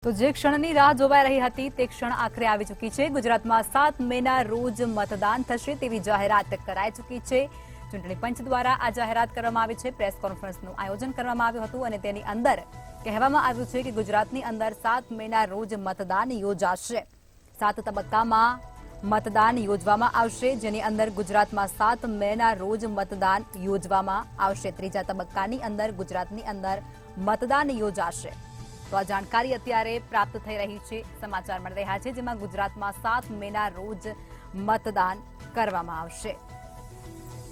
તો જે ક્ષણની રાહ જોવાઈ રહી હતી તે ક્ષણ આખરે આવી ચૂકી છે। ગુજરાતમાં 7 મેના રોજ મતદાન થશે તેવી જાહેરાત કરાઈ ચૂકી છે। ચૂંટણી પંચ દ્વારા આ જાહેરાત કરવામાં આવી છે। પ્રેસ કોન્ફરન્સનું આયોજન કરવામાં આવ્યું હતું અને તેની અંદર કહેવામાં આવ્યું છે કે ગુજરાતની અંદર 7 મેના રોજ મતદાન યોજાશે। 7 તબક્કામાં મતદાન યોજવામાં આવશે, જેની અંદર ગુજરાતમાં 7 મેના રોજ મતદાન યોજવામાં આવશે। ત્રીજા તબક્કાની અંદર ગુજરાતની અંદર મતદાન યોજાશે। તો આ જાણકારી અત્યારે પ્રાપ્ત થઈ રહી છે, સમાચાર મળી રહ્યા છે, જેમાં ગુજરાતમાં 7 મેના રોજ મતદાન કરવામાં આવશે।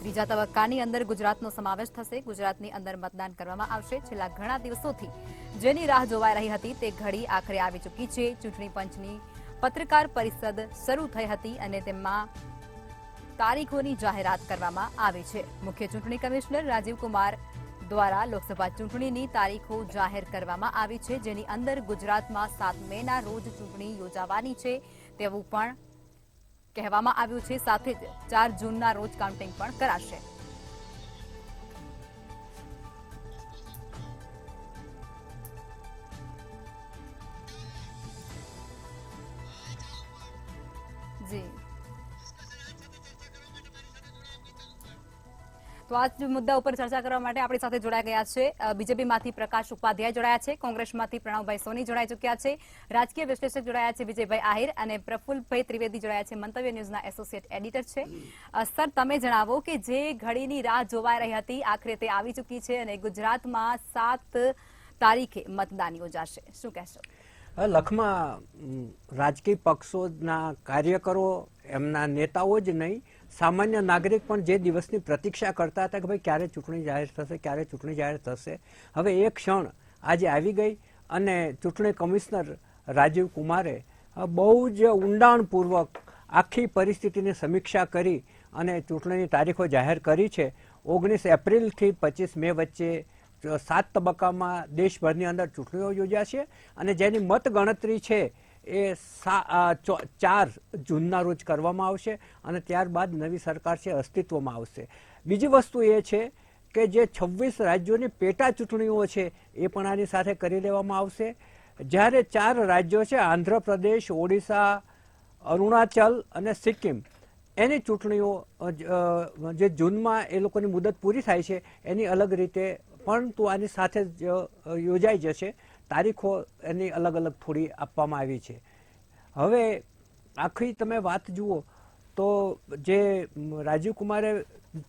ત્રીજા તબક્કાની અંદર ગુજરાતનો સમાવેશ થશે। ગુજરાતની અંદર મતદાન કરવામાં આવશે। છેલ્લા ઘણા દિવસોથી જેની રાહ જોવાઈ રહી હતી તે ઘડી આખરે આવી ચૂકી છે। ચૂંટણી પંચની પત્રકાર પરિષદ શરૂ થઈ હતી અને તેમાં તારીખોની જાહેરાત કરવામાં આવી છે। મુખ્ય ચૂંટણી કમિશનર રાજીવ કુમાર દ્વારા લોકસભા ચૂંટણીની તારીખો જાહેર કરવામાં આવી છે, જેની અંદર ગુજરાતમાં 7 મેના રોજ ચૂંટણી યોજાવાની છે તેવું પણ કહેવામાં આવ્યું છે। સાથે જ 4 જૂનના રોજ કાઉન્ટિંગ પણ કરાશે। જી, તો આ મુદ્દા ઉપર ચર્ચા કરવા માટે આપણી સાથે જોડાઈ ગયા છે બીજેપીમાંથી પ્રકાશ ઉપાધ્યાય જોડાયા છે, કોંગ્રેસમાંથી પ્રણવભાઈ સોની જોડાઈ ચૂક્યા છે, રાજકીય વિશ્લેષક જોડાયા છે વિજયભાઈ આહિર અને પ્રફુલ્લભાઈ ત્રિવેદી જોડાયા છે, મંતવ્ય ન્યૂઝના એસોસિએટ એડિટર છે। સર, તમે જણાવો કે જે ઘડીની રાહ જોવાઈ રહી હતી આખરે તે આવી ચૂકી છે અને ગુજરાતમાં 7 તારીખે મતદાન યોજાશે, શું કહેશો? લખમાં રાજકીય પક્ષોના કાર્યકરો, એમના નેતાઓ જ નહીં, સામાન્ય નાગરિક પણ જે દિવસની પ્રતીક્ષા કરતા હતા કે ભાઈ ક્યારે ચૂંટણી જાહેર થશે, ક્યારે ચૂંટણી જાહેર થશે, હવે એ ક્ષણ આજે આવી ગઈ અને ચૂંટણી કમિશનર રાજીવ કુમારે બહુ જ ઊંડાણપૂર્વક આખી પરિસ્થિતિની સમીક્ષા કરી અને ચૂંટણીની તારીખો જાહેર કરી છે। 19 એપ્રિલથી 25 મે વચ્ચે 7 તબક્કામાં દેશભરની અંદર ચૂંટણીઓ યોજાશે અને જેની મતગણતરી છે એ 4 જૂનના રોજ કરવામાં આવશે અને ત્યારબાદ નવી સરકાર છે અસ્તિત્વમાં આવશે। બીજી વસ્તુ એ છે કે જે 26 રાજ્યોની પેટા ચૂંટણીઓ છે એ પણ આની સાથે કરી લેવામાં આવશે। જ્યારે 4 રાજ્યો છે, આંધ્રપ્રદેશ, ઓડિશા, અરુણાચલ અને સિક્કિમ, એની ચૂંટણીઓ જે જૂનમાં એ લોકોની મુદત પૂરી થાય છે એની અલગ રીતે પરંતુ આની સાથે જ યોજાઈ જશે। તારીખો એની અલગ અલગ થોડી આપવામાં આવી છે। હવે આખી તમે વાત જુઓ તો જે રાજીવ કુમારે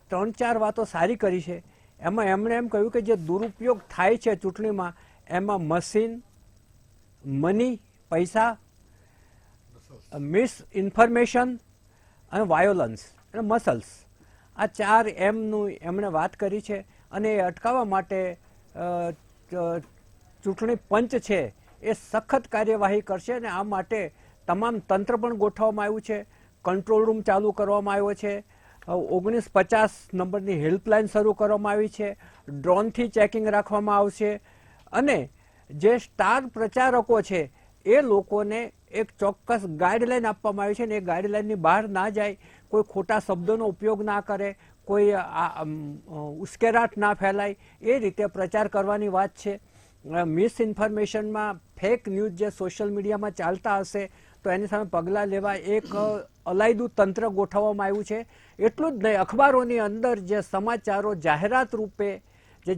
3-4 વાતો સારી કરી છે, એમાં એમણે એમ કહ્યું કે જે દુરુપયોગ થાય છે ચૂંટણીમાં એમાં મશીન, મની, પૈસા, મિસ ઇન્ફોર્મેશન અને વાયોલન્સ અને મસલ્સ, આ 4 એમનું એમણે વાત કરી છે અને એ અટકાવવા માટે ચૂંટણી પંચ છે એ સખત કાર્યવાહી કરશે અને આ માટે તમામ તંત્ર પણ ગોઠવવામાં આવ્યું છે। કંટ્રોલ રૂમ ચાલુ કરવામાં આવ્યો છે, 1950 નંબરની હેલ્પલાઇન શરૂ કરવામાં આવી છે, ડ્રોનથી ચેકિંગ રાખવામાં આવશે અને જે સ્ટાર પ્રચારકો છે એ લોકોને એક ચોક્કસ ગાઈડલાઇન આપવામાં આવી છે અને એ ગાઈડલાઇનની બહાર ના જાય, કોઈ ખોટા શબ્દોનો ઉપયોગ ના કરે, કોઈ ઉશ્કેરાટ ના ફેલાય, એ રીતે પ્રચાર કરવાની વાત છે। મિસ ઇન્ફોર્મેશનમાં ફેક ન્યૂઝ જે સોશિયલ મીડિયામાં ચાલતા હશે તો એની સામે પગલાં લેવા એક અલાયદું તંત્ર ગોઠવવામાં આવ્યું છે। એટલું જ નહીં, અખબારોની અંદર જે સમાચારો જાહેરાત રૂપે જે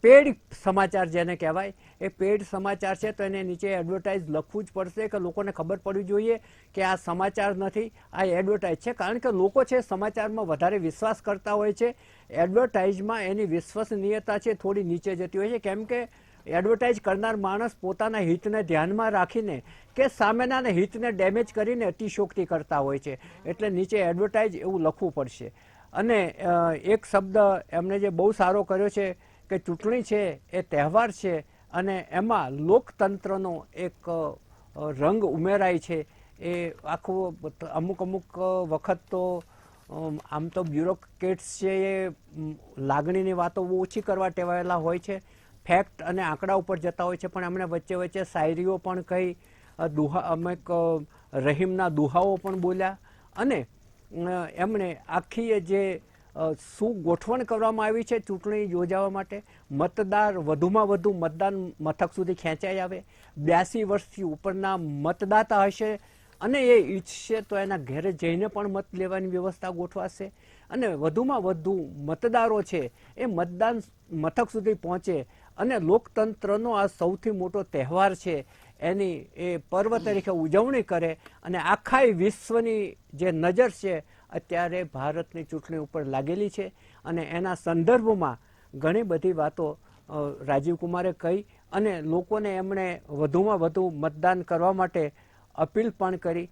પેડ સમાચાર જેને કહેવાય એ પેડ સમાચાર છે તો એને નીચે એડવર્ટાઇઝ લખવું જ પડશે કે લોકોને ખબર પડવી જોઈએ કે આ સમાચાર નથી, આ એડવર્ટાઇઝ છે। કારણ કે લોકો છે સમાચારમાં વધારે વિશ્વાસ કરતા હોય છે, એડવર્ટાઇઝમાં એની વિશ્વસનીયતા છે થોડી નીચે જતી હોય છે, કેમ કે એડવર્ટાઇઝ કરનાર માણસ પોતાના હિતને ધ્યાનમાં રાખીને કે સામેનાના હિતને ડેમેજ કરીને અતિશયોક્તિ કરતા હોય છે, એટલે નીચે એડવર્ટાઇઝ એવું લખવું પડશે। અને એક શબ્દ એમણે જે બહુ સારો કર્યો છે કે ચૂંટણી છે એ તહેવાર છે અને એમાં લોકતંત્રનો એક રંગ ઉમેરાય છે। એ આખું અમુક વખત તો આમ તો બ્યુરોક્રેટ્સ છે એ લાગણીની વાતો બહુ ઓછી કરવા ટેવાયેલા હોય છે, ફેક્ટ અને આંકડા ઉપર જતા હોય છે, પણ એમણે વચ્ચે વચ્ચે શાયરીઓ પણ કહી, અમુક રહીમના દુહાઓ પણ બોલ્યા અને એમણે આખી જે શું ગોઠવણ કરવામાં આવી છે ચૂંટણી યોજાવા માટે, મતદાર વધુમાં વધુ મતદાન મથક સુધી ખેંચાઈ આવે, 82 વર્ષથી ઉપરના મતદાતા હશે અને એ ઈચ્છશે તો એના ઘરે જઈને પણ મત લેવાની વ્યવસ્થા ગોઠવાશે અને વધુમાં વધુ મતદારો છે એ મતદાન મથક સુધી પહોંચે અને લોકતંત્રનો આ સૌથી મોટો તહેવાર છે એની એ પર્વ તરીકે ઉજવણી કરે અને આખા વિશ્વની જે નજર છે અત્યારે ભારતની ચૂંટણી ઉપર લાગેલી છે અને એના સંદર્ભમાં ઘણી બધી વાતો રાજીવ કુમારે કહી અને લોકોને એમણે વધુમાં વધુ મતદાન કરવા માટે અપીલ પણ કરી.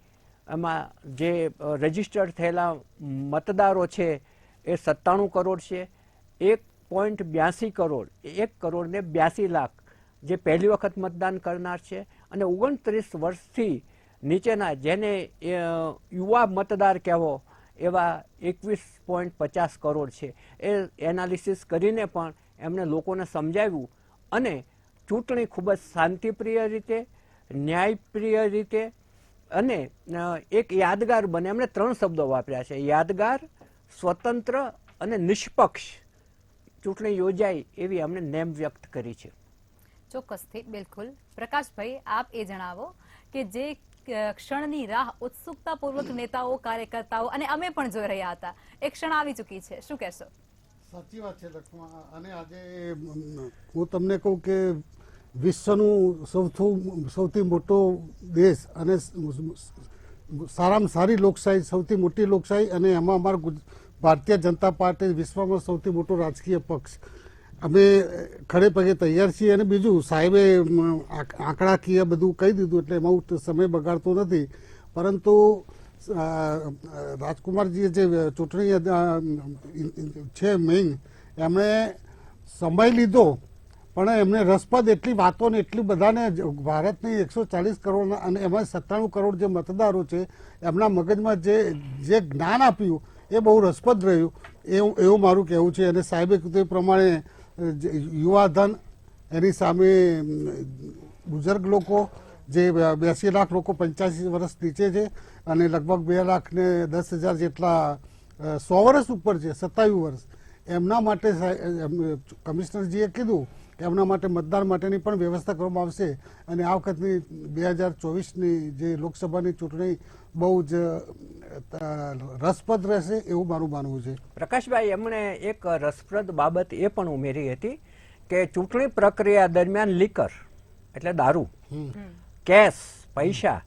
એમાં જે રજીસ્ટર્ડ થયેલા મતદારો છે એ 97 કરોડ છે. 1.82 કરોડ 1 કરોડ ને 82 લાખ જે પહેલી વખત મતદાન કરનાર છે અને 29 વર્ષથી નીચેના જેને યુવા મતદાર કહેવો એવા 21.50 કરોડ છે. એ એનાલિસિસ કરીને પણ એમણે લોકોને સમજાવ્યું અને ચૂંટણી ખૂબ જ શાંતિપ્રિય રીતે, ન્યાયપ્રિય રીતે અને એક યાદગાર બને. એમણે 3 શબ્દો વાપર્યા છે: યાદગાર, સ્વતંત્ર અને નિષ્પક્ષ ચૂંટણી યોજાય એવી એમણે નેમ વ્યક્ત કરી છે. ચોક્કસથી, બિલકુલ. પ્રકાશભાઈ, આપ એ જણાવો કે જે ક્ષણની રાહ ઉત્સુકતાપૂર્વક નેતાઓ, કાર્યકર્તાઓ અને અમે પણ જોઈ રહ્યા હતા, એ ક્ષણ આવી ચૂકી છે, શું કહેશો? સાચી વાત છે લક્ષ્મણ. અને આજે હું તમને કહું કે વિશ્વનું સૌથી મોટો દેશ અને સારામાં સારી લોકશાહી, સૌથી મોટી લોકશાહી અને એમાં અમારા ભારતીય જનતા પાર્ટી વિશ્વમાં સૌથી મોટો રાજકીય પક્ષ. અમે ખડે પગે તૈયાર છીએ અને બીજું સાહેબે આંકડાકીય બધું કહી દીધું એટલે એમાં હું સમય બગાડતો નથી. પરંતુ રાજકુમારજીએ જે ચૂંટણી છે મેઇન, એમણે સમય લીધો પણ એમને રસપ્રદ એટલી વાતો ને એટલી બધાને ભારતની 140 કરોડ અને એમાં 97 કરોડ જે મતદારો છે એમના મગજમાં જે જ્ઞાન આપ્યું એ બહુ રસપ્રદ રહ્યું એવું મારું કહેવું છે. અને સાહેબે કીધું એ પ્રમાણે યુવાધન, એની સામે બુઝુર્ગ લોકો જે 82 લાખ લોકો 85 વર્ષ નીચે છે અને લગભગ 2,10,000 જેટલા 100 વર્ષ ઉપર છે, 27 વર્ષ, એમના માટે કમિશનરજીએ કીધું કે એમના માટે મતદાન માટેની પણ વ્યવસ્થા કરવામાં આવશે. અને આ વખતની 2024ની જે લોકસભાની ચૂંટણી બહુ જ રસપ્રદ રહેશે એવું મારું માનવું છે. પ્રકાશભાઈ, એમણે એક રસપ્રદ બાબત એ પણ ઉમેરી હતી કે ચૂંટણી પ્રક્રિયા દરમિયાન લીકર એટલે દારૂ, કેશ, પૈસા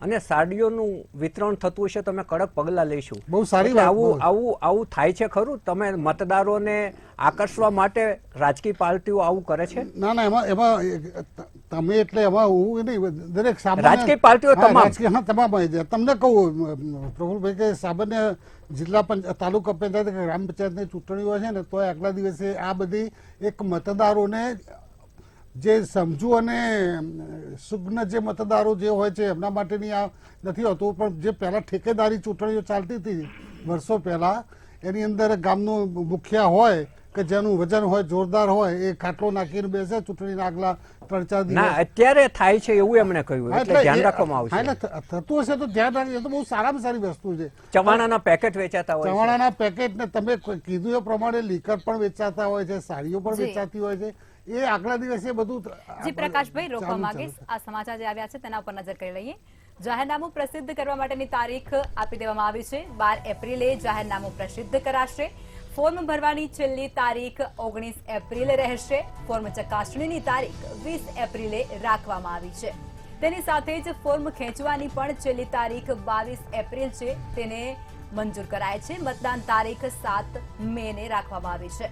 અને સાડીઓનું વિતરણ થતું હશે તો અમે કડક પગલાં લઈશું. બહુ સારી વાત. આવું થાય છે ખરું? તમે મતદારોને આકર્ષવા માટે રાજકીય પાર્ટીઓ આવું કરે છે? ના ના, એમાં તમે એટલે એમાં હું નહીં, દરેક રાજકીય પાર્ટીઓ તમામ તમને કહું પ્રફુલભાઈ કે સામાન્ય જિલ્લા તાલુકા પંચાયત કે ગ્રામ પંચાયતની ચૂંટણીઓ છે ને તો આગલા દિવસે આ બધી એક મતદારોને જે સમજુ અને સુગ્ન જે મતદારો જે હોય છે એમના માટેની આ નથી હોતું. પણ જે પહેલાં ઠેકેદારી ચૂંટણીઓ ચાલતી હતી વર્ષો પહેલાં, એની અંદર ગામનો મુખિયા હોય કે જેનું વજન હોય, જોરદાર હોય, એ ખાટલો નાખીને બેસે ચૂંટણીના આગલા 3-4 દિવસ. અત્યારે થાય છે એવું એમણે કહ્યું, એટલે ધ્યાન રાખવામાં આવશે. એટલે થતું હશે તો ધ્યાન રાખજો, તો બહુ સારામાં સારી વસ્તુ છે. ચવાણાના પેકેટ વેચાતા હોય, ચવાણાના પેકેટ ને તમે કીધું એ પ્રમાણે લીકર પણ વેચાતા હોય છે, સાડીઓ પણ વેચાતી હોય છે. એ આગલા દિવસે બધું. જી પ્રકાશભાઈ, રોકવા માંગીશ. આ સમાચાર જે આવ્યા છે તેના ઉપર નજર કરી લઈએ. જાહેરનામું પ્રસિદ્ધ કરવા માટેની તારીખ આપી દેવામાં આવી છે. 12 એપ્રિલે જાહેરનામું પ્રસિદ્ધ કરાશે. ફોર્મ ભરવાની છેલ્લી તારીખ 19 એપ્રિલે રહેશે. ફોર્મ ચકાસણીની તારીખ 20 એપ્રિલે રાખવામાં આવી છે. તેની સાથે જ ફોર્મ ખેંચવાની પણ છેલ્લી તારીખ 22 એપ્રિલ છે તેને મંજૂર કરાય છે. મતદાન તારીખ 7 મેને રાખવામાં આવી છે.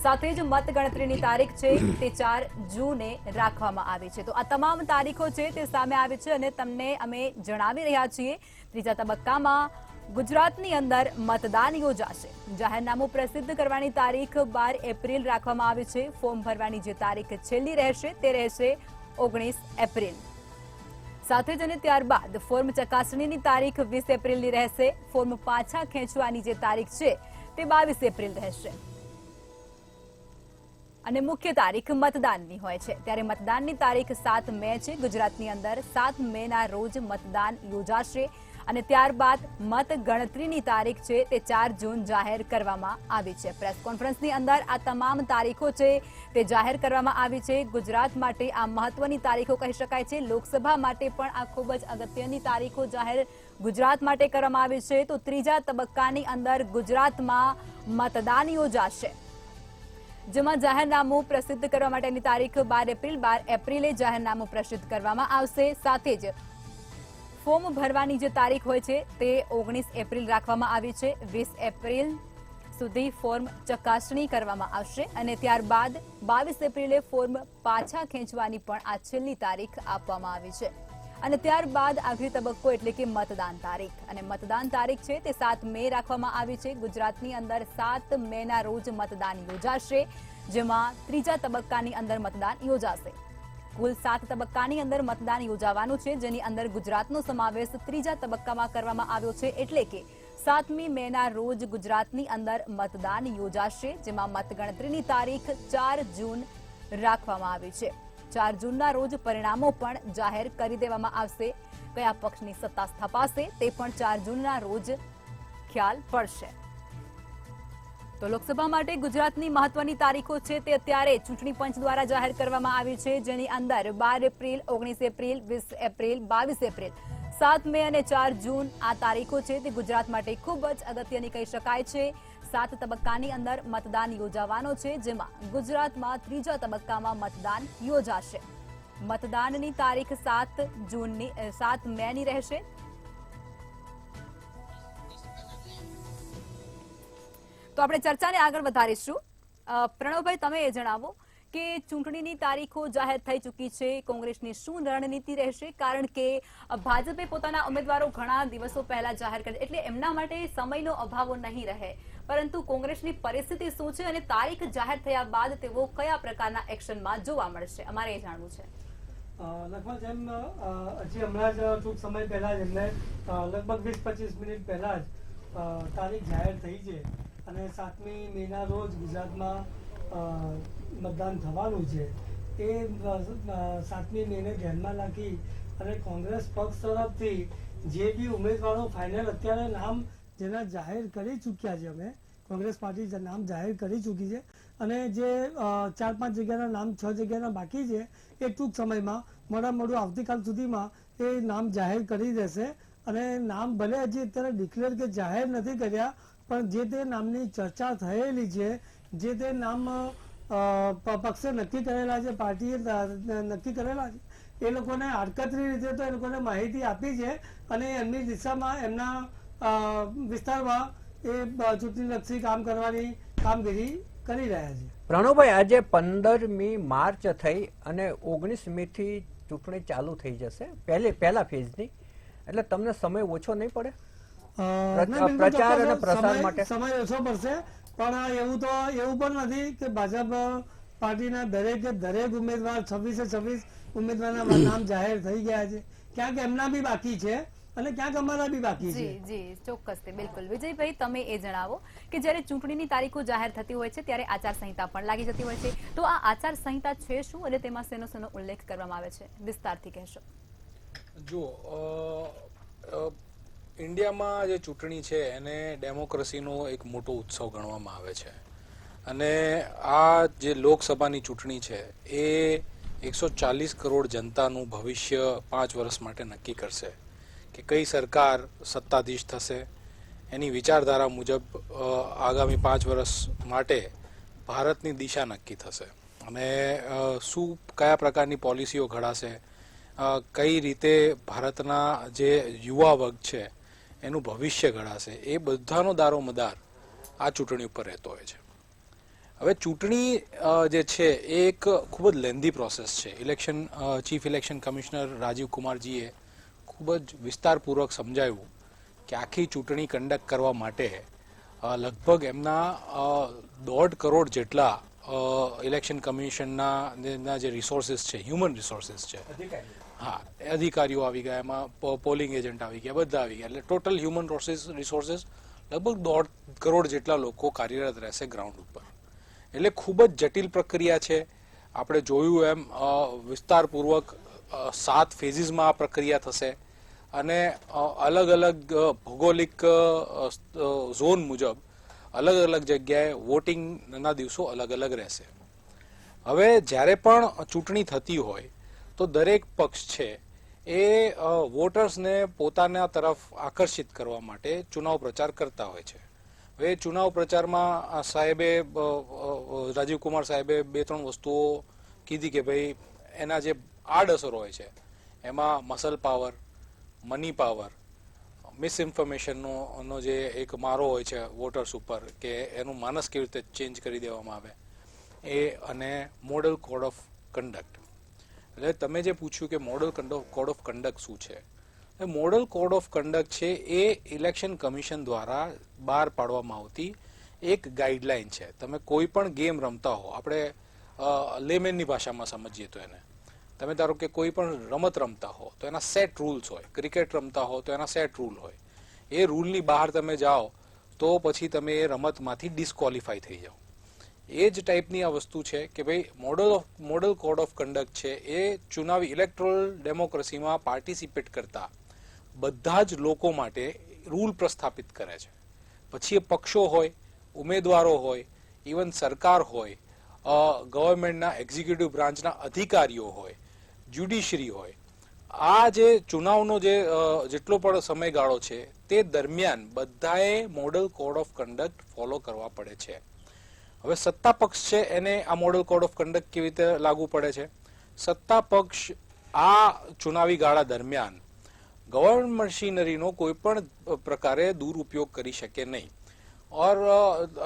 સાથે જ મતગણતરીની તારીખ છે તે 4 જૂને રાખવામાં આવી છે. તો આ તમામ તારીખો છે તે સામે આવી છે અને તમને અમે જણાવી રહ્યા છીએ ત્રીજા તબક્કામાં ગુજરાતની અંદર મતદાન યોજાશે. જાહેરનામું પ્રસિદ્ધ કરવાની તારીખ 12 એપ્રિલ રાખવામાં આવી છે. ફોર્મ ભરવાની જે તારીખ છેલ્લી રહેશે તે રહેશે 19 એપ્રિલ. સાથે જ અને ત્યારબાદ ફોર્મ ચકાસણીની તારીખ 20 એપ્રિલની રહેશે. ફોર્મ પાછા ખેંચવાની જે તારીખ છે તે 22 એપ્રિલ રહેશે. અને મુખ્ય તારીખ મતદાનની હોય છે. ત્યારે મતદાનની તારીખ 7 મે છે. ગુજરાતની અંદર 7 મેના રોજ મતદાન યોજાશે. અને ત્યારબાદ મત ગણતરીની તારીખ છે તે 4 જૂન જાહેર કરવામાં આવી છે. પ્રેસ કોન્ફરન્સની અંદર આ તમામ તારીખો છે તે જાહેર કરવામાં આવી છે. ગુજરાત માટે આ મહત્વની તારીખો કહી શકાય છે. લોકસભા માટે પણ આ ખૂબ જ અગત્યની તારીખો જાહેર ગુજરાત માટે કરવામાં આવી છે. તો ત્રીજા તબક્કાની અંદર ગુજરાતમાં મતદાન યોજાશે, જેમાં જાહેરનામું પ્રસિદ્ધ કરવા માટેની તારીખ 12 એપ્રિલે જાહેરનામું પ્રસિદ્ધ કરવામાં આવશે. સાથે જ ફોર્મ ભરવાની જે તારીખ હોય છે તે 19 એપ્રિલ રાખવામાં આવી છે. 20 એપ્રિલ સુધી ફોર્મ ચકાસણી કરવામાં આવશે અને ત્યારબાદ 22 એપ્રિલે ફોર્મ પાછા ખેંચવાની પણ આ છેલ્લી તારીખ આપવામાં આવી છે. અને ત્યારબાદ આખરી તબક્કો એટલે કે મતદાન તારીખ, અને મતદાન તારીખ છે તે 7 મે રાખવામાં આવી છે. ગુજરાતની અંદર 7 મેના રોજ મતદાન યોજાશે, જેમાં ત્રીજા તબક્કાની અંદર મતદાન યોજાશે. કુલ 7 તબક્કાની અંદર મતદાન યોજાવાનું છે, જેની અંદર ગુજરાતનો સમાવેશ ત્રીજા તબક્કામાં કરવામાં આવ્યો છે. એટલે કે 7મી મેના રોજ ગુજરાતની અંદર મતદાન યોજાશે, જેમાં મતગણતરીની તારીખ 4 જૂન રાખવામાં આવી છે. 4 જૂનના રોજ પરિણામો પણ જાહેર કરી દેવામાં આવશે. કયા પક્ષની સત્તા સ્થપાશે તે પણ 4 જૂનના રોજ ખ્યાલ પડશે. તો લોકસભા માટે ગુજરાતની મહત્વની તારીખો છે તે અત્યારે ચૂંટણી પંચ દ્વારા જાહેર કરવામાં આવી છે, જેની અંદર 12 એપ્રિલ, 19 એપ્રિલ, 20 એપ્રિલ, 22 એપ્રિલ, 7 મે અને 4 જૂન આ તારીખો છે તે ગુજરાત માટે ખૂબ જ અગત્યની કહી શકાય છે. 7 તબક્કાની અંદર મતદાન યોજાવાનો છે, જેમાં ગુજરાતમાં ત્રીજા તબક્કામાં મતદાન યોજાશે. મતદાનની તારીખ 7 મેની રહેશે. તો આપણે ચર્ચાને આગળ વધારીશું. પ્રણવભાઈ, તમે એ જણાવો કે ચૂંટણીની તારીખો જાહેર થઈ ચૂકી છે, કોંગ્રેસની શું રણનીતિ રહેશે? કારણ કે ભાજપે પોતાના ઉમેદવારો ઘણા દિવસો પહેલા જાહેર કરે, એટલે એમના માટે સમયનો અભાવ નહીં રહે, પરંતુ કોંગ્રેસની પરિસ્થિતિ શું છે અને તારીખ જાહેર થયા બાદ તેઓ કયા પ્રકારના એક્શનમાં જોવા મળશે, અમારે એ જાણવું છે. લગભગ જેમ હજી હમણાં જ ટૂંક સમય પહેલા જ એમને લગભગ 20-25 મિનિટ પહેલા જ તારીખ જાહેર થઈ છે અને 7મી મેના રોજ ગુજરાતમાં મતદાન થવાનું છે. એ 7મી મેને ધ્યાનમાં રાખી અને કોંગ્રેસ પક્ષ તરફથી જે બી ઉમેદવારો ફાઇનલ અત્યારે નામ જેના જાહેર કરી ચૂક્યા છે, અમે કોંગ્રેસ પાર્ટી નામ જાહેર કરી ચૂકી છે અને જે 4-5 જગ્યાના નામ 6 જગ્યાના બાકી છે એ ટૂંક સમયમાં મોડું આવતીકાલ સુધીમાં એ નામ જાહેર કરી દેશે. અને નામ ભલે હજી અત્યારે ડિક્લેર કે જાહેર નથી કર્યા, પણ જે તે નામની ચર્ચા થયેલી છે, જે તે નામ પક્ષે નક્કી કરેલા છે, પાર્ટીએ નક્કી કરેલા છે, એ લોકોને આડકતરી રીતે તો એ લોકોને માહિતી આપી છે અને એમની દિશામાં એમના વિસ્તારમાં એ ચૂંટણીલક્ષી કામ કરવાની કામગીરી કરી રહ્યા છે. પ્રણવભાઈ, આજે 15મી માર્ચ થઈ અને 19 મે થી ચૂંટણી ચાલુ થઈ જશે પહેલા ફેઝની, એટલે તમને સમય ઓછો નહીં પડે પ્રચાર અને પ્રસાર માટે? સમય ઓછો પડશે, પણ એવું પણ નથી કે ભાજપ પાર્ટીના દરેક ઉમેદવાર 26 ઉમેદવારના નામ જાહેર થઈ ગયા છે. ક્યાંક એમના બી બાકી છે અને ક્યાંક અમારા બી બાકી છે. જી ચોક્કસ, બિલકુલ. વિજયભાઈ, તમે એ જણાવો કે જ્યારે ચૂંટણીની તારીખો જાહેર થતી હોય છે ત્યારે આચારસંહિતા પણ લાગી જતી હોય છે, તો આ આચારસંહિતા છે શું અને તેમાં શેનો ઉલ્લેખ કરવામાં આવે છે? વિસ્તારથી કહેશો. જો, ઇન્ડિયામાં જે ચૂંટણી છે એને ડેમોક્રેસીનો એક મોટો ઉત્સવ ગણવામાં આવે છે અને આ જે લોકસભાની ચૂંટણી છે એ 140 કરોડ જનતાનું ભવિષ્ય 5 વર્ષ માટે નક્કી કરશે કે કઈ સરકાર સત્તાધીશ થશે. એની વિચારધારા મુજબ આગામી 5 વર્ષ માટે ભારતની દિશા નક્કી થશે અને કયા પ્રકારની પોલિસીઓ ઘડાશે, કઈ રીતે ભારતના જે યુવા વર્ગ છે એનું ભવિષ્ય ઘડાશે, એ બધાનો દારોમદાર આ ચૂંટણી ઉપર રહેતો હોય છે. હવે ચૂંટણી જે છે એ એક ખૂબ જ લેન્ધી પ્રોસેસ છે. ચીફ ઇલેક્શન કમિશનર રાજીવ કુમારજીએ ખૂબ જ વિસ્તારપૂર્વક સમજાવ્યું કે આખી ચૂંટણી કન્ડક્ટ કરવા માટે લગભગ એમના 1.5 કરોડ જેટલા ઇલેક્શન કમિશનના જે રિસોર્સિસ છે, હ્યુમન રિસોર્સિસ છે, હા, અધિકારીઓ આવી ગયા, એમાં પોલિંગ એજન્ટ આવી ગયા, બધા આવી ગયા, એટલે ટોટલ હ્યુમન રિસોર્સિસ લગભગ 1.5 કરોડ જેટલા લોકો કાર્યરત રહેશે ગ્રાઉન્ડ ઉપર. એટલે ખૂબ જ જટિલ પ્રક્રિયા છે. આપણે જોયું એમ વિસ્તારપૂર્વક 7 ફેઝીસમાં આ પ્રક્રિયા થશે અને અલગ અલગ ભૌગોલિક ઝોન મુજબ અલગ અલગ જગ્યાએ વોટિંગના દિવસો અલગ અલગ રહેશે. હવે જ્યારે પણ ચૂંટણી થતી હોય તો દરેક પક્ષ છે એ વોટર્સને પોતાના તરફ આકર્ષિત કરવા માટે ચુનાવ પ્રચાર કરતા હોય છે. હવે ચુનાવ પ્રચારમાં રાજીવ કુમાર સાહેબે 2-3 વસ્તુઓ કીધી કે ભાઈ એના જે આડઅસરો હોય છે એમાં મસલ પાવર, મની પાવર, મિસઇન્ફોર્મેશનનો જે એક મારો હોય છે વોટર્સ ઉપર કે એનું માનસ કેવી રીતે ચેન્જ કરી દેવામાં આવે એ, અને મોડલ કોડ ઓફ કન્ડક્ટ. એટલે તમે જે પૂછ્યું કે મોડલ કોડ ઓફ કન્ડક્ટ શું છે, મોડલ કોડ ઓફ કન્ડક્ટ છે એ ઇલેક્શન કમિશન દ્વારા બહાર પાડવામાં આવતી એક ગાઈડલાઈન છે. તમે કોઈ પણ ગેમ રમતા હો, આપણે લેમેનની ભાષામાં સમજીએ તો એને, તમે ધારો કે કોઈ પણ રમત રમતા હો તો એના સેટ રૂલ્સ હોય. ક્રિકેટ રમતા હો તો એના સેટ રૂલ હોય. એ રૂલની બહાર તમે જાઓ તો પછી તમે એ રમતમાંથી ડિસ્ક્વોલિફાય થઈ જાઓ. એ જ ટાઈપની આ વસ્તુ છે કે ભાઈ મોડલ કોડ ઓફ કન્ડક્ટ છે એ ચુનાવી ઇલેક્ટોરલ ડેમોક્રેસીમાં પાર્ટિસિપેટ કરતા બધા જ લોકો માટે રૂલ પ્રસ્થાપિત કરે છે. પછી એ પક્ષો હોય, ઉમેદવારો હોય, ઇવન સરકાર હોય, ગવર્મેન્ટના એક્ઝિક્યુટિવ બ્રાન્ચના અધિકારીઓ હોય, જ્યુડિશરી હોય, આ જે ચુનાવનો જેટલો પણ સમયગાળો છે તે દરમિયાન બધાએ model code of conduct follow કરવા પડે છે. હવે સત્તા પક્ષ છે એને આ મોડલ કોડ ઓફ કન્ડક્ટ કેવી રીતે લાગુ પડે છે? સત્તા પક્ષ આ ચુનાવી ગાળા દરમિયાન ગવર્નમેન્ટ મશીનરીનો કોઈ પણ પ્રકારે દુરુપયોગ કરી શકે નહીં. ઓર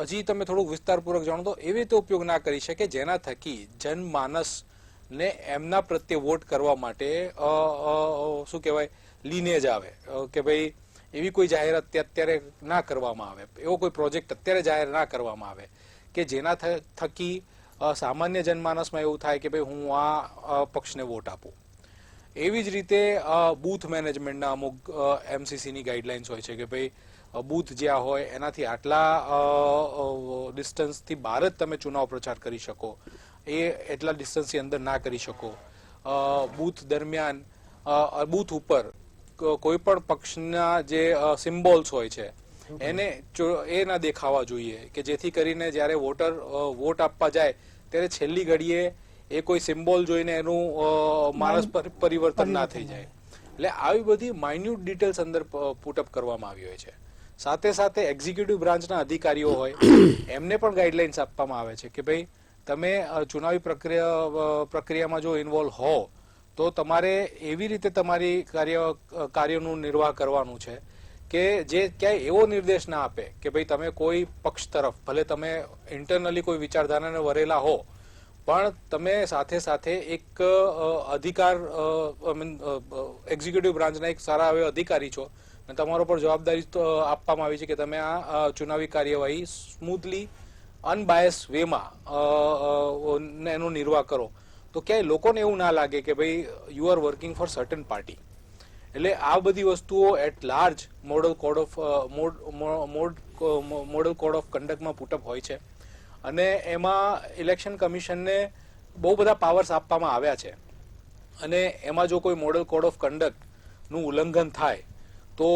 હજી તમે થોડુંક વિસ્તારપૂર્વક જાણો તો એવી રીતે ઉપયોગ ના કરી શકે જેના થકી જનમાનસને એમના પ્રત્યે વોટ કરવા માટે શું કહેવાય લીનેજ આવે કે ભાઈ એવી કોઈ જાહેરાત અત્યારે ના કરવામાં આવે, એવો કોઈ પ્રોજેક્ટ અત્યારે જાહેર ના કરવામાં આવે કે જેના થકી સામાન્ય જનમાનસમાં એવું થાય કે ભાઈ હું આ પક્ષને વોટ આપું. એવી જ રીતે બૂથ મેનેજમેન્ટના અમુક MCCની ગાઈડલાઇન્સ હોય છે કે ભાઈ બૂથ જ્યાં હોય એનાથી આટલા ડિસ્ટન્સથી બહાર જ તમે ચુનાવ પ્રચાર કરી શકો, એ એટલા ડિસ્ટન્સની અંદર ના કરી શકો. બૂથ દરમિયાન બૂથ ઉપર કોઈ પણ પક્ષના જે સિમ્બોલ્સ હોય છે એને એ ના દેખાવા જોઈએ કે જેથી કરીને જ્યારે વોટર વોટ આપવા જાય ત્યારે છેલ્લી ઘડીએ એ કોઈ સિમ્બોલ જોઈને એનું માનસ પરિવર્તન ના થઈ જાય. એટલે આવી બધી માઇન્યુટ ડિટેલ્સ અંદર પુટઅપ કરવામાં આવી હોય છે. સાથે સાથે એક્ઝિક્યુટિવ બ્રાન્ચના અધિકારીઓ હોય એમને પણ ગાઈડલાઇન્સ આપવામાં આવે છે કે ભાઈ તમે ચુનાવી પ્રક્રિયામાં જો ઇન્વોલ્વ હો તો તમારે એવી રીતે તમારી કાર્યનું નિર્વાહ કરવાનું છે કે જે ક્યાંય એવો નિર્દેશ ના આપે કે ભાઈ તમે કોઈ પક્ષ તરફ, ભલે તમે ઇન્ટરનલી કોઈ વિચારધારાને વરેલા હો, પણ તમે સાથે સાથે એક અધિકાર એક્ઝિક્યુટિવ બ્રાન્ચના એક સારા એવા અધિકારી છો અને તમારો પર જવાબદારી આપવામાં આવી છે કે તમે આ ચુનાવી કાર્યવાહી સ્મૂથલી અનબાયસ વેમાં એનો નિર્વાહ કરો. તો ક્યાંય લોકોને એવું ના લાગે કે ભાઈ you are working for certain party. એટલે આ બધી વસ્તુઓ at large model code of કન્ડક્ટમાં પુટઅપ હોય છે અને એમાં ઇલેક્શન કમિશનને બહુ બધા પાવર્સ આપવામાં આવ્યા છે. અને એમાં જો કોઈ મોડલ કોડ ઓફ કન્ડક્ટનું ઉલ્લંઘન થાય તો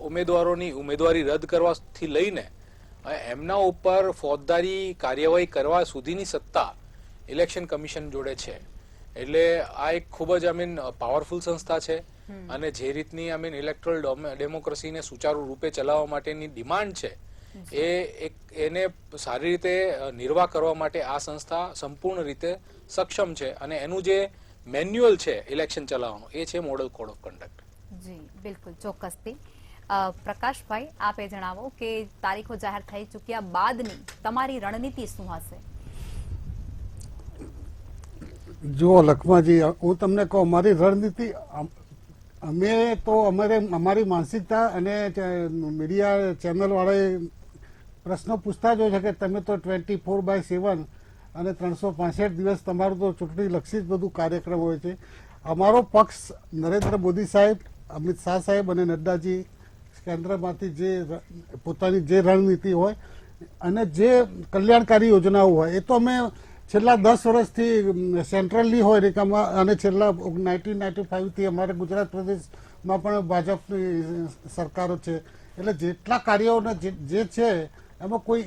ઉમેદવારોની ઉમેદવારી રદ કરવાથી લઈને એમના ઉપર ફોજદારી કાર્યવાહી કરવા સુધીની સત્તા ઇલેક્શન કમિશન જોડે છે. એટલે આ એક ખૂબ જ પાવરફુલ સંસ્થા છે અને જે રીતની ઇલેક્ટોરલ ડેમોક્રેસીને સુચારુ રૂપે ચલાવવા માટેની ડિમાન્ડ છે એને સારી રીતે નિર્વાહ કરવા માટે આ સંસ્થા સંપૂર્ણ રીતે સક્ષમ છે. અને એનું જે મેન્યુઅલ છે ઇલેક્શન ચલાવવાનું એ છે મોડલ કોડ ઓફ કન્ડક્ટ. જી બિલકુલ, ચોક્કસથી. પ્રકાશભાઈ, આપે જણાવો કે તારીખો જાહેર થઈ ચૂક્યા બાદની તમારી રણનીતિ શું હશે? જુઓ લખમાજી, હું તમને કહું અમારી રણનીતિ, અમે તો અમારી માનસિકતા અને મીડિયા ચેનલવાળાએ પ્રશ્નો પૂછતા જ હોય છે કે તમે તો 24/7 અને 365 દિવસ તમારું તો ચૂંટણી લક્ષી જ બધું કાર્યક્રમ હોય છે. અમારો પક્ષ નરેન્દ્ર મોદી સાહેબ, અમિત શાહ સાહેબ અને નડ્ડાજી કેન્દ્રમાંથી જે પોતાની જે રણનીતિ હોય અને જે કલ્યાણકારી યોજનાઓ હોય એ તો અમે છેલ્લા 10 વર્ષથી સેન્ટ્રલની હોય રેખામાં અને છેલ્લા 1995થી અમારે ગુજરાત પ્રદેશમાં પણ ભાજપની સરકારો છે. એટલે જેટલા કાર્યોને જે છે એમાં કોઈ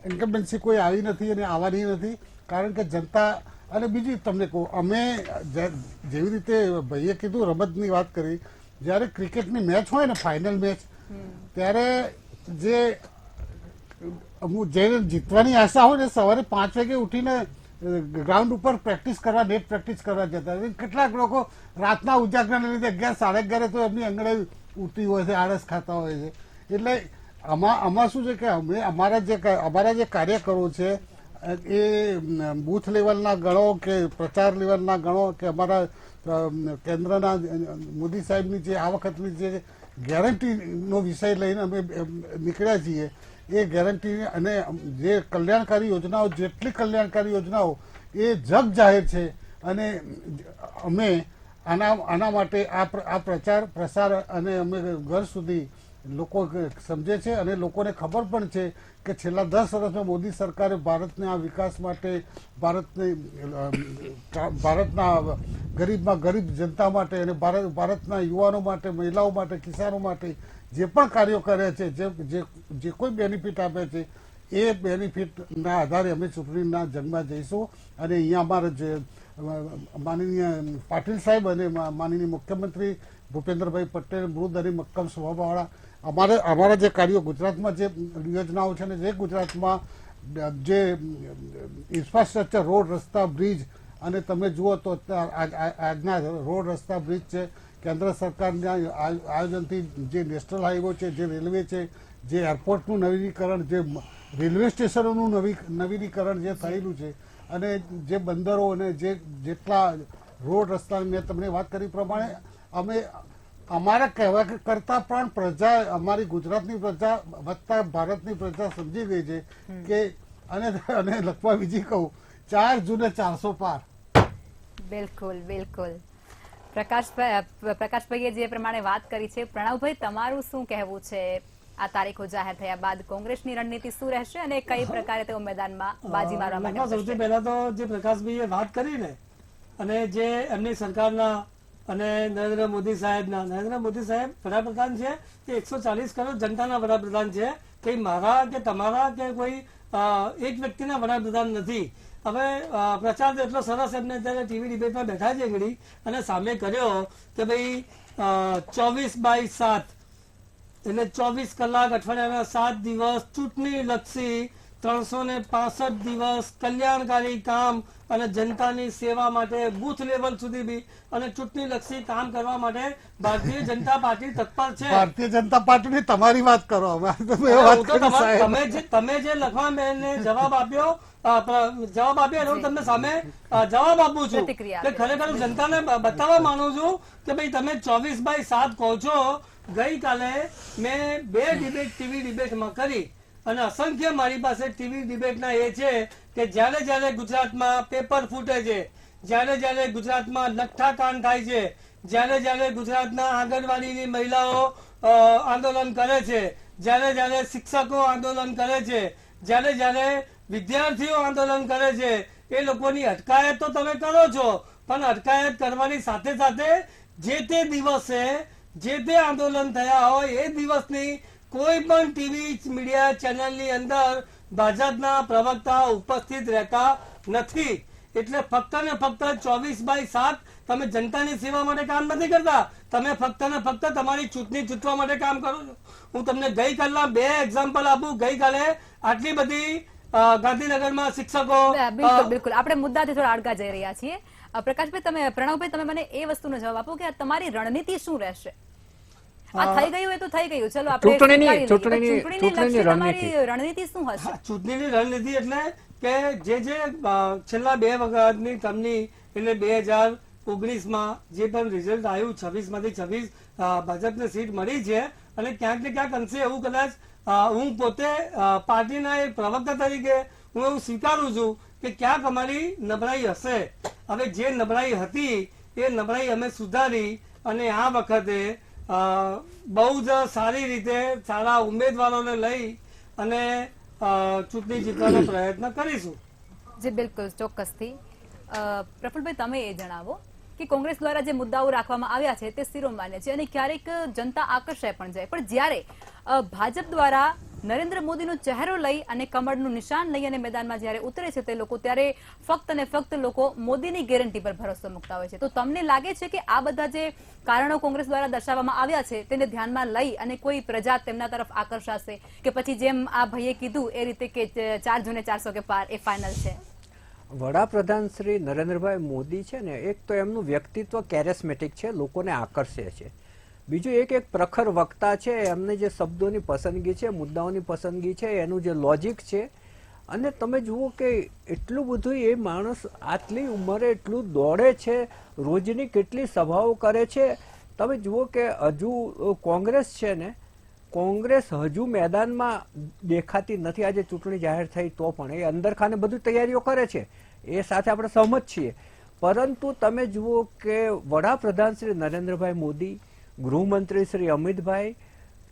ઇન્કમ્બન્સી કોઈ આવી નથી અને આવવાની નથી, કારણ કે જનતા. અને બીજી તમને કહું, અમે જેવી રીતે ભાઈએ કીધું, રમતની વાત કરી, જ્યારે ક્રિકેટની મેચ હોય ને, ફાઇનલ મેચ, ત્યારે જેને જીતવાની આશા હોય ને સવારે 5 વાગે ઉઠીને ગ્રાઉન્ડ ઉપર પ્રેક્ટિસ કરવા, નેટ પ્રેક્ટિસ કરવા જતા. કેટલાક લોકો રાતના ઉજાગરાને લીધે 11, 11:30 તો એમની આંગળે ઉઠતી હોય છે, આળસ ખાતા હોય છે. એટલે આમાં શું છે કે અમે અમારા જે કાર્યકરો છે એ બૂથ લેવલના ગણો કે પ્રચાર લેવલના ગણો કે અમારા કેન્દ્રના મોદી સાહેબની જે આ વખતની જે ગેરંટીનો વિષય લઈને અમે નીકળ્યા છીએ, એ ગેરંટી અને જે કલ્યાણકારી યોજનાઓ, જેટલી કલ્યાણકારી યોજનાઓ એ જગ જાહેર છે. અને અમે આના માટે આ પ્રચાર પ્રસાર અને અમે ઘર સુધી લોકો સમજે છે અને લોકોને ખબર પણ છે કે છેલ્લા 10 વર્ષમાં મોદી સરકારે ભારતના વિકાસ માટે, ભારતના ગરીબમાં ગરીબ જનતા માટે અને ભારતના યુવાનો માટે, મહિલાઓ માટે, કિસાનો માટે જે પણ કાર્યો કર્યા છે, જે કોઈ બેનિફિટ આપે છે, એ બેનિફિટના આધારે અમે ચૂંટણીના જંગમાં જઈશું. અને અહીંયા અમારા જે માનનીય પાટીલ સાહેબ અને માનનીય મુખ્યમંત્રી ભૂપેન્દ્રભાઈ પટેલ મૃદ અને મક્કમ સ્વભાવવાળા અમારા જે કાર્યો ગુજરાતમાં, જે યોજનાઓ છે ને, જે ગુજરાતમાં જે ઇન્ફ્રાસ્ટ્રક્ચર, રોડ, રસ્તા, બ્રિજ, અને તમે જુઓ તો આજના રોડ, રસ્તા, બ્રિજ છે, કેન્દ્ર સરકારના આયોજનથી જે નેશનલ હાઈવે છે, જે રેલવે છે, જે એરપોર્ટનું નવીનીકરણ, જે રેલવે સ્ટેશનોનું નવીનીકરણ જે થયેલું છે, અને જે બંદરો અને જેટલા રોડ, રસ્તા, મેં તમને વાત કરી પ્રમાણે અમે અમારા કહેવા કરતાં પણ પ્રજા, અમારી ગુજરાતની પ્રજા વત્તા ભારતની પ્રજા સમજી ગઈ છે કે અને લખવા બીજી કહું, 4 જૂને 400 પાર. બિલકુલ બિલકુલ. પ્રકાશભાઈએ જે પ્રમાણે વાત કરી છે, પ્રણવભાઈ તમારું શું કહેવું છે? આ તારીખો જાહેર થયા બાદ કોંગ્રેસની રણનીતિ શું રહેશે અને કઈ પ્રકારે તેઓ મેદાનમાં બાજી મારવા માટે? સૌથી પહેલા તો જે પ્રકાશભાઈએ વાત કરી ને, અને જે એમની સરકારના અને નરેન્દ્ર મોદી સાહેબ વડાપ્રધાન છે, તે 140 કરોડ જનતાના વડાપ્રધાન છે. કઈ મારા કે તમારા કે કોઈ એક વ્યક્તિના વડાપ્રધાન નથી. હવે પ્રચાર તો એટલો સરસ એમને અત્યારે ટીવી ડિબેટમાં બેઠા છે ઘડી, અને સામે કર્યો કે ભાઈ 24/7 એટલે 24 કલાક, અઠવાડિયાના 7 દિવસ ચૂંટણી લક્ષી, 365 દિવસ કલ્યાણકારી કામ અને જનતાની સેવા માટે બૂથ લેવલ સુધી બી અને ચૂંટણી લક્ષી કામ કરવા માટે ભારતીય જનતા પાર્ટી તત્પર છે. ભારતીય જનતા પાર્ટીની તમારી વાત કરો, તમે જે લખવાને જવાબ આપ્યો એટલે હું તમને સામે જવાબ આપું છું કે ખરેખર જનતાને બતાવવા માંગુ છું કે ભાઈ તમે 24/7 કહો છો. ગઈકાલે મેં 2 ડિબેટ ટીવી ડિબેટમાં કરી, અને અસંખ્ય મારી પાસે ટીવી ડિબેટના એ છે કે જ્યારે ગુજરાતમાં પેપર ફૂટે છે, જ્યારે ગુજરાતમાં લઠ્ઠાકાંડ થાય છે, જ્યારે ગુજરાતના આંગણવાડીની મહિલાઓ આંદોલન કરે છે, જ્યારે શિક્ષકો આંદોલન કરે છે, જ્યારે વિદ્યાર્થીઓ આંદોલન કરે છે, એ લોકોની અટકાયત તો તમે કરો છો, પણ અટકાયત કરવાની સાથે સાથે જે તે દિવસે જે તે આંદોલન થયા હોય એ દિવસની કોઈ પણ ટીવી મીડિયા ચેનલની અંદર ભાજપના પ્રવક્તા ઉપસ્થિત રહેતા નથી. એટલે ફક્ત ને ફક્ત 24/7 તમે જનતાની સેવા માટે કામ નથી કરતા, તમે ફક્ત ને ફક્ત તમારી ચૂંટણી જીતવા માટે કામ કરો છો. હું તમને ગઈકાલના 2 એક્ઝામ્પલ આપું. ગઈકાલે આટલી બધી ગાંધીનગરમાં શિક્ષકો, બિલકુલ આપણે મુદ્દાથી થોડા અડગા જઈ રહ્યા છીએ. પ્રકાશભાઈ, પ્રણવભાઈ, તમે મને એ વસ્તુનો જવાબ આપો કે તમારી રણનીતિ શું રહેશે? આ થઈ ગયું એ તો થઈ ગયું, ચલો આપણે ચૂંટણીની રણનીતિ શું હશે? ચૂંટણીની રણનીતિ એટલે કે જે છેલ્લા 2 વખતની ટર્મની એટલે 2019માં જે પણ રિઝલ્ટ આવ્યું, 26માંથી 26 ભાજપને સીટ મળી છે. અને ક્યાંક ને ક્યાંક અંશે એવું કદાચ હું પોતે પાર્ટીના એક પ્રવક્તા તરીકે હું એવું સ્વીકારું છું કે ક્યાંક અમારી નબળાઈ હશે. હવે જે નબળાઈ હતી એ નબળાઈ અમે સુધારી અને આ વખતે બહુ જ સારી રીતે સારા ઉમેદવારોને લઈ અને ચૂંટણી જીતવાનો પ્રયત્ન કરીશું. જી બિલકુલ, ચોક્કસથી. પ્રફુલભાઈ, તમે એ જણાવો કે કોંગ્રેસ દ્વારા જે મુદ્દાઓ રાખવામાં આવ્યા છે તે શિરોમાન્ય છે અને ક્યારેક જનતા આકર્ષાય પણ જાય, પણ જ્યારે ભાજપ દ્વારા નરેન્દ્ર મોદીનો ચહેરો લઈ અને કમળનું નિશાન લઈ અને મેદાનમાં જ્યારે ઉતરે છે તે લોકો, ત્યારે ફક્ત અને ફક્ત લોકો મોદીની ગેરંટી પર ભરોસો મૂકતા હોય છે. તો તમને લાગે છે કે આ બધા જે કારણો કોંગ્રેસ દ્વારા દર્શાવવામાં આવ્યા છે તેને ધ્યાનમાં લઈ અને કોઈ પ્રજા તેમના તરફ આકર્ષાશે, કે પછી જેમ આ ભાઈએ કીધું એ રીતે કે 4 જૂને 400 કે પાર એ ફાઇનલ છે? વડાપ્રધાન શ્રી નરેન્દ્રભાઈ મોદી છે ને, એક તો એમનું વ્યક્તિત્વ કેરેસ્મેટિક છે, લોકોને આકર્ષે છે. બીજું એક પ્રખર વક્તા છે, એમને જે શબ્દોની પસંદગી છે, મુદ્દાઓની પસંદગી છે, એનું જે લોજિક છે. અને તમે જુઓ કે એટલું બધું એ માણસ આટલી ઉંમરે એટલું દોડે છે, રોજની કેટલી સભાઓ કરે છે. તમે જુઓ કે હજુ કોંગ્રેસ છે ને, કોંગ્રેસ હજુ મેદાનમાં દેખાતી નથી. આજે ચૂંટણી જાહેર થઈ તો પણ એ અંદરખાને બધું તૈયારીઓ કરે છે, એ સાથે આપણે સહમત છીએ. પરંતુ તમે જુઓ કે વડાપ્રધાન શ્રી નરેન્દ્રભાઈ મોદી, ગૃહમંત્રી શ્રી અમિતભાઈ,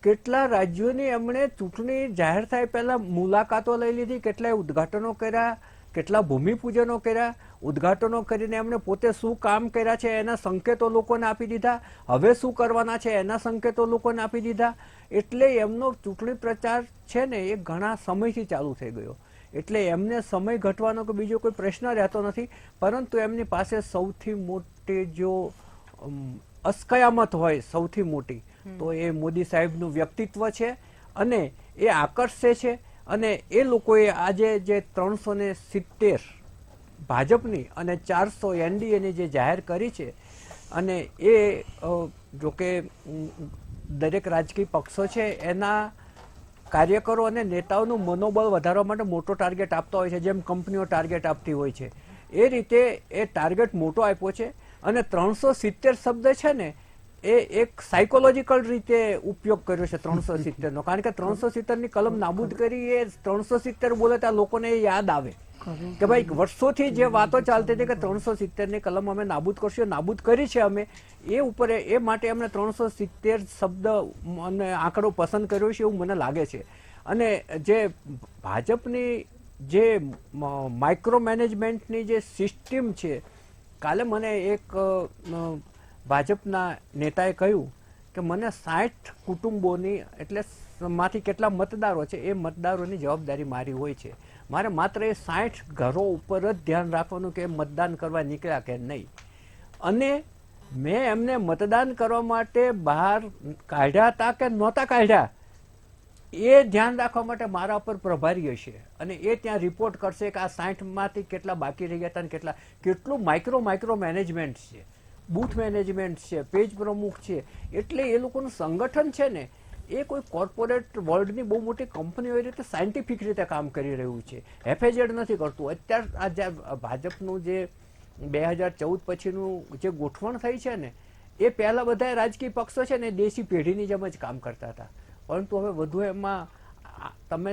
કેટલા રાજ્યોની એમણે ચૂંટણી જાહેર થાય પહેલા મુલાકાતો લઈ લીધી, કેટલાય ઉદ્ઘાટનો કર્યા, કેટલા ભૂમિપૂજનો કર્યા. ઉદ્ઘાટનો કરીને એમણે પોતે શું કામ કર્યા છે એના સંકેતો લોકોને આપી દીધા, હવે શું કરવાના છે એના સંકેતો લોકોને આપી દીધા. એટલે એમનો ચૂંટણી પ્રચાર છે ને એ ઘણા સમયથી ચાલુ થઈ ગયો. એટલે એમને સમય ઘટવાનો કે બીજો કોઈ પ્રશ્ન રહેતો નથી. પરંતુ એમની પાસે સૌથી મોટી જો અસ્કયામત હોય સૌથી મોટી, તો એ મોદી સાહેબનું વ્યક્તિત્વ છે અને એ આકર્ષે છે. અને એ લોકોએ આજે જે 370 ભાજપની અને 400 એનડીએની જે જાહેર કરી છે, અને એ જોકે દરેક રાજકીય પક્ષો છે એના કાર્યકરો અને નેતાઓનું મનોબળ વધારવા માટે મોટો ટાર્ગેટ આપતા હોય છે, જેમ કંપનીઓ ટાર્ગેટ આપતી હોય છે એ રીતે એ ટાર્ગેટ મોટો આપ્યો છે. અને 370 શબ્દ છે ને એ એક સાયકોલોજીકલ રીતે ઉપયોગ કર્યો છે 370 નો. કારણ કે 370 ની કલમ નાબૂદ કરી, એ 370 બોલે ત્યાં લોકોને યાદ આવે કે ભાઈ વર્ષોથી જે વાતો ચાલતી હતી કે 370 ની કલમ અમે નાબૂદ કરશું, નાબૂદ કરી છે અમે. એ ઉપર એ માટે અમને 370 શબ્દ અને આંકડો પસંદ કર્યો છે એવું મને લાગે છે. અને જે ભાજપની જે માઇક્રો મેનેજમેન્ટની જે સિસ્ટમ છે, કાલે મને એક ભાજપના નેતાએ કહ્યું કે મને 60 કુટુંબોની એટલે માંથી કેટલા મતદારો છે એ મતદારોની જવાબદારી મારી હોય છે. મારે માત્ર એ 60 ઘરો ઉપર જ ધ્યાન રાખવાનું કે મતદાન કરવા નીકળ્યા કે નહીં. અને મેં એમને મતદાન કરવા માટે બહાર કાઢ્યા હતા કે નહોતા કાઢ્યા એ ધ્યાન રાખવા માટે મારા પર પ્રભારી હશે. અને એ ત્યાં રિપોર્ટ કરશે કે આ 60માંથી કેટલા બાકી રહ્યા હતા અને કેટલું માઇક્રો મેનેજમેન્ટ છે, બૂથ મેનેજમેન્ટ છે, પેજ પ્રમુખ છે. એટલે એ લોકોનું સંગઠન છે ને એ કોઈ કોર્પોરેટ વર્લ્ડની બહુ મોટી કંપનીઓ એ રીતે સાયન્ટિફિક રીતે કામ કરી રહ્યું છે, હેફેજેડ નથી કરતું. અત્યારે આ ભાજપનું જે 2014 પછીનું જે ગોઠવણ થઈ છે ને, એ પહેલા બધા રાજકીય પક્ષો છે ને દેશી પેઢીની જેમ જ કામ કરતા હતા. પરંતુ હવે વધુ એમાં તમે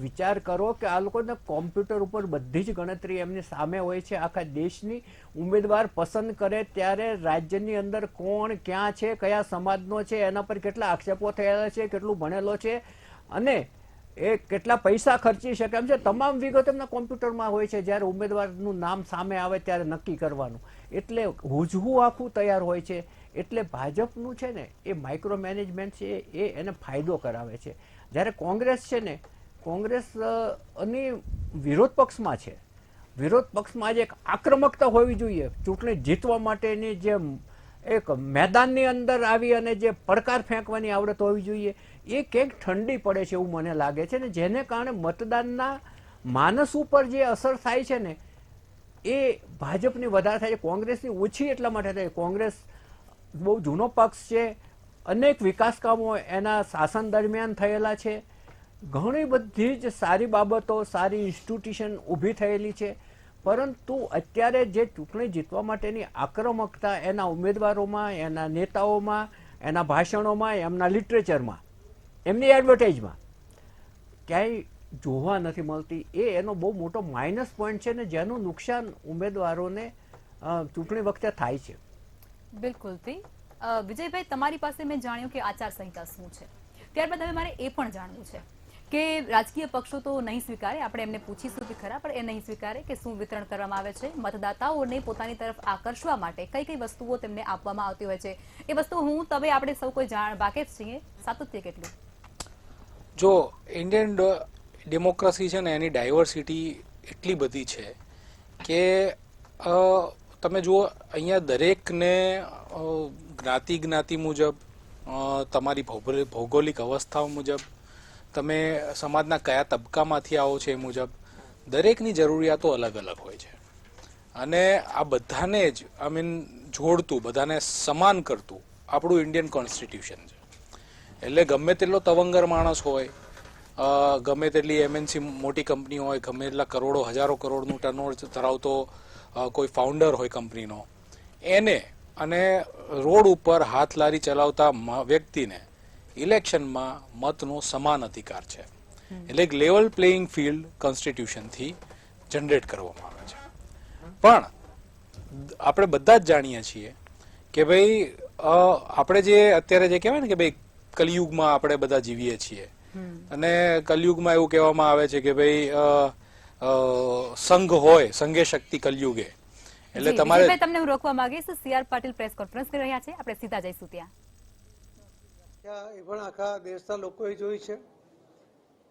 વિચાર કરો કે આ લોકોને કોમ્પ્યુટર ઉપર બધી જ ગણતરી એમની સામે હોય છે. આખા દેશની ઉમેદવાર પસંદ કરે ત્યારે રાજ્યની અંદર કોણ ક્યાં છે, કયા સમાજનો છે, એના પર કેટલા આક્ષેપો થયેલા છે, કેટલું ભણેલો છે અને એ કેટલા પૈસા ખર્ચી શકે એમ છે, તમામ વિગત એમના કોમ્પ્યુટરમાં હોય છે. જ્યારે ઉમેદવારનું નામ સામે આવે ત્યારે નક્કી કરવાનું, એટલે હુજવું આખું તૈયાર હોય છે. એટલે ભાજપનું છે ને એ માઇક્રો મેનેજમેન્ટ છે એ એને ફાયદો કરાવે છે. જ્યારે કોંગ્રેસ છે ને, કોંગ્રેસ ની વિરોધ પક્ષમાં છે. વિરોધ પક્ષમાં આજે એક આક્રમકતા હોવી જોઈએ, ચૂંટણી જીતવા માટેની જે એક મેદાનની અંદર આવી અને જે પડકાર ફેંકવાની આવડત હોવી જોઈએ, એ ક્યાંક ઠંડી પડે છે એવું મને લાગે છે. ને જેને કારણે મતદાનના માનસ ઉપર જે અસર થાય છે ને એ ભાજપની વધારે થાય છે, કોંગ્રેસની ઓછી એટલા માટે થાય. કોંગ્રેસ બહુ જૂનો પક્ષ છે, અનેક વિકાસ કામો એના શાસન દરમિયાન થયેલા છે, ઘણી બધી જ સારી બાબતો, સારી ઇન્સ્ટિટ્યુશન ઊભી થયેલી છે. પરંતુ અત્યારે જે ચૂંટણી જીતવા માટેની આક્રમકતા એના ઉમેદવારોમાં, એના નેતાઓમાં, એના ભાષણોમાં, એમના લિટરેચરમાં, એમની એડવર્ટાઇઝમાં ક્યાંય જોવા નથી મળતી. એ એનો બહુ મોટો માઇનસ પોઈન્ટ છે ને જેનું નુકસાન ઉમેદવારોને ચૂંટણી વખતે થાય છે. બિલકુલથી. વિજયભાઈ, તમારી પાસે મેં જાણ્યું કે આચારસંહિતા શું છે, ત્યારબાદ હવે મારે એ પણ જાણવું છે કે રાજકીય પક્ષો તો નહીં સ્વીકારે, આપણે એમને પૂછીશું કે ખરા, પણ એ નહીં સ્વીકારે કે શું વિતરણ કરવામાં આવે છે. મતદાતાઓને પોતાની તરફ આકર્ષવા માટે કઈ કઈ વસ્તુઓ તેમને આપવામાં આવતી હોય છે એ વસ્તુ તમે આપણે સૌ કોઈ વાકેફ છીએ. સાતત્ય કેટલું? જો ઇન્ડિયન ડેમોક્રેસી છે ને એની ડાયવર્સિટી એટલી બધી છે કે તમે જુઓ અહીંયા દરેકને જ્ઞાતિ મુજબ, તમારી ભૌગોલિક અવસ્થાઓ મુજબ, તમે સમાજના કયા તબક્કામાંથી આવો છો એ મુજબ દરેકની જરૂરિયાતો અલગ અલગ હોય છે. અને આ બધાને જ જોડતું, બધાને સમાન કરતું આપણું ઇન્ડિયન કોન્સ્ટિટ્યુશન છે. એટલે ગમે તેટલો તવંગર માણસ હોય, ગમે તેટલી MNC મોટી કંપની હોય, ગમે એટલા કરોડો હજારો કરોડનું ટર્નઓવર ધરાવતો કોઈ ફાઉન્ડર હોય કંપનીનો, એને અને રોડ ઉપર હાથ લારી ચલાવતા વ્યક્તિને ઇલેક્શનમાં મતનો સમાન અધિકાર છે. એટલે એક લેવલ પ્લેઇંગ ફિલ્ડ કોન્સ્ટિટ્યુશનથી જનરેટ કરવામાં આવે છે. પણ આપણે બધા જ જાણીએ છીએ કે ભાઈ આપણે જે અત્યારે જે કહેવાય ને કે ભાઈ કલિયુગમાં આપણે બધા જીવીએ છીએ, અને કલિયુગમાં એવું કહેવામાં આવે છે કે ભાઈ સંઘ હોય, સંઘે શક્તિ કલયુગે. એટલે તમારે તમને હું રોકવા માંગીશ. CR પાટીલ પ્રેસ કોન્ફરન્સ કરી રહ્યા છે, આપણે સીધા જઈશું ત્યાં. એ પણ આખા દેશના લોકોએ જોઈ છે.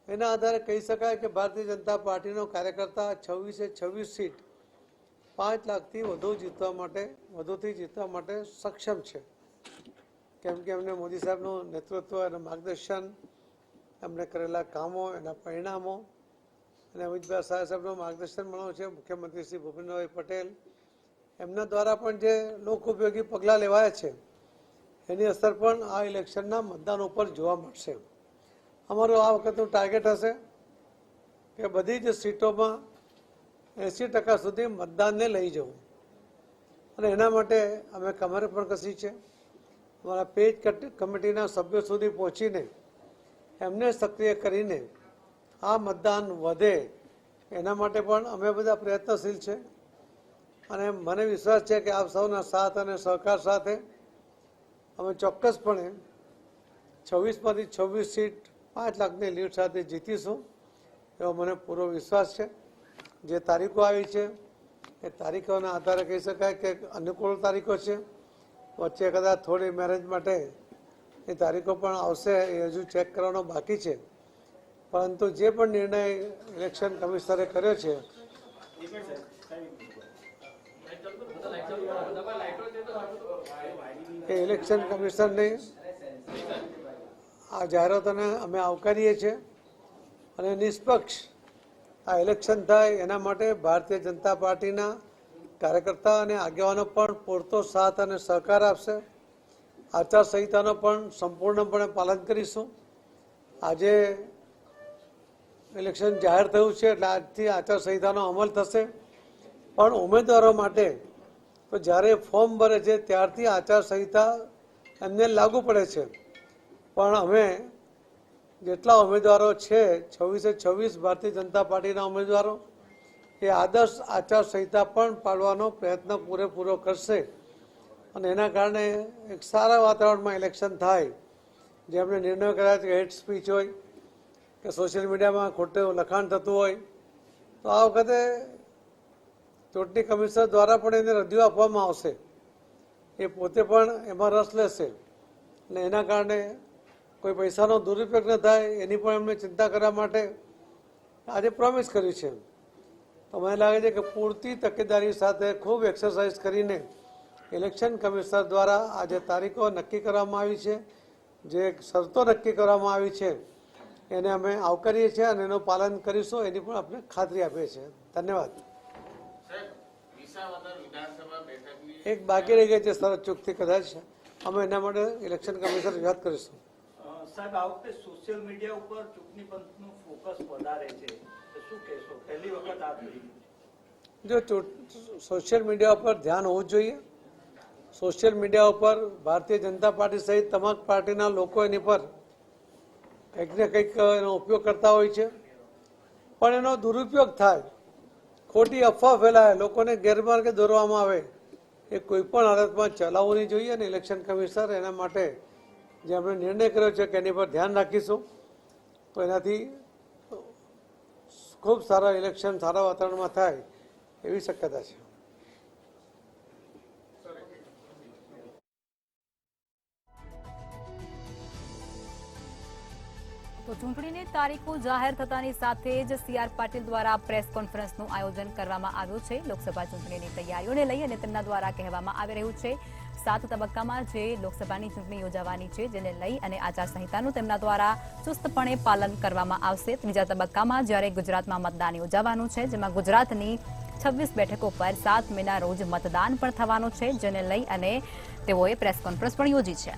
એના આધારે કહી શકાય કે ભારતીય જનતા પાર્ટીનો કાર્યકર્તા 26 સીટ 5 લાખથી વધુથી જીતવા માટે સક્ષમ છે. કેમ કે એમને મોદી સાહેબનું નેતૃત્વ અને માર્ગદર્શન, એમને કરેલા કામો, એના પરિણામો અને અમિતભાઈ શાહ સાહેબનું માર્ગદર્શન મળ્યું છે. મુખ્યમંત્રી શ્રી ભૂપેન્દ્રભાઈ પટેલ એમના દ્વારા પણ જે લોક ઉપયોગી પગલાં લેવાયા છે એની અસર પણ આ ઇલેક્શનના મતદાન ઉપર જોવા મળશે. અમારું આ વખતનું ટાર્ગેટ હશે કે બધી જ સીટોમાં 80% સુધી મતદાનને લઈ જવું, અને એના માટે અમે કમરે પણ કસી છે. અમારા પેજ કમિટીના સભ્યો સુધી પહોંચીને એમને સક્રિય કરીને આ મતદાન વધે એના માટે પણ અમે બધા પ્રયત્નશીલ છે. અને મને વિશ્વાસ છે કે આપ સૌના સાથ અને સહકાર સાથે અમે ચોક્કસપણે 26માંથી 26 સીટ 5 લાખની લીડ સાથે જીતીશું એવો મને પૂરો વિશ્વાસ છે. જે તારીખો આવી છે એ તારીખોના આધારે કહી શકાય કે અનુકૂળ તારીખો છે. વચ્ચે કદાચ થોડી મેરેજ માટે એ તારીખો પણ આવશે, એ હજુ ચેક કરવાનો બાકી છે. પરંતુ જે પણ નિર્ણય ઇલેક્શન કમિશનરે કર્યો છે એ ઇલેક્શન કમિશનની આ જાહેરાતોને અમે આવકારીએ છીએ, અને નિષ્પક્ષ આ ઇલેક્શન થાય એના માટે ભારતીય જનતા પાર્ટીના કાર્યકર્તા અને આગેવાનો પણ પૂરતો સાથ અને સહકાર આપશે. આચારસંહિતાનો પણ સંપૂર્ણપણે પાલન કરીશું. આજે ઇલેક્શન જાહેર થયું છે એટલે આજથી આચારસંહિતાનો અમલ થશે. પણ ઉમેદવારો માટે તો જ્યારે ફોર્મ ભરે છે ત્યારથી આચારસંહિતા એમને લાગુ પડે છે. પણ અમે જેટલા ઉમેદવારો છે 26 ભારતીય જનતા પાર્ટીના ઉમેદવારો એ આદર્શ આચારસંહિતા પણ પાડવાનો પ્રયત્ન પૂરેપૂરો કરશે, અને એના કારણે એક સારા વાતાવરણમાં ઇલેક્શન થાય. જે એમને નિર્ણય કર્યા છે હેટ સ્પીચ હોય કે સોશિયલ મીડિયામાં ખોટું લખાણ થતું હોય, તો આ વખતે ચૂંટણી કમિશનર દ્વારા પણ એને રજૂ આપવામાં આવશે. એ પોતે પણ એમાં રસ લેશે, અને એના કારણે કોઈ પૈસાનો દુરુપયોગ ન થાય એની પણ એમને ચિંતા કરવા માટે આજે પ્રોમિસ કર્યું છે. તો મને લાગે છે કે પૂરતી તકેદારી સાથે ખૂબ એક્સરસાઇઝ કરીને ઇલેક્શન કમિશનર દ્વારા આ જે તારીખો નક્કી કરવામાં આવી છે, જે શરતો નક્કી કરવામાં આવી છે, એને અમે આવકારીએ છીએ અને એનું પાલન કરીશું એની પણ આપણે ખાતરી આપીએ છીએ. ધન્યવાદ. એક બાકી રહી ગઈ છે શરત ચૂકથી, કદાચ અમે એના માટે ઇલેક્શન કમિશનર રજૂઆત કરીશું. સાહેબ, આ વખતે સોશિયલ મીડિયા ઉપર ચૂંટણી પંચનું ફોકસ વધારે છે, તો શું કહેશો? પહેલી વખત આ થઈ. જો સોશિયલ મીડિયા ઉપર ધ્યાન હોવું જોઈએ. સોશિયલ મીડિયા ઉપર ભારતીય જનતા પાર્ટી સહિત તમામ પાર્ટીના લોકો એની પર કંઈક ને કંઈક એનો ઉપયોગ કરતા હોય છે, પણ એનો દુરુપયોગ થાય, ખોટી અફવા ફેલાય, લોકોને ગેરમાર્ગે દોરવામાં આવે, એ કોઈ પણ હાલતમાં ચલાવવું નહીં જોઈએ. અને ઇલેક્શન કમિશનર એના માટે જે આપણે નિર્ણય કર્યો છે કે એની પર ધ્યાન રાખીશું, તો એનાથી ખૂબ સારા ઇલેક્શન સારા વાતાવરણમાં થાય એવી શક્યતા છે. તો ચૂંટણીની તારીખો જાહેર થતાની સાથે જ CR પાટીલ દ્વારા પ્રેસ કોન્ફરન્સનું આયોજન કરવામાં આવ્યું છે. લોકસભા ચૂંટણીની તૈયારીઓને લઈ અને તેમના દ્વારા કહેવામાં આવી રહ્યું છે 7 તબક્કામાં જે લોકસભાની ચૂંટણી યોજાવાની છે જેને લઈ અને આચારસંહિતાનું તેમના દ્વારા ચુસ્તપણે પાલન કરવામાં આવશે. ત્રીજા તબક્કામાં જ્યારે ગુજરાતમાં મતદાન યોજાવાનું છે જેમાં ગુજરાતની 26 બેઠકો પર 7 મેના રોજ મતદાન પણ થવાનું છે જેને લઈ અને તેઓએ પ્રેસ કોન્ફરન્સ પણ યોજી છે.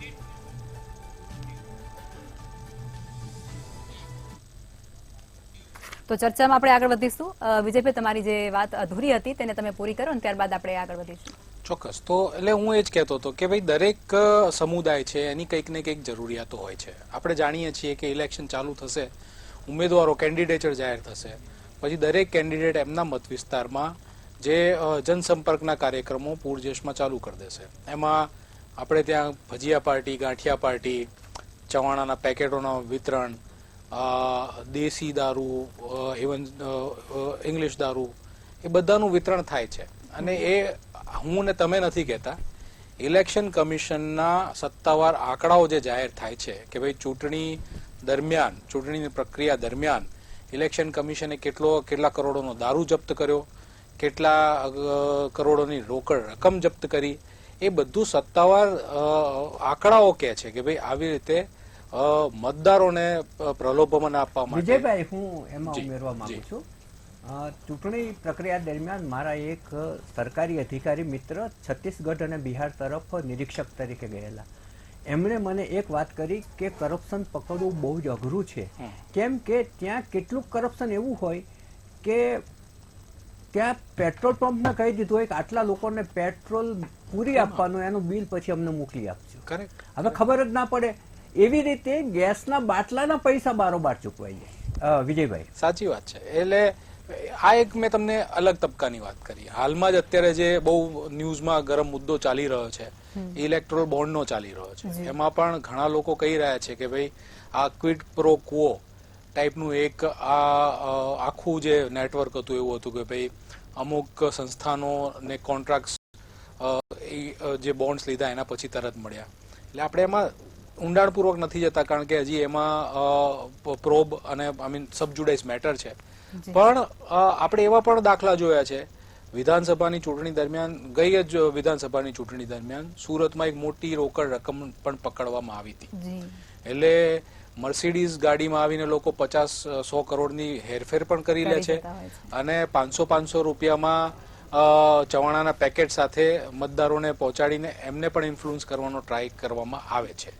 તો ચર્ચામાં આપણે આગળ વધીશું. વિજયભાઈ, તમારી જે વાત અધૂરી હતી તેને તમે પૂરી કરો અને ત્યારબાદ આપણે આગળ વધીશું. ચોક્કસ. તો એટલે હું એ જ કહેતો હતો કે ભાઈ દરેક સમુદાય છે એની કંઈક ને કંઈક જરૂરિયાતો હોય છે. આપણે જાણીએ છીએ કે ઇલેક્શન ચાલુ થશે, ઉમેદવારો કેન્ડિડેચર જાહેર થશે, પછી દરેક કેન્ડિડેટ એમના મત વિસ્તારમાં જે જનસંપર્કના કાર્યક્રમો પૂરજોશમાં ચાલુ કરી દેશે. એમાં આપણે ત્યાં ભજીયા પાર્ટી, ગાંઠિયા પાર્ટી, ચવાણાના પેકેટોના વિતરણ, દેશી દારૂ, ઇવન ઇંગ્લિશ દારૂ, એ બધાનું વિતરણ થાય છે. અને એ હું ને તમે નથી કહેતા, ઇલેક્શન કમિશનના સત્તાવાર આંકડાઓ જે જાહેર થાય છે કે ભાઈ ચૂંટણી દરમિયાન, ચૂંટણીની પ્રક્રિયા દરમિયાન ઇલેક્શન કમિશને કેટલા કરોડોનો દારૂ જપ્ત કર્યો, કેટલા કરોડોની રોકડ રકમ જપ્ત કરી, એ બધું સત્તાવાર આંકડાઓ કહે છે કે ભાઈ આવી રીતે મતદારોને પ્રલોભન આપવા માટે. વિજયભાઈ, હું એમાં ઉમેરવા માંગુ છું. ચૂંટણી પ્રક્રિયા દરમિયાન મારા એક સરકારી અધિકારી મિત્ર છત્તીસગઢ અને બિહાર તરફ નિરીક્ષક તરીકે ગયેલા. એમણે મને એક વાત કરી કે કરપ્શન પકડવું બહુ જ અઘરું છે. કેમ કે ત્યાં કેટલુંક કરપ્શન એવું હોય કે ત્યાં પેટ્રોલ પંપને કહી દીધું હોય કે આટલા લોકોને પેટ્રોલ પૂરી આપવાનું, એનું બિલ પછી અમને મોકલી આપજો. હવે ખબર જ ના પડે. એવી રીતે ગેસના બાટલાના પૈસા બારોબાર ચૂકવાઈ જાય. વિજયભાઈ, સાચી વાત છે. એટલે આ એક મેં તમને અલગ તબક્કાની વાત કરી. હાલમાં જ અત્યારે જે બહુ ન્યૂઝમાં ગરમ મુદ્દો ચાલી રહ્યો છે, ઇલેક્ટ્રોલ બોન્ડનો ચાલી રહ્યો છે. એમાં પણ ઘણા લોકો કહી રહ્યા છે કે ભાઈ આ ક્વિડ પ્રો ક્વો ટાઈપનું એક આખું જે નેટવર્ક હતું એવું હતું કે ભાઈ અમુક સંસ્થાનોને કોન્ટ્રાક્ટ જે બોન્ડ્સ લીધા એના પછી તરત મળ્યા. એટલે આપણે એમાં ઊંડાણપૂર્વક નથી જતા કારણ કે હજી એમાં પ્રોબ અને સબજુડાઇસ મેટર છે. પણ આપણે એવા પણ દાખલા જોયા છે વિધાનસભાની ચૂંટણી દરમિયાન. ગઈ જ વિધાનસભાની ચૂંટણી દરમિયાન સુરતમાં એક મોટી રોકડ રકમ પણ પકડવામાં આવી હતી. એટલે મર્સિડીઝ ગાડીમાં આવીને લોકો 50-100 કરોડની હેરફેર પણ કરી લે છે અને 500 રૂપિયામાં ચવાણાના પેકેટ સાથે મતદારોને પહોંચાડીને એમને પણ ઇન્ફ્લુઅન્સ કરવાનો ટ્રાય કરવામાં આવે છે.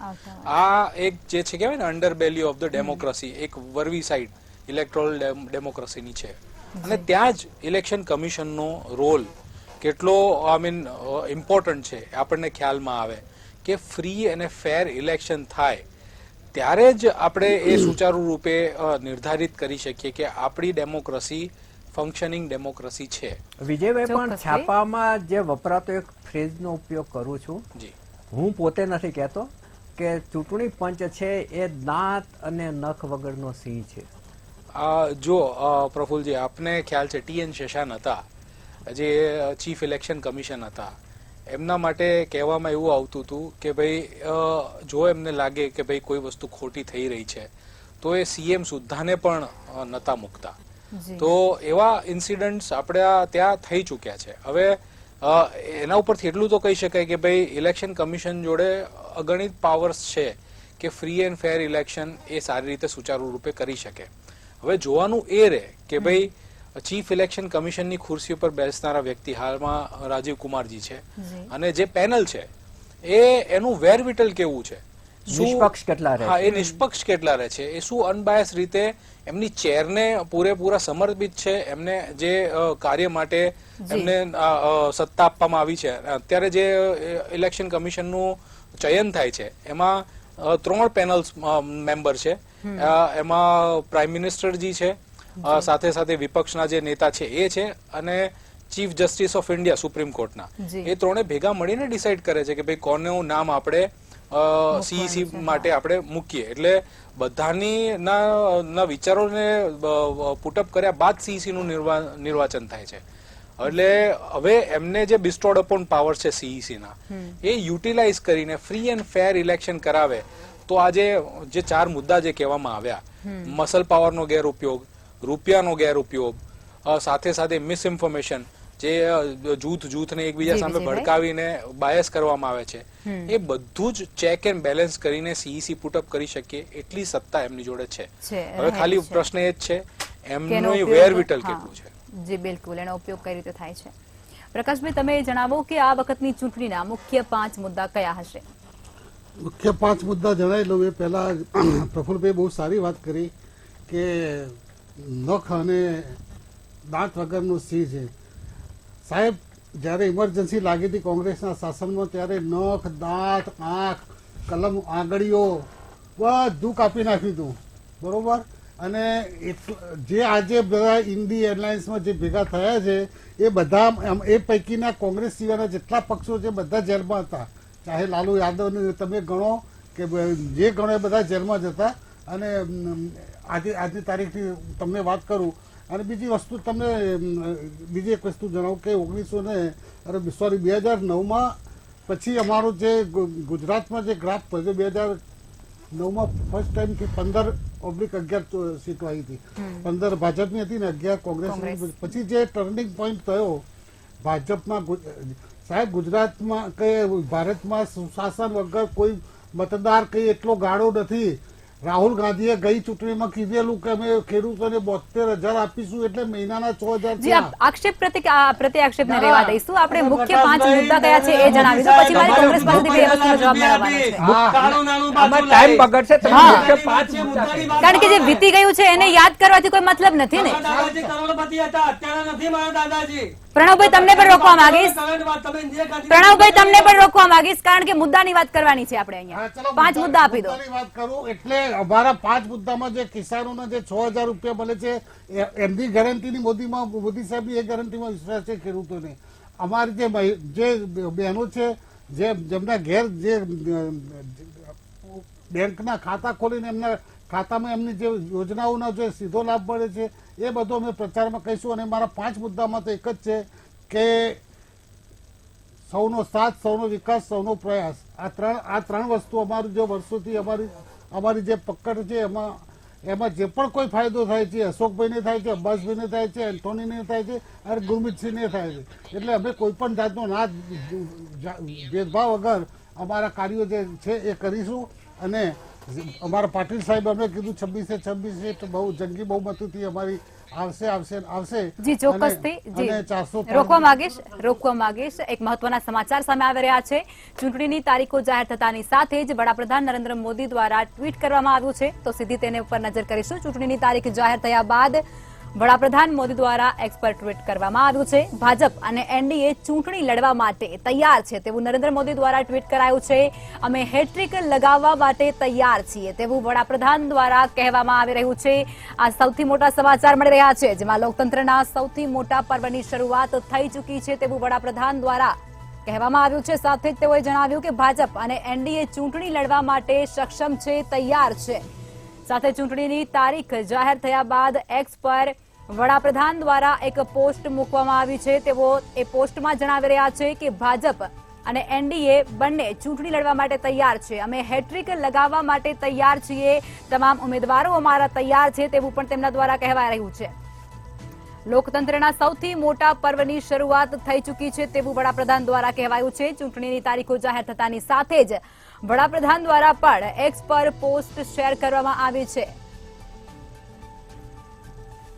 આ એક જે છે કહેવાય ને અંડરબેલી ઓફ ધ ડેમોક્રેસી, એક વરવી સાઈડ ઇલેક્ટોરલ ડેમોક્રેસીની છે. અને ત્યાં જ ઇલેક્શન કમિશનનો રોલ કેટલો ઇમ્પોર્ટન્ટ છે આપણને ખ્યાલમાં આવે કે ફ્રી અને ફેર ઇલેક્શન થાય ત્યારે જ આપણે એ સુચારુ રૂપે નિર્ધારિત કરી શકીએ કે આપણી ડેમોક્રેસી ફંક્શનિંગ ડેમોક્રેસી છે. વિજયભાઈ, પણ છાપામાં જે વપરાતો એક ફ્રેઝનો ઉપયોગ કરું છું, હું પોતે નથી કહેતો કે ચૂંટણી પંચ છે એ દાંત અને નખ વગરનો સિંહ છે. જો પ્રફુલજી, આપને ખ્યાલ છે TN શેષાન હતા જે ચીફ ઇલેક્શન કમિશન હતા, એમના માટે કહેવામાં એવું આવતું હતું કે ભાઈ જો એમને લાગે કે ભાઈ કોઈ વસ્તુ ખોટી થઈ રહી છે તો એ CM સુદ્ધાને પણ નતા મૂકતા. તો એવા ઇન્સિડન્ટ્સ આપણે ત્યાં થઈ ચૂક્યા છે. હવે એના ઉપરથી એટલું તો કહી શકાય કે ભાઈ ઇલેક્શન કમિશન જોડે અગણિત પાવર્સ છે કે ફ્રી એન્ડ ફેર ઇલેક્શન એ સારી રીતે સુચારુ રૂપે કરી શકે. હવે જોવાનું એ રહે કે ભાઈ ચીફ ઇલેક્શન કમિશનની ખુરશી ઉપર બેસનારા વ્યક્તિ હાલમાં રાજીવ કુમારજી છે અને જે પેનલ છે એનું વેરવિટલ કેવું છે, નિષ્પક્ષ કેટલા રહે, હા એ નિષ્પક્ષ કેટલા રહે છે, એ શું અનબાયસ રીતે એમની ચેરને પૂરેપૂરા સમર્પિત છે, એમને જે કાર્ય માટે એમને સત્તા આપવામાં આવી છે. અત્યારે જે ઇલેક્શન કમિશનનું ચયન થાય છે એમાં 3 પેનલ્સ મેમ્બર છે. એમાં પ્રાઇમ મિનિસ્ટરજી છે, સાથે સાથે વિપક્ષના જે નેતા છે એ છે અને chief justice of India supreme કોર્ટના. એ ત્રણે ભેગા મળીને ડિસાઈડ કરે છે કે ભાઈ કોનું નામ આપણે સીઈસી માટે આપણે મૂકીએ. એટલે બધાની ના વિચારોને પુટઅપ કર્યા બાદ સીઈસી નું નિર્વાચન થાય છે. એટલે હવે એમને જે બિસ્ટોડ અપોન પાવર છે સીઈસી ના, એ યુટિલાઇઝ કરીને ફ્રી એન્ડ ફેર ઇલેક્શન કરાવે તો આજે જે 4 મુદ્દા જે કહેવામાં આવ્યા, મસલ પાવરનો ગેરઉપયોગ, રૂપિયાનો ગેરઉપયોગ, સાથે સાથે મિસઇન્ફોર્મેશન, જે જૂથને એકબીજા સામે ભડકાવીને બાયસ કરવામાં આવે છે, એ બધું જ ચેક એન્ડ બેલેન્સ કરીને સીઈસી પુટઅપ કરી શકીએ એટલી સત્તા એમની જોડે છે. હવે ખાલી પ્રશ્ન એ જ છે એમનું વેરવિટલ કેટલું છે. જી બિલકુલ, એનો ઉપયોગ કઈ રીતે થાય છે. પ્રકાશભાઈ, તમે જણાવો કે આ વખતની ચૂંટણીના મુખ્ય 5 મુદ્દા કયા હશે? મુખ્ય 5 મુદ્દા જણાવી લઉં એ પહેલા પ્રફુલભાઈ બહુ સારી વાત કરી કે નખ અને દાંત વગરનું સિંહ છે. સાહેબ, જ્યારે ઇમરજન્સી લાગી હતી કોંગ્રેસના શાસનમાં ત્યારે નખ, દાંત, આંખ, કલમ, આંગળીઓ બધું કાપી નાખ્યું હતું, બરોબર. અને જે આજે બધા ઇન્ડી એરલાઇન્સમાં જે ભેગા થયા છે એ બધા એ પૈકીના કોંગ્રેસ સિવાયના જેટલા પક્ષો છે બધા જેલમાં હતા. ચાહે લાલુ યાદવને તમે ગણો કે જે ગણો એ બધા જેલમાં જ હતા. અને આજની તારીખની તમને વાત કરું. અને બીજી વસ્તુ તમને બીજી એક વસ્તુ જણાવું કે 2009માં પછી અમારું જે ગુજરાતમાં જે ગ્રાફ પડ્યો 2009માં ફર્સ્ટ ટાઈમથી 15/11 સીટો આવી હતી. 15 ભાજપની હતી ને 11 કોંગ્રેસની. પછી જે ટર્નિંગ પોઈન્ટ થયો ભાજપમાં, સાહેબ ગુજરાતમાં કે ભારતમાં સુશાસન વગર કોઈ મતદાર કઈ એટલો ગાળો નથી. રાહુલ ગાંધીએ ગઈ ચૂંટણીમાં કીધેલું કે અમે ખેડૂતોને 72,000 આપીશું એટલે મહિનાના 6,000. આક્ષેપ પ્રત્યે આક્ષેપને રહેવા દઈશું. આપણે મુખ્ય 5 મુદ્દા કયા છે એ જણાવી દો, પછી મારે કોંગ્રેસ પાસેથી બે વસ્તુનો જવાબ મેળવવાનો છે. આમાં ટાઈમ બગડશે. તમે મુખ્ય 5 મુદ્દા કહો. કારણ કે જે વીતી ગયું છે એને યાદ કરવાથી કોઈ મતલબ નથી ને. દાદાજી કરોડપતિ હતા, અત્યારે નથી મારા દાદાજી. પ્રણવભાઈ, તમને પણ રોકવા માંગીશ. પ્રણવભાઈ, તમને પણ રોકવા માંગીશ કારણ કે મુદ્દાની વાત કરવાની છે આપણે અહીંયા. 5 મુદ્દા આપી દો. વાત કરું એટલે અમારા 5 મુદ્દામાં જે કિસાનોને જે 6,000 રૂપિયા મળે છે એમની ગેરંટીની મોદી સાહેબની એ ગેરંટીમાં વિશ્વાસ છે ખેડૂતોને. અમારી જે બહેનો છે જેમના ઘેર જે બેંકના ખાતા ખોલીને એમના ખાતામાં એમની જે યોજનાઓનો જે સીધો લાભ મળે છે એ બધો અમે પ્રચારમાં કહીશું. અને મારા 5 મુદ્દામાં તો એક જ છે કે સૌનો સાથ, સૌનો વિકાસ, સૌનો પ્રયાસ. આ ત્રણ વસ્તુ અમારું જે વર્ષોથી અમારી જે પકડ છે એમાં જે પણ કોઈ ફાયદો થાય છે અશોકભાઈને થાય છે, અબ્બાસભાઈને થાય છે, એન્ટોનીને થાય છે અને ગુરમીતસિંહને થાય છે. એટલે અમે કોઈ પણ જાતનો ભેદભાવ વગર અમારા કાર્યો જે છે એ કરીશું. અને અમારા પાટીલ સાહેબ અમને કીધું 26 બહુ જંગી બહુમતીથી અમારી આવશે. જી ચોક્કસથી. રોકવા માંગીશ. એક મહત્વના સમાચાર સામે આવી રહ્યા છે. ચૂંટણીની તારીખો જાહેર થતાની સાથે જ વડાપ્રધાન નરેન્દ્ર મોદી દ્વારા ટ્વીટ કરવામાં આવ્યું છે, તો સીધી તેને ઉપર નજર કરીશું. ચૂંટણીની તારીખ જાહેર થયા બાદ વડાપ્રધાન મોદી દ્વારા એક્સ પર ટ્વીટ કરવામાં આવ્યું છે. ભાજપ અને એનડીએ ચૂંટણી લડવા માટે તૈયાર છે તેવું નરેન્દ્ર મોદી દ્વારા ટ્વીટ કરાયું છે. અમે હેટ્રિક લગાવવા માટે તૈયાર છીએ તેવું વડાપ્રધાન દ્વારા કહેવામાં આવી રહ્યું છે. આ સૌથી મોટા સમાચાર મળી રહ્યા છે, જેમાં લોકતંત્રના સૌથી મોટા પર્વની શરૂઆત થઈ ચૂકી છે તેવું વડાપ્રધાન દ્વારા કહેવામાં આવ્યું છે. સાથે જ તેઓએ જણાવ્યું કે ભાજપ અને એનડીએ ચૂંટણી લડવા માટે સક્ષમ છે, તૈયાર છે. સાથે ચૂંટણીની તારીખ જાહેર થયા બાદ એક્સ પર વડાપ્રધાન દ્વારા એક પોસ્ટ મૂકવામાં આવી છે. તેઓ એ પોસ્ટમાં જણાવી રહ્યા છે કે ભાજપ અને એનડીએ બંને ચૂંટણી લડવા માટે તૈયાર છે. અમે હેટ્રિક લગાવવા માટે તૈયાર છીએ. તમામ ઉમેદવારો અમારા તૈયાર છે તેવું પણ તેમના દ્વારા કહેવાય રહ્યું છે. લોકતંત્રના સૌથી મોટા પર્વની શરૂઆત થઈ ચૂકી છે તેવું વડાપ્રધાન દ્વારા કહેવાયું છે. ચૂંટણીની તારીખો જાહેર થતાની સાથે જ વડાપ્રધાન દ્વારા પણ એક્સ પર પોસ્ટ શેર કરવામાં આવી છે.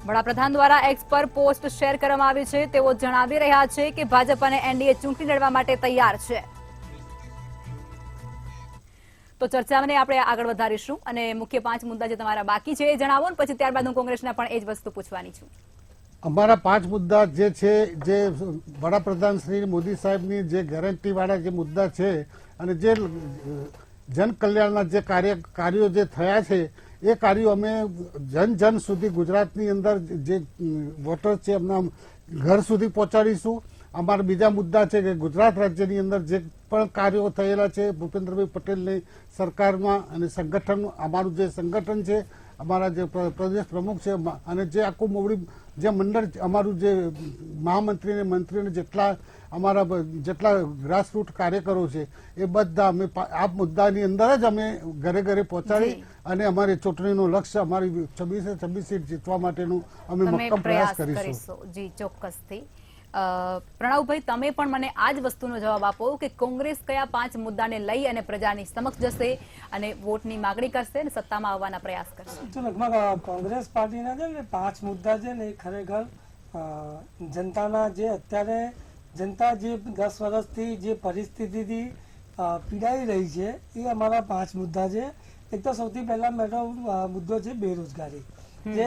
વડાપ્રધાન દ્વારા એક્સ પર પોસ્ટ શેર કરવામાં આવી છે. તેઓ જણાવી રહ્યા છે કે ભાજપ અને એનડીએ ચૂંટણી લડવા માટે તૈયાર છે. તો ચર્ચાને આપણે આગળ વધારીશું અને મુખ્ય 5 મુદ્દા જે તમારા બાકી છે એ જણાવો ને પછી ત્યારબાદ હું કોંગ્રેસના પણ એ જ વસ્તુ પૂછવાની છું. અમારા 5 મુદ્દા જે છે, જે વડાપ્રધાન શ્રી મોદી સાહેબની જે ગેરંટી વાળા જે મુદ્દા છે અને જે જનકલ્યાણના જે કાર્યો જે થયા છે એ કાર્યો અમે જન સુધી ગુજરાતની અંદર જે વોટર છે એમના ઘર સુધી પહોંચાડીશું. અમારા બીજા મુદ્દા છે કે ગુજરાત રાજ્યની અંદર જે પણ કાર્યો થયેલા છે ભૂપેન્દ્રભાઈ પટેલની સરકારમાં અને સંગઠન, અમારું જે સંગઠન છે, અમારા જે પ્રદેશ પ્રમુખ છે અને જે આખું મોવડી જે મંડળ, અમારું જે મહામંત્રી અને મંત્રીને જેટલા ગ્રાસરૂટ કાર્યકરો છે એ બધા અમે આ મુદ્દાની અંદર જ અમે ઘરે ઘરે પહોંચાડી અને અમારી ચૂંટણીનું લક્ષ્ય અમારી 26 સીટ જીતવા માટેનું અમે મક્કમ પ્રયાસ કરીશું. જી ચોક્કસથી. પ્રણવભાઈ, તમે પણ મને આ જ વસ્તુનો જવાબ આપો કે કોંગ્રેસ કયા 5 મુદ્દાને લઈ અને પ્રજાની સમક્ષ જશે અને વોટની માગણી કરશે અને સત્તામાં આવવાના પ્રયાસ કરશે? તો લગભગ કોંગ્રેસ પાર્ટીના છે ને 5 મુદ્દા છે ને એ ખરેખર જનતાના જે અત્યારે જનતા જે 10 વર્ષથી જે પરિસ્થિતિથી પીડાઈ રહી છે એ અમારા 5 મુદ્દા છે. એક તો સૌથી પહેલા મેરો મુદ્દો છે બેરોજગારી, જે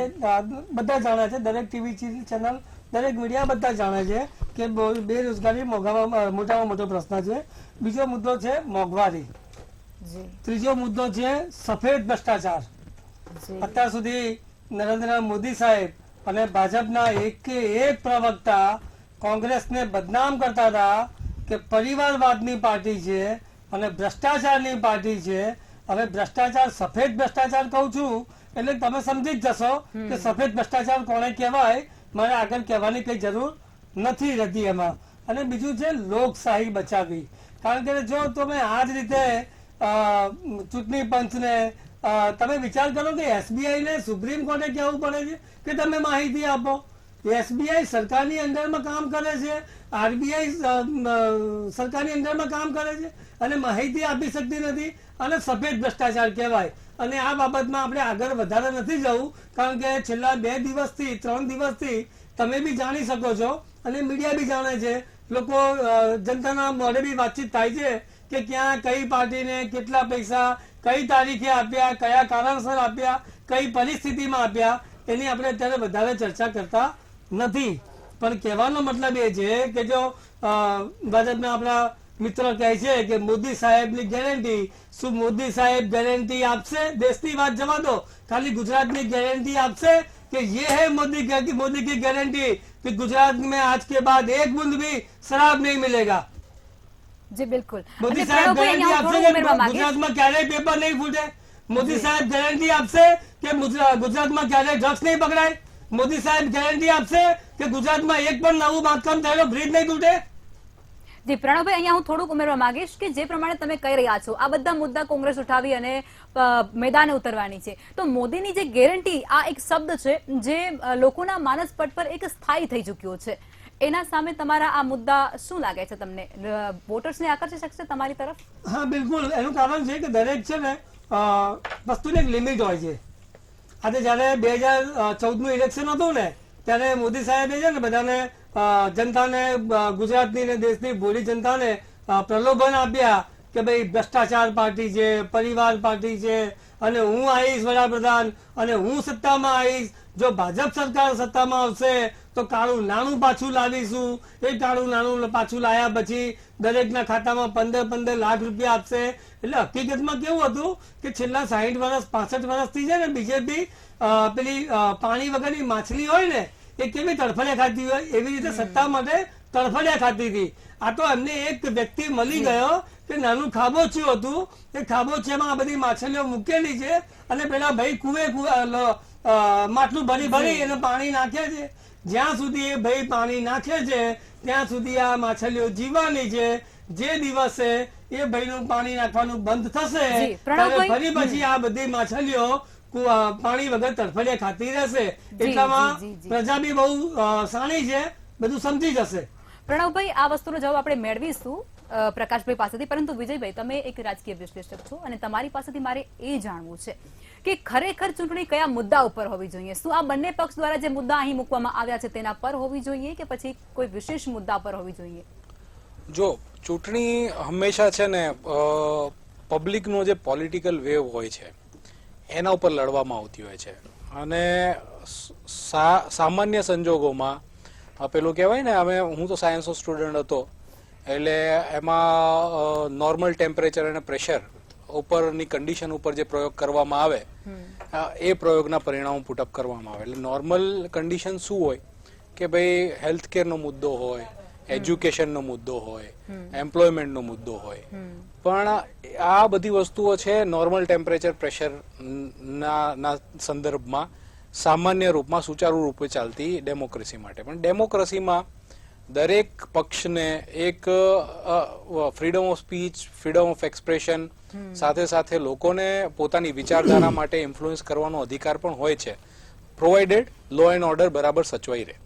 બધા જાણે છે, દરેક ટીવી ચેનલ, દરેક મીડિયા બધા જાણે છે કે બેરોજગારી મોટામાં મોટો પ્રશ્ન છે. બીજો મુદ્દો છે મોંઘવારી. ત્રીજો મુદ્દો છે સફેદ ભ્રષ્ટાચાર. અત્યાર સુધી નરેન્દ્ર મોદી સાહેબ અને ભાજપના એક પ્રવક્તા કોંગ્રેસને બદનામ કરતા હતા કે પરિવારવાદની પાર્ટી છે અને ભ્રષ્ટાચારની પાર્ટી છે. હવે ભ્રષ્ટાચાર, સફેદ ભ્રષ્ટાચાર કહું છું એટલે તમે સમજી જ જશો કે સફેદ ભ્રષ્ટાચાર કોને કહેવાય. મારે આગળ કહેવાની કઈ જરૂર નથી રહેતી એમાં. અને બીજું છે લોકશાહી બચાવવી. કારણ કે જો તમે આ જ રીતે ચૂંટણી પંચને તમે વિચાર કરો કે એસબીઆઈ ને સુપ્રીમ કોર્ટે કહેવું પડે છે કે તમે માહિતી આપો. એસબીઆઈ સરકારની અંડરમાં કામ કરે છે, આરબીઆઈ સરકારની અંડરમાં કામ કરે છે અને માહિતી આપી શકતી નથી અને સફેદ ભ્રષ્ટાચાર કહેવાય. અને આ બાબતમાં આપણે આગળ વધારે નથી જવું, કારણ કે છેલ્લા 2 દિવસથી 3 દિવસથી તમે બી જાણી શકો છો અને મીડિયા બી જાણે છે, લોકો જનતાના મોઢે બી વાતચીત થાય છે કે ક્યાં કઈ પાર્ટીને કેટલા પૈસા કઈ તારીખે આપ્યા, કયા કારણસર આપ્યા, કઈ પરિસ્થિતિમાં આપ્યા, એની આપણે અત્યારે વધારે ચર્ચા કરતા નથી. પણ કહેવાનો મતલબ એ છે કે જો ભાજપના આપણા મિત્રો કહે છે કે મોદી સાહેબની ગેરંટી, શું મોદી સાહેબ ગેરંટી આપશે? દેશની વાત જવા દો, ખાલી ગુજરાતની ગેરંટી આપશે कि ये है मोदी की गारंटी कि गुजरात में आज के बाद एक बूंद भी शराब नहीं मिलेगा. जी बिल्कुल. मोदी साहब गारंटी आपसे गुजरात में क्यारेय पेपर नहीं फूटे. मोदी साहब गारंटी आपसे कि गुजरात में क्यारेय ड्रग्स नहीं पकड़ाय. मोदी साहब गारंटी आपसे कि गुजरात में एक पण नવું બાંધકામ થયેલો બ્રિજ નહીં તૂટે. જી પ્રણવભાઈ, અહીંયા હું થોડુંક ઉમેરવા માંગીશ કે જે પ્રમાણે તમે કહી રહ્યા છો આ બધા મુદ્દા કોંગ્રેસ ઉઠાવી અને મેદાને ઉતરવાની છે, તો મોદીની જે ગેરંટી આ એક શબ્દ છે જે લોકોના માનસ પટ પર એક સ્થાયી થઈ ચૂક્યો છે, એના સામે તમારા આ મુદ્દા શું લાગે છે તમને? વોટર્સને આકર્ષી શકશે તમારી તરફ? હા બિલકુલ. એનું કારણ છે કે દરેક છે ને વસ્તુની એક લિમિટ હોય છે. આજે જયારે 2014નું ઇલેક્શન હતું ને ત્યારે મોદી સાહેબે છે ને બધાને જનતાને, ગુજરાતની ને દેશની ભોળી જનતાને પ્રલોભન આપ્યા કે ભાઈ ભ્રષ્ટાચાર પાર્ટી છે, પરિવાર પાર્ટી છે અને હું આવીશ વડાપ્રધાન અને હું સત્તામાં આવીશ. જો ભાજપ સરકાર સત્તામાં આવશે તો કાળું નાણું પાછું લાવીશું. એ કાળું નાણું પાછું લાયા પછી દરેકના ખાતામાં 15 લાખ રૂપિયા આપશે. એટલે હકીકતમાં કેવું હતું કે છેલ્લા 60 વર્ષ 65 વર્ષથી છે ને બીજેપી પેલી પાણી વગરની માછલી હોય ને એ કેવી તડફડિયા ખાતી હોય એવી રીતે સત્તા માટે તડફડિયા ખાતી હતી. આ તો એમને એક વ્યક્તિ મળી ગયો કે નાનું ખાબોચિયું હતું, એ ખાબોચિયામાં આ બધી માછલીઓ મૂકેલી છે અને પેલા ભાઈ કુએ માટલું ભરી એને પાણી નાખે છે. જ્યાં સુધી એ ભાઈ પાણી નાખે છે ત્યાં સુધી આ માછલીઓ જીવવાની છે. જે દિવસે એ ભાઈનું પાણી નાખવાનું બંધ થશે ત્યારે ફરી પછી આ બધી માછલીઓ પાણી વગર તડફડિયા ખાતી રહેશે. એટલામાં પ્રજા બી બહુ સાણી છે, બધું સમજી જશે. પ્રણવભાઈ, આ વસ્તુનો જવાબ આપણે મેળવીશું પ્રકાશભાઈ પાસેથી, પરંતુ વિજયભાઈ તમે એક રાજકીય વિશ્લેષક છો અને તમારી પાસેથી મારે એ જાણવું છે કે ખરેખર ચૂંટણી કયા મુદ્દા ઉપર હોવી જોઈએ? શું આ બંને પક્ષ દ્વારા જે મુદ્દા અહીં મૂકવામાં આવ્યા છે તેના પર હોવી જોઈએ કે પછી કોઈ વિશેષ મુદ્દા પર હોવી જોઈએ? જો ચૂંટણી હંમેશા છે ને પબ્લિકનો જે પોલિટિકલ વેવ હોય છે એના ઉપર લડવામાં આવતી હોય છે અને સામાન્ય સંજોગોમાં પેલું કહેવાય ને, હું તો સાયન્સનો સ્ટુડન્ટ હતો એટલે એમાં નોર્મલ ટેમ્પરેચર અને પ્રેશર ઉપરની કન્ડિશન ઉપર જે પ્રયોગ કરવામાં આવે એ પ્રયોગના પરિણામો પુટઅપ કરવામાં આવે. એટલે નોર્મલ કન્ડિશન શું હોય કે ભાઈ હેલ્થ કેરનો મુદ્દો હોય એજ્યુકેશનનો મુદ્દો હોય, એમ્પ્લોયમેન્ટનો મુદ્દો હોય, પણ આ બધી વસ્તુઓ છે નોર્મલ ટેમ્પરેચર પ્રેશર ના સંદર્ભમાં સામાન્ય રૂપમાં સુચારુ રૂપે ચાલતી ડેમોક્રેસી માટે. પણ ડેમોક્રેસીમાં દરેક પક્ષને એક freedom of speech, freedom of expression સાથે સાથે લોકોને પોતાની વિચારધારા માટે ઇન્ફ્લુઅન્સ કરવાનો અધિકાર પણ હોય છે, પ્રોવાઇડેડ લો એન્ડ ઓર્ડર બરાબર સચવાઈ રહે.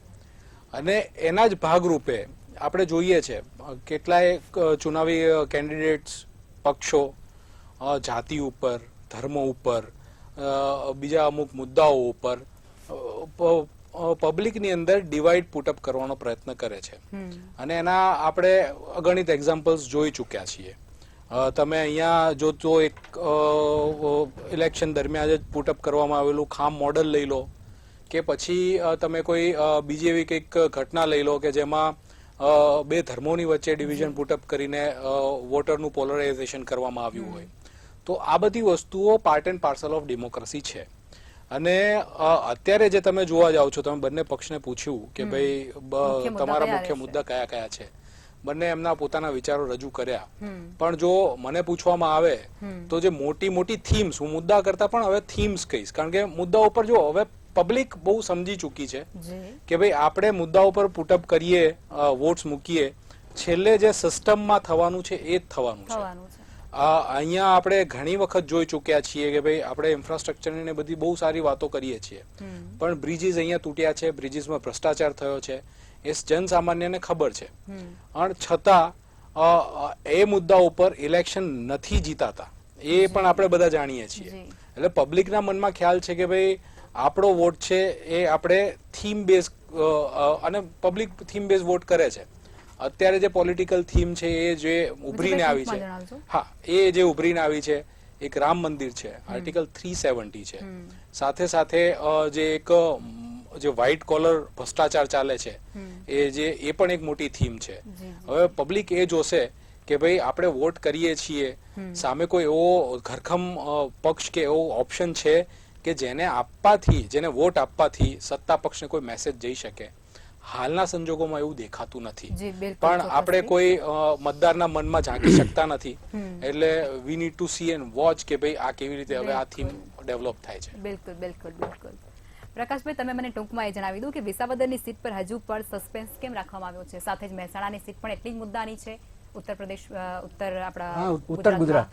અને એના જ ભાગરૂપે આપણે જોઈએ છે કેટલાય ચુનાવી કેન્ડિડેટ્સ પક્ષો જાતિ ઉપર, ધર્મ ઉપર, બીજા અમુક મુદ્દાઓ ઉપર પબ્લિકની અંદર ડિવાઇડ પુટઅપ કરવાનો પ્રયત્ન કરે છે. અને એના આપણે અગણિત એક્ઝામ્પલ્સ જોઈ ચૂક્યા છીએ. તમે અહીંયા જો તો એક ઇલેક્શન દરમિયાન જ પુટઅપ કરવામાં આવેલું ખામ મોડલ લઈ લો, કે પછી તમે કોઈ બીજી એવી કંઈક ઘટના લઈ લો કે જેમાં બે ધર્મોની વચ્ચે ડિવિઝન પુટઅપ કરીને વોટરનું પોલરાઇઝેશન કરવામાં આવ્યું હોય. તો આ બધી વસ્તુઓ part and parcel of democracy છે. અને અત્યારે જે તમે જોવા જાઓ છો, તમે બંને પક્ષને પૂછ્યું કે ભાઈ તમારા મુખ્ય મુદ્દા કયા કયા છે, બંને એમના પોતાના વિચારો રજૂ કર્યા. પણ જો મને પૂછવામાં આવે તો જે મોટી મોટી થીમ્સ, હું મુદ્દા કરતા પણ હવે થીમ્સ કહીશ, કારણ કે મુદ્દા ઉપર જો હવે પબ્લિક બહુ સમજી ચૂકી છે કે ભાઈ આપણે મુદ્દા ઉપર પુટઅપ કરીએ, વોટ્સ મૂકીએ, છેલ્લે જે સિસ્ટમમાં થવાનું છે એ જ થવાનું છે. અહીંયા આપણે ઘણી વખત જોઈ ચૂક્યા છીએ કે ભાઈ આપણે ઇન્ફ્રાસ્ટ્રક્ચરની ને બધી બહુ સારી વાતો કરીએ છીએ, પણ બ્રિજીસ અહીંયા તૂટ્યા છે, બ્રિજીસમાં ભ્રષ્ટાચાર થયો છે, એ જનસામાન્યને ખબર છે. અને છતાં એ મુદ્દા ઉપર ઇલેક્શન નથી જીતાતા, એ પણ આપણે બધા જાણીએ છીએ. એટલે પબ્લિકના મનમાં ખ્યાલ છે કે ભાઈ આપણો વોટ છે એ આપણે થીમ બેઝ, અને પબ્લિક થીમ બેઝ વોટ કરે છે. અત્યારે જે પોલિટિકલ થીમ છે એ જે ઉભરીને આવી છે, હા, એ જે ઉભરીને આવી છે એક રામ મંદિર છે, આર્ટિકલ 370 છે, સાથે સાથે જે એક જે વ્હાઇટ કોલર ભ્રષ્ટાચાર ચાલે છે એ પણ એક મોટી થીમ છે. હવે પબ્લિક એ જોશે કે ભાઈ આપણે વોટ કરીએ છીએ, સામે કોઈ એવો ઘરખમ પક્ષ કે એવો ઓપ્શન છે કે જેને આપવાથી, જેને વોટ આપવાથી સત્તા પક્ષને કોઈ મેસેજ જઈ શકે. હાલના સંજોગોમાં એવું દેખાતું નથી, પણ આપણે કોઈ મતદારના મનમાં ઝાંકી શકતા નથી. એટલે we need to C and watch કે ભાઈ આ કેવી રીતે હવે આ થીમ ડેવલપ થાય છે. બિલકુલ બિલકુલ બિલકુલ. પ્રકાશભાઈ, તમે મને ટૂંકમાં એ જણાવી દો કે વિસાવદરની સીટ પર હજુ પણ સસ્પેન્સ કેમ રાખવામાં આવ્યો છે? સાથે જ મહેસાણાની સીટ પણ એટલી જ મુદ્દાની છે. ઉત્તર પ્રદેશ,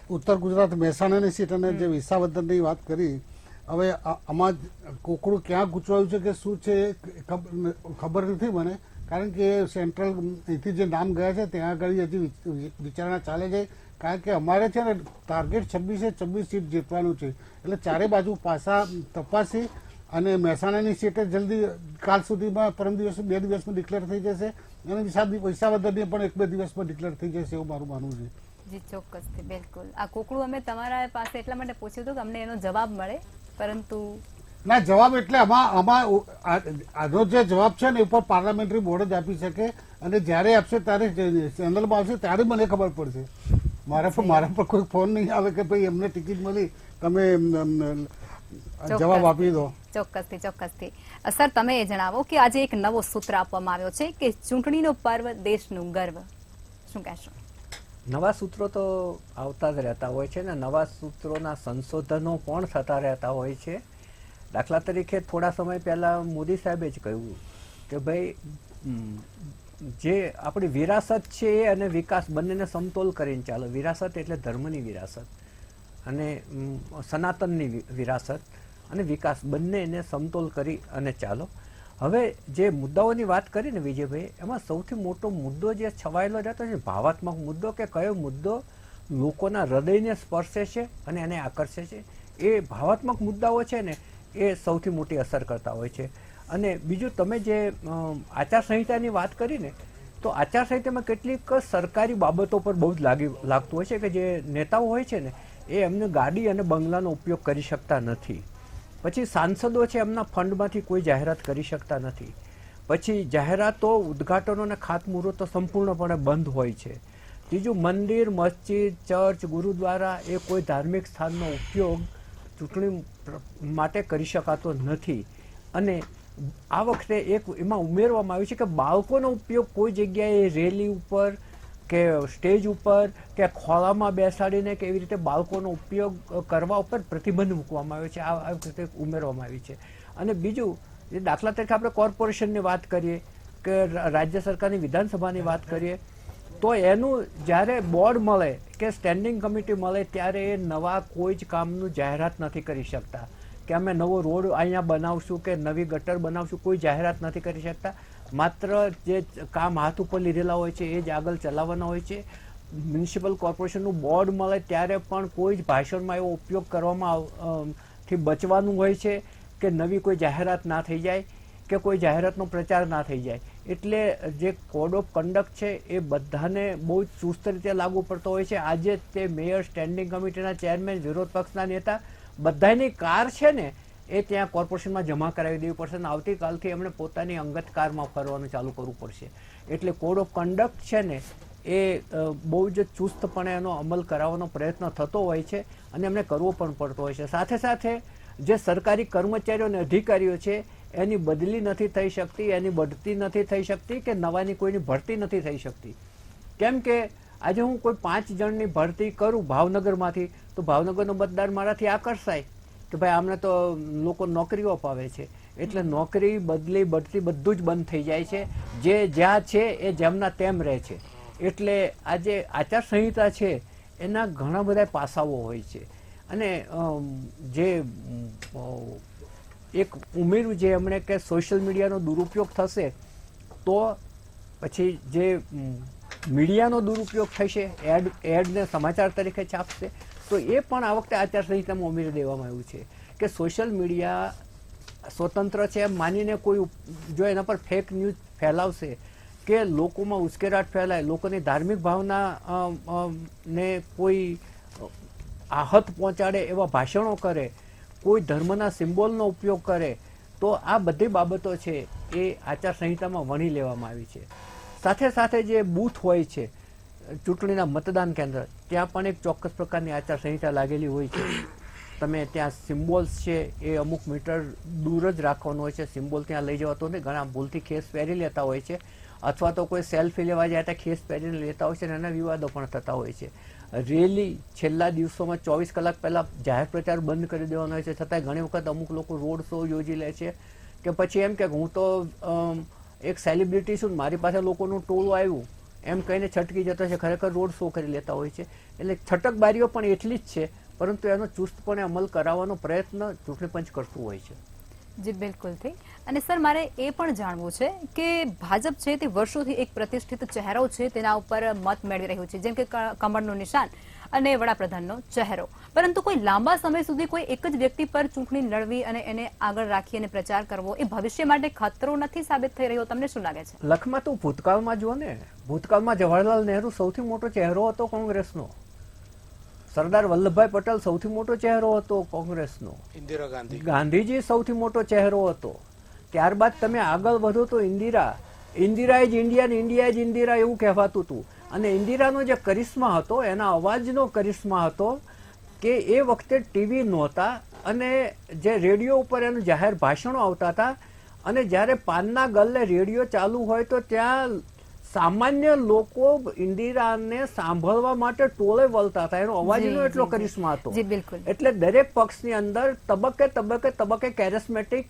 ઉત્તર ગુજરાત મહેસાણાની સીટ અને જે વિસાવદરની વાત કરી, હવે આમાં કોકડું ક્યાં ગૂંચવાયું છે કે શું છે ખબર નથી મને, કારણ કે સેન્ટ્રલ અહીંથી જે નામ ગયા છે ત્યાં આગળ હજી વિચારણા ચાલે છે. કારણ કે અમારે છે ને ટાર્ગેટ 26 સીટ જીતવાનું છે, એટલે ચારે બાજુ પાછા તપાસી અને મહેસાણાની સીટે જલ્દી કાલ સુધીમાં, પરમ દિવસ 2 દિવસમાં ડિક્લેર થઈ જશે, અને વિસાવદરની પણ 1-2 દિવસમાં ડિક્લેર થઈ જશે એવું મારું માનવું છે. જી ચોક્કસથી, બિલકુલ. આ કોકડું અમે તમારા પાસે એટલા માટે પૂછ્યું હતું કે અમને એનો જવાબ મળે, પરંતુ ના, જવાબ એટલે આમાં આનો જે જવાબ છે ને ઉપર પાર્લામેન્ટરી બોર્ડ જ આપી શકે, અને જ્યારે આપશે ત્યારે ચેનલમાં આવશે ત્યારે મને ખબર પડશે. મારા પર કોઈ ફોન નહીં આવે કે ભાઈ એમને ટિકિટ મળી, તમે જવાબ આપી દો. ચોક્કસથી ચોક્કસથી. સર, તમે એ જણાવો કે આજે એક નવો સૂત્ર આપવામાં આવ્યો છે કે ચૂંટણીનો પર્વ દેશનું ગર્વ. શું કહેશો? નવા સૂત્રો તો આવતા જ રહેતા હોય છે ને નવા સૂત્રોના સંશોધનો પણ થતા રહેતા હોય છે. દાખલા તરીકે થોડા સમય પહેલા મોદી સાહેબે જ કહ્યું કે ભાઈ જે આપણી વિરાસત છે અને વિકાસ બંનેને સમતોલ કરીને ચાલો. વિરાસત એટલે ધર્મની વિરાસત અને સનાતનની વિરાસત અને વિકાસ બંનેને સમતોલ કરી અને ચાલો. હવે જે મુદ્દાઓની વાત કરી ને વિજયભાઈ, એમાં સૌથી મોટો મુદ્દો જે છવાયેલો રહેતો છે ભાવાત્મક મુદ્દો, કે કયો મુદ્દો લોકોના હૃદયને સ્પર્શે છે અને એને આકર્ષે છે. એ ભાવાત્મક મુદ્દાઓ છે ને એ સૌથી મોટી અસર કરતા હોય છે. અને બીજું, તમે જે આચારસંહિતાની વાત કરી ને, તો આચારસંહિતામાં કેટલીક સરકારી બાબતો પર બહુ જ લાગતું હોય છે કે જે નેતાઓ હોય છે ને એ એમને ગાડી અને બંગલાનો ઉપયોગ કરી શકતા નથી. પછી સાંસદો છે એમના ફંડમાંથી કોઈ જાહેરાત કરી શકતા નથી. પછી જાહેરાતો, ઉદ્ઘાટનો અને ખાતમુહૂર્તો સંપૂર્ણપણે બંધ હોય છે. ત્રીજું, મંદિર, મસ્જિદ, ચર્ચ, ગુરુદ્વારા એ કોઈ ધાર્મિક સ્થાનનો ઉપયોગ ચૂંટણી માટે કરી શકાતો નથી. અને આ વખતે એક એમાં ઉમેરવામાં આવ્યું છે કે બાળકોનો ઉપયોગ કોઈ જગ્યાએ રેલી ઉપર કે સ્ટેજ ઉપર કે ખોળામાં બેસાડીને કે એવી રીતે બાળકોનો ઉપયોગ કરવા ઉપર પ્રતિબંધ મૂકવામાં આવ્યો છે. આ વખતે ઉમેરવામાં આવી છે. અને બીજું, જે દાખલા તરીકે આપણે કોર્પોરેશનની વાત કરીએ કે રાજ્ય સરકારની વિધાનસભાની વાત કરીએ, તો એનું જ્યારે બોર્ડ મળે કે સ્ટેન્ડિંગ કમિટી મળે ત્યારે એ નવા કોઈ જ કામનું જાહેરાત નથી કરી શકતા કે અમે નવો રોડ અહીંયા બનાવશું કે નવી ગટર બનાવશું, કોઈ જાહેરાત નથી કરી શકતા. માત્ર જે કામ હાથ ઉપર લીધેલા હોય છે એ જ આગળ ચલાવવાના હોય છે. મ્યુનિસિપલ કોર્પોરેશનનું બોર્ડ મળે ત્યારે પણ કોઈ જ ભાષણમાં એવો ઉપયોગ કરવામાં થી બચવાનું હોય છે કે નવી કોઈ જાહેરાત ના થઈ જાય કે કોઈ જાહેરાતનો પ્રચાર ના થઈ જાય. એટલે જે કોડ ઓફ કન્ડક્ટ છે એ બધાને બહુ જ ચુસ્ત રીતે લાગુ પડતો હોય છે. આજે તે મેયર, સ્ટેન્ડિંગ કમિટીના ચેરમેન, વિરોધ પક્ષના નેતા બધાની કાર છે ને એ ત્યાં કોર્પોરેશનમાં જમા કરાવી દેવી પડશે અને આવતીકાલથી એમણે પોતાની અંગત કારમાં ફરવાનું ચાલુ કરવું પડશે. એટલે કોડ ઓફ કન્ડક્ટ છે ને એ બહુ જ ચુસ્તપણે એનો અમલ કરાવવાનો પ્રયત્ન થતો હોય છે અને એમને કરવો પણ પડતો હોય છે. સાથે સાથે જે સરકારી કર્મચારીઓ અને અધિકારીઓ છે એની બદલી નથી થઈ શકતી, એની બઢતી નથી થઈ શકતી કે નવાની કોઈની ભરતી નથી થઈ શકતી. કેમ કે આજે હું કોઈ 5 જણની ભરતી કરું ભાવનગરમાંથી તો ભાવનગરનો મતદાર મારાથી આકર્ષાય કે ભાઈ આમને તો લોકો નોકરીઓ અપાવે છે. એટલે નોકરી, બદલી, બઢતી બધું જ બંધ થઈ જાય છે. જે જ્યાં છે એ જેમના તેમ રહે છે. એટલે આજે આચારસંહિતા છે એના ઘણા બધા પાસાઓ હોય છે. અને જે એક ઉમેર્યું જે એમણે કે સોશિયલ મીડિયાનો દુરુપયોગ થશે તો પછી જે મીડિયાનો દુરુપયોગ થશે, એડને સમાચાર તરીકે છાપશે, તો એ પણ આ વખતે આચારસંહિતામાં ઉમેરી દેવામાં આવ્યું છે કે સોશિયલ મીડિયા સ્વતંત્ર છે એમ માનીને કોઈ જો એના પર ફેક ન્યૂઝ ફેલાવશે કે લોકોમાં ઉશ્કેરાટ ફેલાય, લોકોની ધાર્મિક ભાવના ને કોઈ આહત પહોંચાડે એવા ભાષણો કરે, કોઈ ધર્મના સિમ્બોલનો ઉપયોગ કરે, તો આ બધી બાબતો છે એ આચારસંહિતામાં વણી લેવામાં આવી છે. સાથે સાથે જે બૂથ હોય છે ચૂંટણીના મતદાન કેન્દ્ર, ત્યાં પણ એક ચોક્કસ પ્રકારની આચારસંહિતા લાગેલી હોય છે. તમે ત્યાં સિમ્બોલ્સ છે એ અમુક મીટર દૂર જ રાખવાનું હોય છે. સિમ્બોલ ત્યાં લઈ જવાતો નહીં. ઘણા ભૂલથી ખેસ પહેરી લેતા હોય છે અથવા તો કોઈ સેલ્ફી લેવા જાય ત્યાં ખેસ પહેરીને લેતા હોય છે અને એના વિવાદો પણ થતા હોય છે. રેલી છેલ્લા દિવસોમાં 24 કલાક પહેલાં જાહેર પ્રચાર બંધ કરી દેવાનો હોય છે. છતાંય ઘણી વખત અમુક લોકો રોડ શો યોજી લે છે કે પછી એમ કે હું તો એક સેલિબ્રિટી છું, મારી પાસે લોકોનું ટોળું આવ્યું એમ કહીને છટકી જતો છે. ખરેખર રોડ શો કરી લેતા હોય છે. એટલે છટકબારીઓ પણ એટલી જ છે, પરંતુ એનો ચુસ્તપણે અમલ કરાવવાનો પ્રયત્ન ચૂંટણી પંચ કરતું હોય છે. જી બિલકુલથી. અને સર મારે એ પણ જાણવું છે કે ભાજપ છે તે વર્ષોથી એક પ્રતિષ્ઠિત ચહેરો છે તેના ઉપર મત મેળવી રહ્યું છે, જેમ કે કમળનું નિશાન અને વડાપ્રધાનનો ચહેરો, પરંતુ કોઈ લાંબા સમય સુધી કોઈ એક જ વ્યક્તિ પર ચૂંટણી લડવી અને એને આગળ રાખી અને પ્રચાર કરવો એ ભવિષ્ય માટે ખતરો નથી સાબિત થઈ રહ્યો? તમને શું લાગે છે? લખમાં તો ભૂતકાળમાં જુઓ ને, ભૂતકાળમાં જવાહરલાલ નહેરુ સૌથી મોટો ચહેરો હતો કોંગ્રેસનો. સરદાર વલ્લભભાઈ પટેલ સૌથી મોટો ચહેરો હતો કોંગ્રેસનો. ઇન્દિરા ગાંધી, ગાંધીજી સૌથી મોટો ચહેરો હતો. ત્યારબાદ તમે આગળ વધો તો ઇન્દિરા ઇઝ ઇન્ડિયા ને ઇન્ડિયા ઇઝ ઇન્દિરા એવું કહેવાતું હતું. અને ઇન્દિરાનો જે કરિશ્મા હતો, એના અવાજનો કરિશ્મા હતો કે એ વખતે ટીવી નહોતા અને જે રેડિયો ઉપર એનું જાહેર ભાષણો આવતા હતા અને જ્યારે પાનના ગલ્લે રેડિયો ચાલુ હોય તો ત્યાં સામાન્ય લોકો ઇન્દિરાને સાંભળવા માટે ટોળે વળતા હતા. એનો અવાજનો એટલો કરિશ્મા હતો. એટલે દરેક પક્ષની અંદર તબક્કે કેરિસ્મેટિક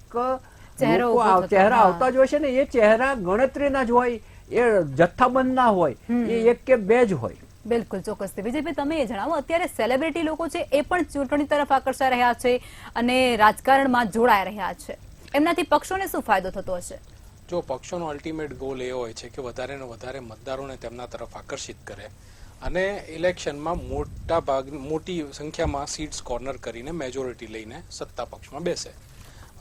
ચહેરા આવતા જ હોય છે ને. એ ચહેરા ગણતરીના જ હોય, એ જથ્થાબંધ ના હોય, એ એક કે બે જ હોય. બિલકુલ, ચોક્કસથી. વિજયભાઈ, તમે એ જણાવો, અત્યારે સેલિબ્રિટી લોકો છે એ પણ ચૂંટણી તરફ આકર્ષાઈ રહ્યા છે અને રાજકારણમાં જોડાઈ રહ્યા છે, એમનાથી પક્ષોને શું ફાયદો થતો હશે? જો પક્ષોનો અલ્ટિમેટ ગોલ એ હોય છે કે વધારે ને વધારે મતદારોને તેમના તરફ આકર્ષિત કરે અને ઇલેક્શનમાં મોટી સંખ્યામાં સીટ્સ કોર્નર કરીને મેજોરિટી લઈને સત્તા પક્ષમાં બેસે.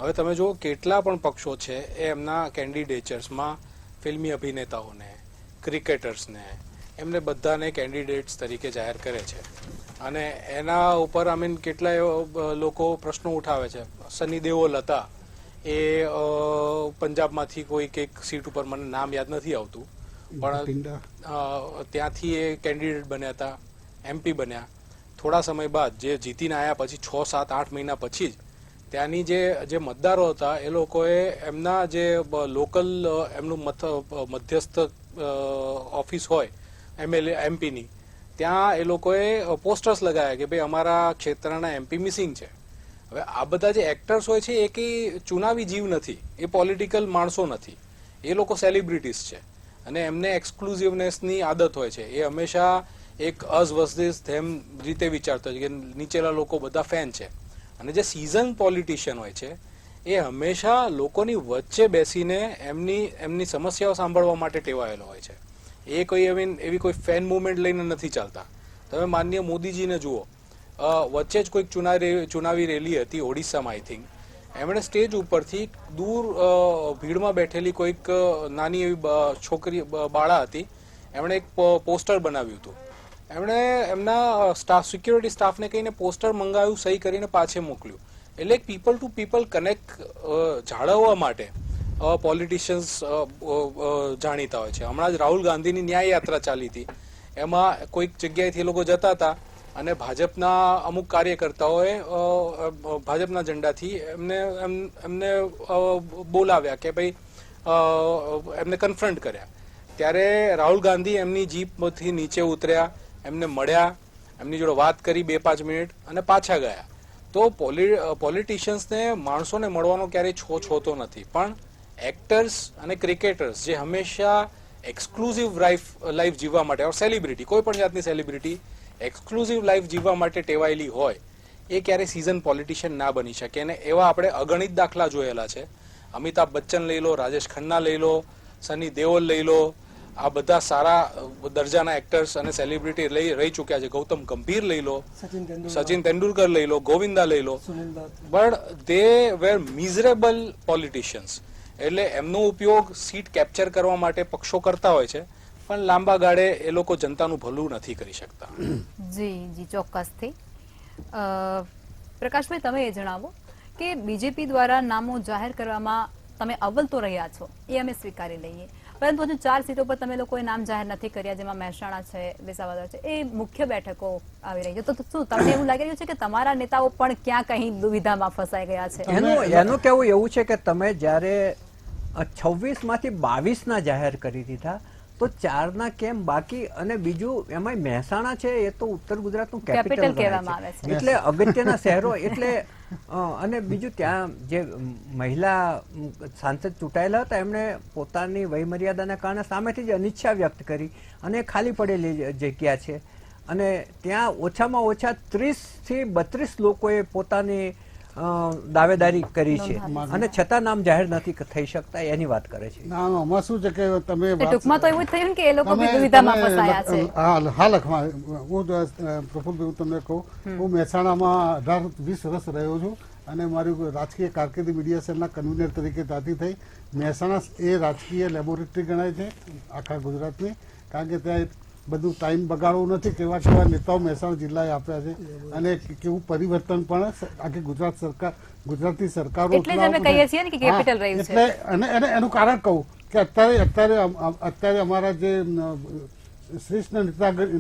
હવે તમે જુઓ કેટલા પણ પક્ષો છે એ એમના કેન્ડિડેચર્સમાં ફિલ્મી અભિનેતાઓને, ક્રિકેટર્સને, એમને બધાને કેન્ડિડેટ્સ તરીકે જાહેર કરે છે અને એના ઉપર કેટલાય લોકો પ્રશ્નો ઉઠાવે છે. સની દેઓલ હતા, એ પંજાબમાંથી કોઈક એક સીટ ઉપર મને નામ યાદ નથી આવતું, પણ ત્યાંથી એ કેન્ડિડેટ બન્યા હતા, MP બન્યા. થોડા સમય બાદ જે જીતીને આવ્યા પછી 6, 7, 8 મહિના પછી જ ત્યાંની જે મતદારો હતા એ લોકોએ એમના જે લોકલ એમનું મધ્યસ્થ ઓફિસ હોય એમએલએ એમપીની, ત્યાં એ લોકોએ પોસ્ટર્સ લગાવ્યા કે ભાઈ અમારા ક્ષેત્રના એમપી મિસિંગ છે. હવે આ બધા જે એક્ટર્સ હોય છે એ કંઈ ચુનાવી જીવ નથી, એ પોલિટિકલ માણસો નથી, એ લોકો સેલિબ્રિટીઝ છે અને એમને એક્સક્લુઝિવનેસની આદત હોય છે. એ હંમેશા એક અસ વર્સિસ ધેમ રીતે વિચારતા હોય છે કે નીચેલા લોકો બધા ફેન છે. અને જે સિઝન પોલિટિશિયન હોય છે એ હંમેશા લોકોની વચ્ચે બેસીને એમની સમસ્યાઓ સાંભળવા માટે ટેવાયેલો હોય છે. એ કોઈ એવી કોઈ ફેન મુવમેન્ટ લઈને નથી ચાલતા. તમે માનનીય મોદીજીને જુઓ, વચ્ચે જ કોઈક ચુનાવી રેલી હતી ઓડિશામાં, આઈ થિંક, એમણે સ્ટેજ ઉપરથી દૂર ભીડમાં બેઠેલી કોઈક નાની એવી છોકરી બાળા હતી, એમણે એક પોસ્ટર બનાવ્યું હતું. એમણે એમના સિક્યુરિટી સ્ટાફને કહીને પોસ્ટર મંગાવ્યું, સહી કરીને પાછે મોકલ્યું. એટલે એક પીપલ ટુ પીપલ કનેક્ટ જાળવવા માટે પોલિટિશિયન્સ જાણીતા હોય છે. હમણાં જ રાહુલ ગાંધીની ન્યાય યાત્રા ચાલી હતી, એમાં કોઈક જગ્યાએથી એ લોકો જતા હતા અને ભાજપના અમુક કાર્યકર્તાઓએ ભાજપના ઝંડાથી એમને બોલાવ્યા કે ભાઈ એમને કન્ફ્રન્ટ કર્યા. ત્યારે રાહુલ ગાંધી એમની જીપથી નીચે ઉતર્યા, એમને મળ્યા, એમની જોડે વાત કરી 2-5 મિનિટ અને પાછા ગયા. તો પોલિટિશિયન્સને માણસોને મળવાનો ક્યારેય છોતો નથી, પણ એક્ટર્સ અને ક્રિકેટર્સ જે હંમેશા એક્સક્લુઝિવ લાઈફ જીવવા માટે, સેલિબ્રિટી, કોઈ પણ જાતની સેલિબ્રિટી એક્સક્લુઝિવ લાઈફ જીવવા માટે ટેવાયેલી હોય, એ ક્યારેય સિઝન પોલિટિશિયન ના બની શકે. અને એવા આપણે અગણિત દાખલા જોયેલા છે. અમિતાભ બચ્ચન લઈ લો, રાજેશ ખન્ના લઈ લો, સની દેઓલ લઈ લો, આ બધા સારા દરજાના એક્ટર્સ અને સેલિબ્રિટી રહી ચૂક્યા છે. ગૌતમ ગંભીર લઈ લો, સચિન તેંડુલકર લઈ લો, ગોવિંદા લઈ લો, but they wear miserable politicians. એટલે એમનો ઉપયોગ સીટ કેપ્ચર કરવા માટે પક્ષો કરતા હોય છે, પણ લાંબા ગાળે એ લોકો જનતાનું ભલું નથી કરી શકતા. જી ચોક્કસથી. પ્રકાશભાઈ, તમે એ જણાવો કે બીજેપી દ્વારા નામો જાહેર કરવામાં તમે અવ્વલ તો રહ્યા છો, એ અમે સ્વીકારી લઈએ, પરંતુ હજુ 4 સીટો પર તમે લોકોએ નામ જાહેર નથી કર્યા, જેમાં મહેસાણા છે, વિસાવદર છે, એ મુખ્ય બેઠકો આવી રહી છે. તો શું તમને એવું લાગી રહ્યું છે કે તમારા નેતાઓ પણ ક્યાં કहीं દુવિધામાં ફસાઈ ગયા છે? એનું કહેવું એવું છે કે તમે જ્યારે 26 માંથી 22 ના જાહેર કરી દીધા, તો 4 ના કેમ બાકી? અને બીજું એમાં મહેસાણા છે, એ તો ઉત્તર ગુજરાતનું કેપિટલ કહેવામાં આવે છે, એટલે અગત્યના શહેરો. એટલે અને બીજું ત્યાં જે મહિલા સાંસદ ચૂંટાયેલા હતા, એમણે પોતાની વયમર્યાદાના કારણે સામેથી જ અનિચ્છા વ્યક્ત કરી અને ખાલી પડેલી જગ્યા છે. અને ત્યાં ઓછામાં ઓછા 30 થી 32 લોકોએ પોતાની દાવેદારી કરી છે અને છતાં નામ જાહેર નથી થઈ શકતા, એની વાત કરે છે. આમાં શું છે કે તમે ટૂંકમાં તો એવું જ થયું કે એ લોકો બી દુવિધામાં ફસાયા છે. હાલ હું પ્રફુલ્લભાઈ તમને કહું, હું મહેસાણામાં 18-20 વર્ષ રહ્યો છું અને મારી રાજકીય કારકિર્દી મીડિયા સેલના કન્વીનર તરીકે ત્યાંથી થઈ. મહેસાણા એ રાજકીય લેબોરેટરી ગણાય છે આખા ગુજરાતની, કારણ કે ત્યાં બધું ટાઈમ બગાડવું નથી, કેવા કેવા નેતાઓ મહેસાણા જિલ્લાએ આપ્યા છે અને કેવું પરિવર્તન પણ આખી ગુજરાતની સરકારો એટલે એનું કારણ કહું કે અત્યારે અમારા જે શ્રેષ્ઠ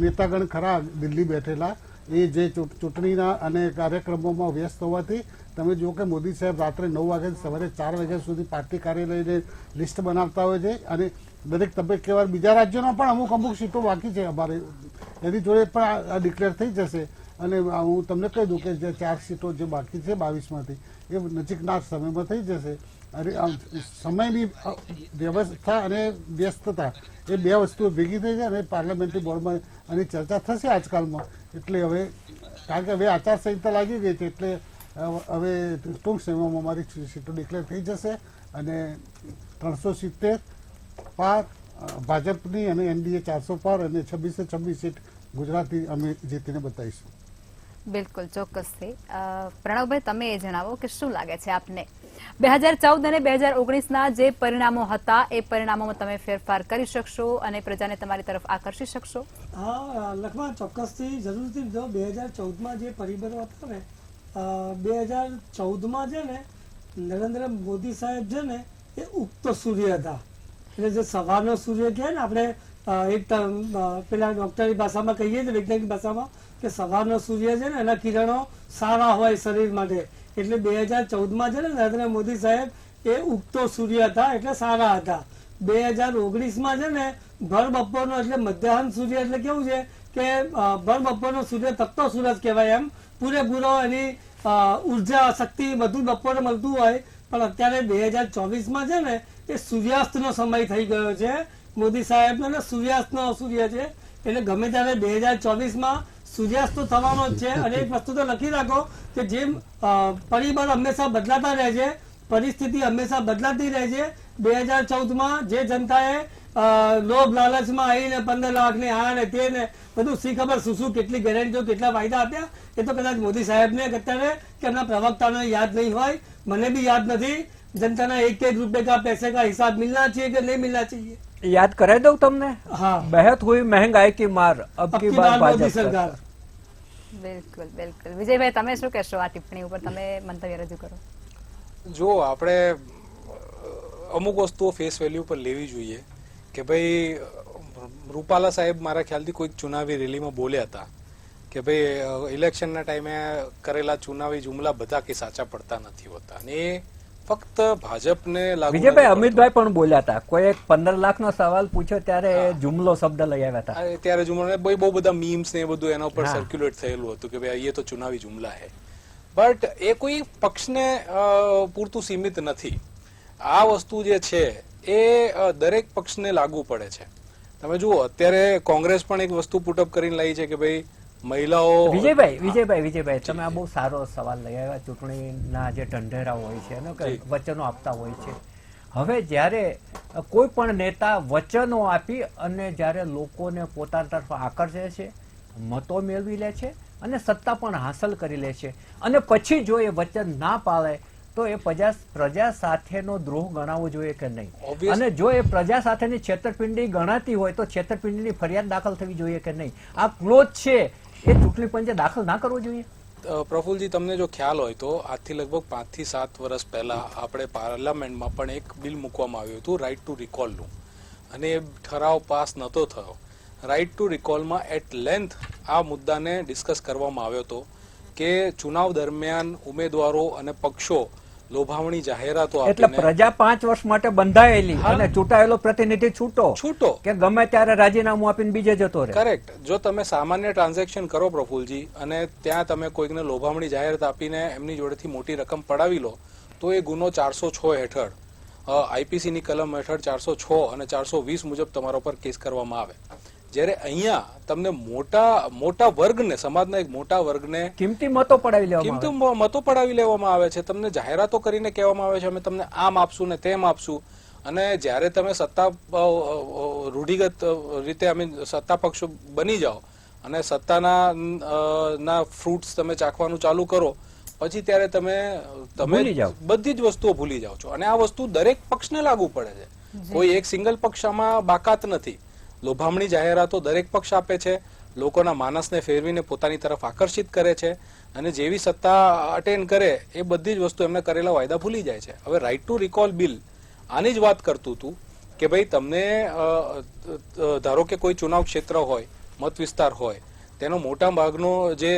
નેતાગણ ખરા દિલ્હી બેઠેલા, એ જે ચૂંટણીના અને કાર્યક્રમોમાં વ્યસ્ત હોવાથી તમે જુઓ કે મોદી સાહેબ રાત્રે 9 વાગ્યાથી સવારે 4 વાગ્યા સુધી પાર્ટી કાર્યાલયને લિસ્ટ બનાવતા હોય છે અને દરેક તબક્કેવાર બીજા રાજ્યોના પણ અમુક સીટો બાકી છે અમારે, એની જોડે પણ આ ડિક્લેર થઈ જશે. અને હું તમને કહી દઉં કે જે 4 સીટો જે બાકી છે 22માંથી, એ નજીકના સમયમાં થઈ જશે. અને સમયની વ્યવસ્થા અને વ્યસ્તતા, એ 2 વસ્તુઓ ભેગી થઈ છે અને પાર્લામેન્ટરી બોર્ડમાં આની ચર્ચા થશે આજકાલમાં. એટલે હવે કારણ કે હવે આચારસંહિતા લાગી ગઈ છે, એટલે હવે ટૂંક સમયમાં અમારી સીટો ડિક્લેર થઈ જશે અને 370 પાર ભાજપની અને એનડીએ 400 પાર અને 26 સીટ ગુજરાતની અમે જીતીને બતાવીશું. બિલકુલ, ચોક્કસથી. પ્રણવભાઈ, તમે એ જણાવો કે શું લાગે છે આપને 2014 અને 2019ના જે પરિણામો હતા, એ પરિણામોમાં તમે ફેરફાર કરી શકશો અને પ્રજાને તમારી તરફ આકર્ષી શકશો? હા, લખમાં ચોક્કસથી જરૂરથી. જો 2014માં જે પરિબળો હતા ને, 2014માં છે ને નરેન્દ્ર મોદી સાહેબ છે ને એ ઉગતો સૂર્ય હતા. એટલે જે સવારનો સૂર્ય કહે ને, આપણે એક પેલા ડોક્ટરની ભાષામાં કહીએ છીએ, વૈજ્ઞાનિક ભાષામાં, કે સવારનો સૂર્ય છે ને એના કિરણો સારા હોય શરીર માટે, એટલે 2014માં છે ને નરેન્દ્ર મોદી સાહેબ એ ઉગતો સૂર્ય હતા એટલે સારા હતા. 2019માં છે ને ભર બપોરનો એટલે મધ્યાહન સૂર્ય એટલે કેવું છે કે ભર બપોરનો સૂર્ય તપતો સૂરજ કહેવાય, એમ પૂરેપૂરો એની ઉર્જા શક્તિ બધું બપોરે મળતું હોય. પણ અત્યારે 2024માં છે ને એ સૂર્યાસ્તનો સમય થઈ ગયો છે. મોદી સાહેબનો ને સૂર્યાસ્તનો સૂર્ય છે એટલે ગમે ત્યારે 2024માં સૂર્યાસ્ત તો થવાનો જ છે. અને એક વસ્તુ તો લખી રાખો કે જેમ પરિબળ હંમેશા બદલાતા રહે છે, પરિસ્થિતિ હંમેશા બદલાતી રહે છે. 2014માં જે જનતાએ લોભ લાલચમાં આવીને 15 લાખ ને આ ને તે ને બધું શી ખબર શું કેટલી ગેરંટીઓ કેટલા વાયદા આપ્યા, એ તો કદાચ મોદી સાહેબને અત્યારે કે એમના પ્રવક્તાને યાદ નહીં હોય, મને બી યાદ નથી. जनता एक रुपए का पैसे का हिसाब मिलना चाहिए कि नहीं मिलना चाहिए? याद करा दो तुमने। हाँ, बहत हुई महंगाई की मार, अब की बार भाजपा सरकार। બિલકુલ બિલકુલ. વિજયભાઈ, તમે શું કહેશો આ ટિપ્પણી ઉપર? તમે મંતવ્ય રજૂ કરો. જો આપણે અમુક વસ્તુઓ ફેસ વેલ્યુ પર લેવી જોઈએ કે ભાઈ રૂપાલા સાહેબ મારા ખ્યાલથી કોઈક ચુનાવી રેલીમાં બોલ્યા હતા કે ભાઈ ઇલેક્શનના ટાઈમે કરેલા ચુનાવી જુમલા બધા કે સાચા પડતા નથી હોતા, અને એ ફક્ત ભાજપને લાગુ. વિજયભાઈ, અમિતભાઈ પણ બોલ્યા હતા, કોઈ એક 15 લાખનો સવાલ પૂછ્યો ત્યારે જુમલો શબ્દ લઈ આવ્યા હતા. ત્યારે જુમલો બહુ બધા મીમ્સ ને એ બધું એના ઉપર સર્ક્યુલેટ થયેલું હતું કે ભાઈ એ તો ચુનાવી જુમલા હે. બટ એ કોઈ પક્ષને પૂરતું સીમિત નથી. આ વસ્તુ જે છે એ દરેક પક્ષને લાગુ પડે છે. તમે જુઓ અત્યારે કોંગ્રેસ પણ એક વસ્તુ પુટઅપ કરીને લાવી છે કે ભાઈ મહિલાઓ. વિજયભાઈ, તમે આ બહુ સારો સવાલ લઈ આવ્યા. ચૂંટણીના જે ઢંઢેરા હોય છે એનો વચનો આપતા હોય છે. હવે જ્યારે કોઈ પણ નેતા વચનો આપી અને જ્યારે લોકોને પોતાના તરફ આકર્ષે છે, મતો મેળવી લે છે અને સત્તા પણ હાંસલ કરી લે છે, અને પછી જો એ વચન ના પાળે તો એ પ્રજા સાથેનો દ્રોહ ગણાવવો જોઈએ કે નહીં? અને જો એ પ્રજા સાથેની છેતરપિંડી ગણાતી હોય તો છેતરપિંડીની ફરિયાદ દાખલ થવી જોઈએ કે નહીં? આ ક્લોઝ છે એ ચૂંટણી પંચે દાખલ ના કરવો જોઈએ. પ્રફુલજી, તમને જો ખ્યાલ હોય તો આજથી લગભગ 5 થી 7 વર્ષ પહેલા આપણે પાર્લામેન્ટમાં પણ એક બિલ મૂકવામાં આવ્યું હતું રાઇટ ટુ રિકોલનું, અને એ ઠરાવ પાસ નહોતો થયો. રાઇટ ટુ રિકોલમાં એટ લેન્થ આ મુદ્દાને ડિસ્કસ કરવામાં આવ્યો હતો કે ચુનાવ દરમિયાન ઉમેદવારો અને પક્ષો લોભાવણી જાહેરાતો આપીને, એટલે પ્રજા 5 વર્ષ માટે બંધાયેલી અને ચૂંટાયેલો પ્રતિનિધિ છૂટો કે ગમે ત્યારે રાજીનામું આપીને બીજે જતો રહે. કરેક્ટ. જો તમે સામાન્ય ટ્રાન્ઝેક્શન કરો પ્રફુલજી, અને ત્યાં તમે કોઈકને લોભામણી જાહેરાત આપીને એમની જોડેથી મોટી રકમ પડાવી લો તો એ ગુનો 406 હેઠળ આઈપીસી ની કલમ હેઠળ 406 અને 420 મુજબ તમારા પર કેસ કરવામાં આવે. જ્યારે અહીંયા તમને મોટા વર્ગને, સમાજના એક મોટા વર્ગને કિંમતી મતો પડાવી લેવામાં આવે છે. તમને જાહેરાતો કરીને કહેવામાં આવે છે અમે તમને આમ આપશું ને તેમ આપશું, અને જ્યારે તમે સત્તા રૂઢિગત રીતે સત્તા પક્ષ બની જાઓ અને સત્તાના ફ્રૂટ્સ તમે ચાખવાનું ચાલુ કરો, પછી ત્યારે તમે બધી જ વસ્તુઓ ભૂલી જાઓ છો. અને આ વસ્તુ દરેક પક્ષને લાગુ પડે છે. કોઈ એક સિંગલ પક્ષ આમાં બાકાત નથી. લોભામણી જાહેરાતો દરેક પક્ષ આપે છે, લોકોના માનસને ફેરવીને પોતાની તરફ આકર્ષિત કરે છે, અને જેવી સત્તા અટેન્ડ કરે એ બધી જ વસ્તુ એમને કરેલા વાયદા ભૂલી જાય છે. હવે રાઇટ ટુ રિકોલ બિલ આની જ વાત કરતું હતું કે ભાઈ તમને ધારો કે કોઈ ચુનાવ ક્ષેત્ર હોય, મત વિસ્તાર હોય, તેનો મોટા ભાગનો જે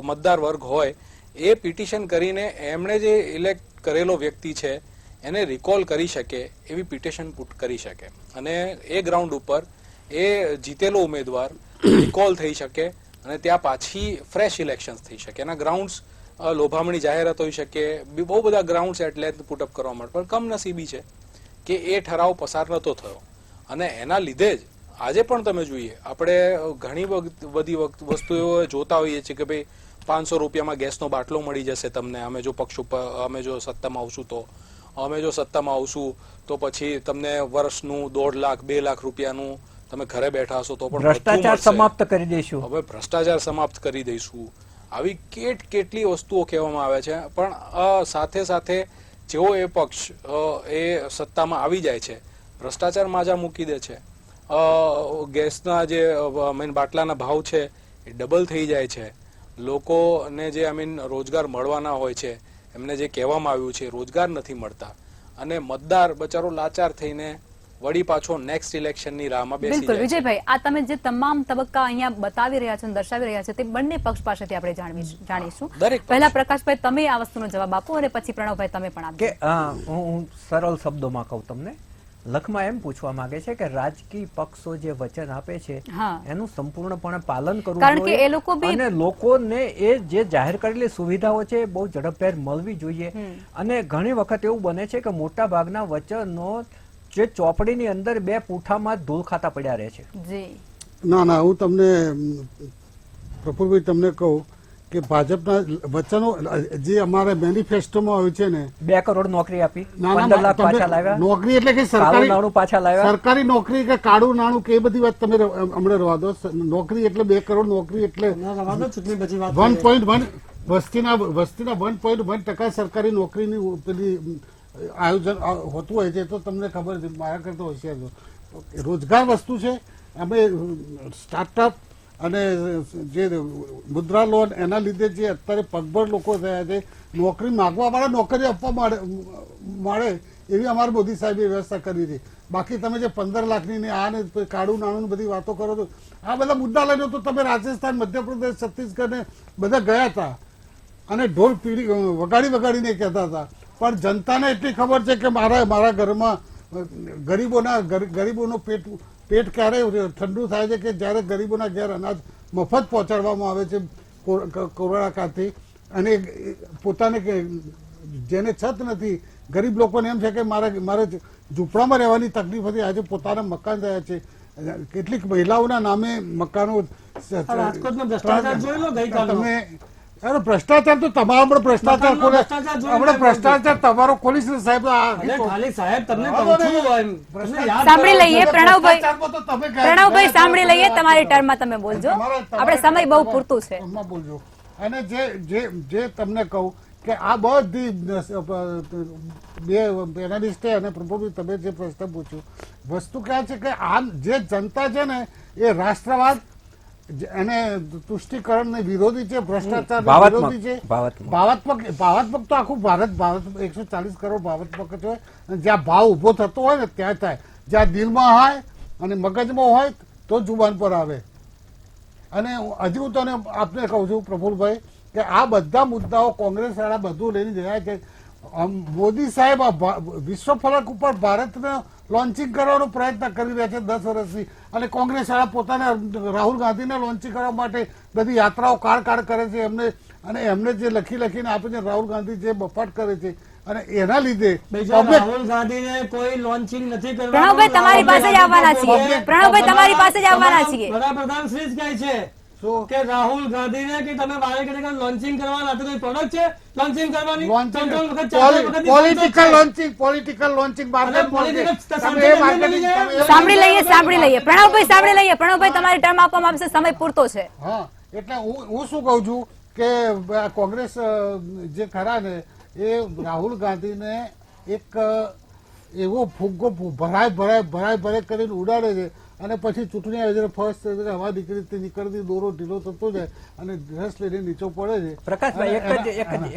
મતદાર વર્ગ હોય એ પિટિશન કરીને એમણે જે ઇલેક્ટ કરેલો વ્યક્તિ છે એને રિકોલ કરી શકે એવી પિટિશન પુટ કરી શકે, અને એ ગ્રાઉન્ડ ઉપર એ જીતેલો ઉમેદવાર રિકોલ થઈ શકે અને ત્યાં પાછી ફ્રેશ ઇલેક્શન્સ થઈ શકે. એના ગ્રાઉન્ડ્સ લોભામણી જાહેરાત હોઈ શકે, બહુ બધા ગ્રાઉન્ડ્સ એટ લેન્થ પુટઅપ કરવા માટે, પણ કમનસીબી છે કે એ ઠરાવ પસાર નહોતો થયો. અને એના લીધે જ આજે પણ તમે જોઈએ આપણે ઘણી બધી વસ્તુઓ જોતા હોઈએ છીએ કે ભાઈ 500 રૂપિયામાં ગેસનો બાટલો મળી જશે તમને, અમે જો સત્તામાં આવશું તો, અમે જો સત્તામાં આવશું તો પછી તમને વર્ષનું 1.5 લાખ 2 લાખ રૂપિયાનું તમે ઘરે બેઠા હશો તો પણ ભ્રષ્ટાચાર સમાપ્ત કરી દઈશું, હવે ભ્રષ્ટાચાર સમાપ્ત કરી દઈશું. આવી કેટલી વસ્તુઓ કહેવામાં આવે છે. પણ સાથે સાથે જેવો એ પક્ષ એ સત્તામાં આવી જાય છે, ભ્રષ્ટાચાર માજા મૂકી દે છે, ગેસના જે બાટલાના ભાવ છે એ ડબલ થઈ જાય છે, લોકોને જે રોજગાર મળવાના હોય છે એમને જે કહેવામાં આવ્યું છે રોજગાર નથી મળતા, અને મતદાર બચારો લાચાર થઈને વળી પાછો નેક્સ્ટ ઇલેક્શનની રાહમાં બેસી બિલકુલ જાય છે. વિજયભાઈ, આ તમે જે તમામ તબક્કા અહીંયા બતાવી રહ્યા છો અને દર્શાવી રહ્યા છો તે બંને પક્ષ પાસેથી આપણે જાણીશું. દરેક પક્ષ. પહેલા પ્રકાશભાઈ તમે આ વસ્તુનો જવાબ આપો અને પછી પ્રણવભાઈ તમે પણ આપજો. કે હું સરળ શબ્દોમાં કહું તમને, લખમાં એમ પૂછવા માંગે છે કે રાજકીય પક્ષો જે વચન આપે છે હા. એનું સંપૂર્ણપણે પાલન કરવું કારણ કે જોઈએ એ લોકો બી- અને લોકોને એ જે જાહેર કરેલી સુવિધાઓ છે એ બહુ ઝડપભેર મળવી જોઈએ. અને ઘણી વખત એવું બને છે કે મોટા ભાગના વચનો જે ચોપડીની અંદર બે પૂઠામાં જ ધૂળ ખાતા પડ્યા રહે છે. જી ના ના, હું તમને પ્રફુલભાઈ તમને કહું કે ભાજપના વચનો જે અમારા મેનિફેસ્ટોમાં આવ્યું છે ને, 2 કરોડ નોકરી આપી, ના, 15 લાખ તમે પાછા લાવ્યા, નોકરી એટલે કે કાળું નાણું પાછા લાવ્યા. સરકારી નોકરી કે કાળું નાણું કે એ બધી વાત તમે હમણાં રવા દો. નોકરી એટલે 2 કરોડ નોકરી એટલે ચૂંટણી પછી વાત 1.1 વસ્તીના 1.1% સરકારી નોકરીની પેલી આયોજન હોતું હોય છે. તો તમને ખબર છે, મારા કરતા હોશિયાર છો. રોજગાર વસ્તુ છે. અમે સ્ટાર્ટઅપ અને જે મુદ્રા લોન એના લીધે જે અત્યારે પગભર લોકો થયા છે, નોકરી માગવા વાળા નોકરી આપવા મળે એવી અમારે મોદી સાહેબે વ્યવસ્થા કરી છે. બાકી તમે જે 15 લાખની ને આ ને કાળું નાણું બધી વાતો કરો છો, આ બધા મુદ્દા લઈને તો તમે રાજસ્થાન, મધ્યપ્રદેશ, છત્તીસગઢ ને બધા ગયા હતા અને ઢોલ પીડી વગાડીને કહેતા હતા. પણ જનતાને એટલી ખબર છે કે મારા ઘરમાં ગરીબોનો પેટ ક્યારે ઠંડુ થાય છે કે જ્યારે ગરીબોના ઘેર અનાજ મફત પહોંચાડવામાં આવે છે કોરોના કાળથી. અને પોતાને જેને છત નથી, ગરીબ લોકોને એમ છે કે મારે ઝૂંપડામાં રહેવાની તકલીફ હતી, આજે પોતાના મકાન થયા છે. કેટલીક મહિલાઓના નામે મકાનો. રાજકોટનો ભ્રષ્ટાચાર જોઈ લો ગઈકાલનો. તમે અરે ભ્રષ્ટાચાર તો તમારો પણ ભ્રષ્ટાચાર મકાનનો ભ્રષ્ટાચાર જોઈ આપણે લો. ભ્રષ્ટાચાર તમારો ખોલીશ ને સાહેબ. અરે ખાલી સાહેબ તમને કહું છું એમ. તમને યાદ સાંભળી લઈએ પ્રણવભાઈ. ભ્રષ્ટાચારમાં તો તમે પ્રણવભાઈ સાંભળી લઈએ, તમારી ટર્મમાં તમે બોલજો. આપણે સમય બહુ પૂરતું છે. ટર્મમાં બોલજો. અને જે તમને કહું કે આ બધી બે પેનલિસ્ટે અને પ્રભુભાઈ તમે જે પ્રશ્ન પૂછ્યો, વસ્તુ ક્યાં છે કે આમ જે જનતા છે ને એ રાષ્ટ્રવાદ અને તુષ્ટિકરણ ને વિરોધી છે, ભ્રષ્ટાચાર વિરોધી છે. ભાવાત્મક તો આખું ભારત 140 કરોડ ભાવાત્મક જ હોય. અને જ્યાં ભાવ ઉભો થતો હોય ને ત્યાં થાય. જ્યાં દિલમાં હોય અને મગજમાં હોય તો જુબાન પર આવે. અને હજી હું તને આપને કહું છું પ્રફુલભાઈ કે આ બધા મુદ્દાઓ કોંગ્રેસ વાળા બધું લઈને ગયા છે. મોદી સાહેબ વિશ્વ ફલક ઉપર ભારતને લોન્ચિંગ કરવાનો પ્રયત્ન કરી રહ્યા છે 10 વર્ષથી. અને કોંગ્રેસ વાળા પોતાના રાહુલ ગાંધીને લોન્ચિંગ કરવા માટે બધી યાત્રાઓ કાળ કરે છે. એમને જે લખીને આપે છે, રાહુલ ગાંધી જે બફાટ કરે છે, અને એના લીધે રાહુલ ગાંધીને કોઈ લોન્ચિંગ નથી કરવાનું. પ્રણવભાઈ તમારી પાસે જ આવવાના છીએ. પ્રણવભાઈ તમારી પાસે જ આવવાના છીએ. વડાપ્રધાન શ્રી જ કહે છે કે રાહુલ ગાંધીને કે તમે વારે ઘડીએ લોન્ચિંગ કરવાના તો કોઈ પ્રોડક્ટ છે લોન્ચિંગ કરવાની? પોલિટિકલ લોન્ચિંગ સાંભળી લઈએ પ્રણવભાઈ, સાંભળી લઈએ. પ્રણવભાઈ તમારી ટર્મ આપવામાં આવશે, સમય પૂરતો છે. હા, એટલે હું શું કઉ છું કે કોંગ્રેસ જે ખરા ને એ રાહુલ ગાંધીને એક એવો ફુગ્ગો ભરાય કરીને ઉડાડે છે. અને પછી ચૂંટણી આવે છે, ફર્સ્ટ હવા નીકળતી દોરો ઢીલો થતો જાય અને રસ લઈને નીચો પડે છે. પ્રકાશભાઈ,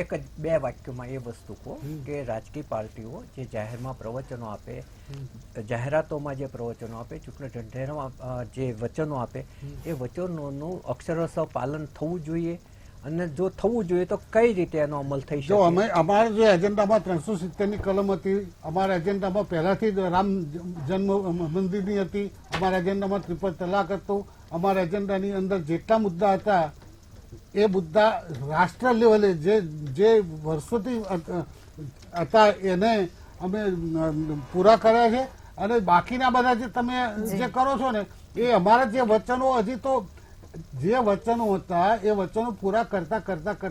એક જ 2 વાક્યોમાં એ વસ્તુ કહો કે રાજકીય પાર્ટીઓ જે જાહેરમાં પ્રવચનો આપે, જાહેરાતોમાં જે પ્રવચનો આપે, ચૂંટણી ઢંઢેરામાં જે વચનો આપે, એ વચનોનું અક્ષરશઃ પાલન થવું જોઈએ. અને જો થવું જોઈએ તો કઈ રીતે એનો અમલ થઈ શકે? જો અમારા જે એજન્ડામાં 370ની કલમ હતી, અમારા એજન્ડામાં પહેલાથી જ રામ જન્મ મંદિરની હતી, અમારા એજન્ડામાં ટ્રિપલ તલાક હતું, અમારા એજન્ડાની અંદર જેટલા મુદ્દા હતા એ મુદ્દા રાષ્ટ્ર લેવલે જે વર્ષોથી હતા એને અમે પૂરા કર્યા છે. અને બાકીના બધા જે તમે જે કરો છો ને એ અમારા જે વચનો હજી તો જે વચનો હતા એ વચનો પૂરા કરતા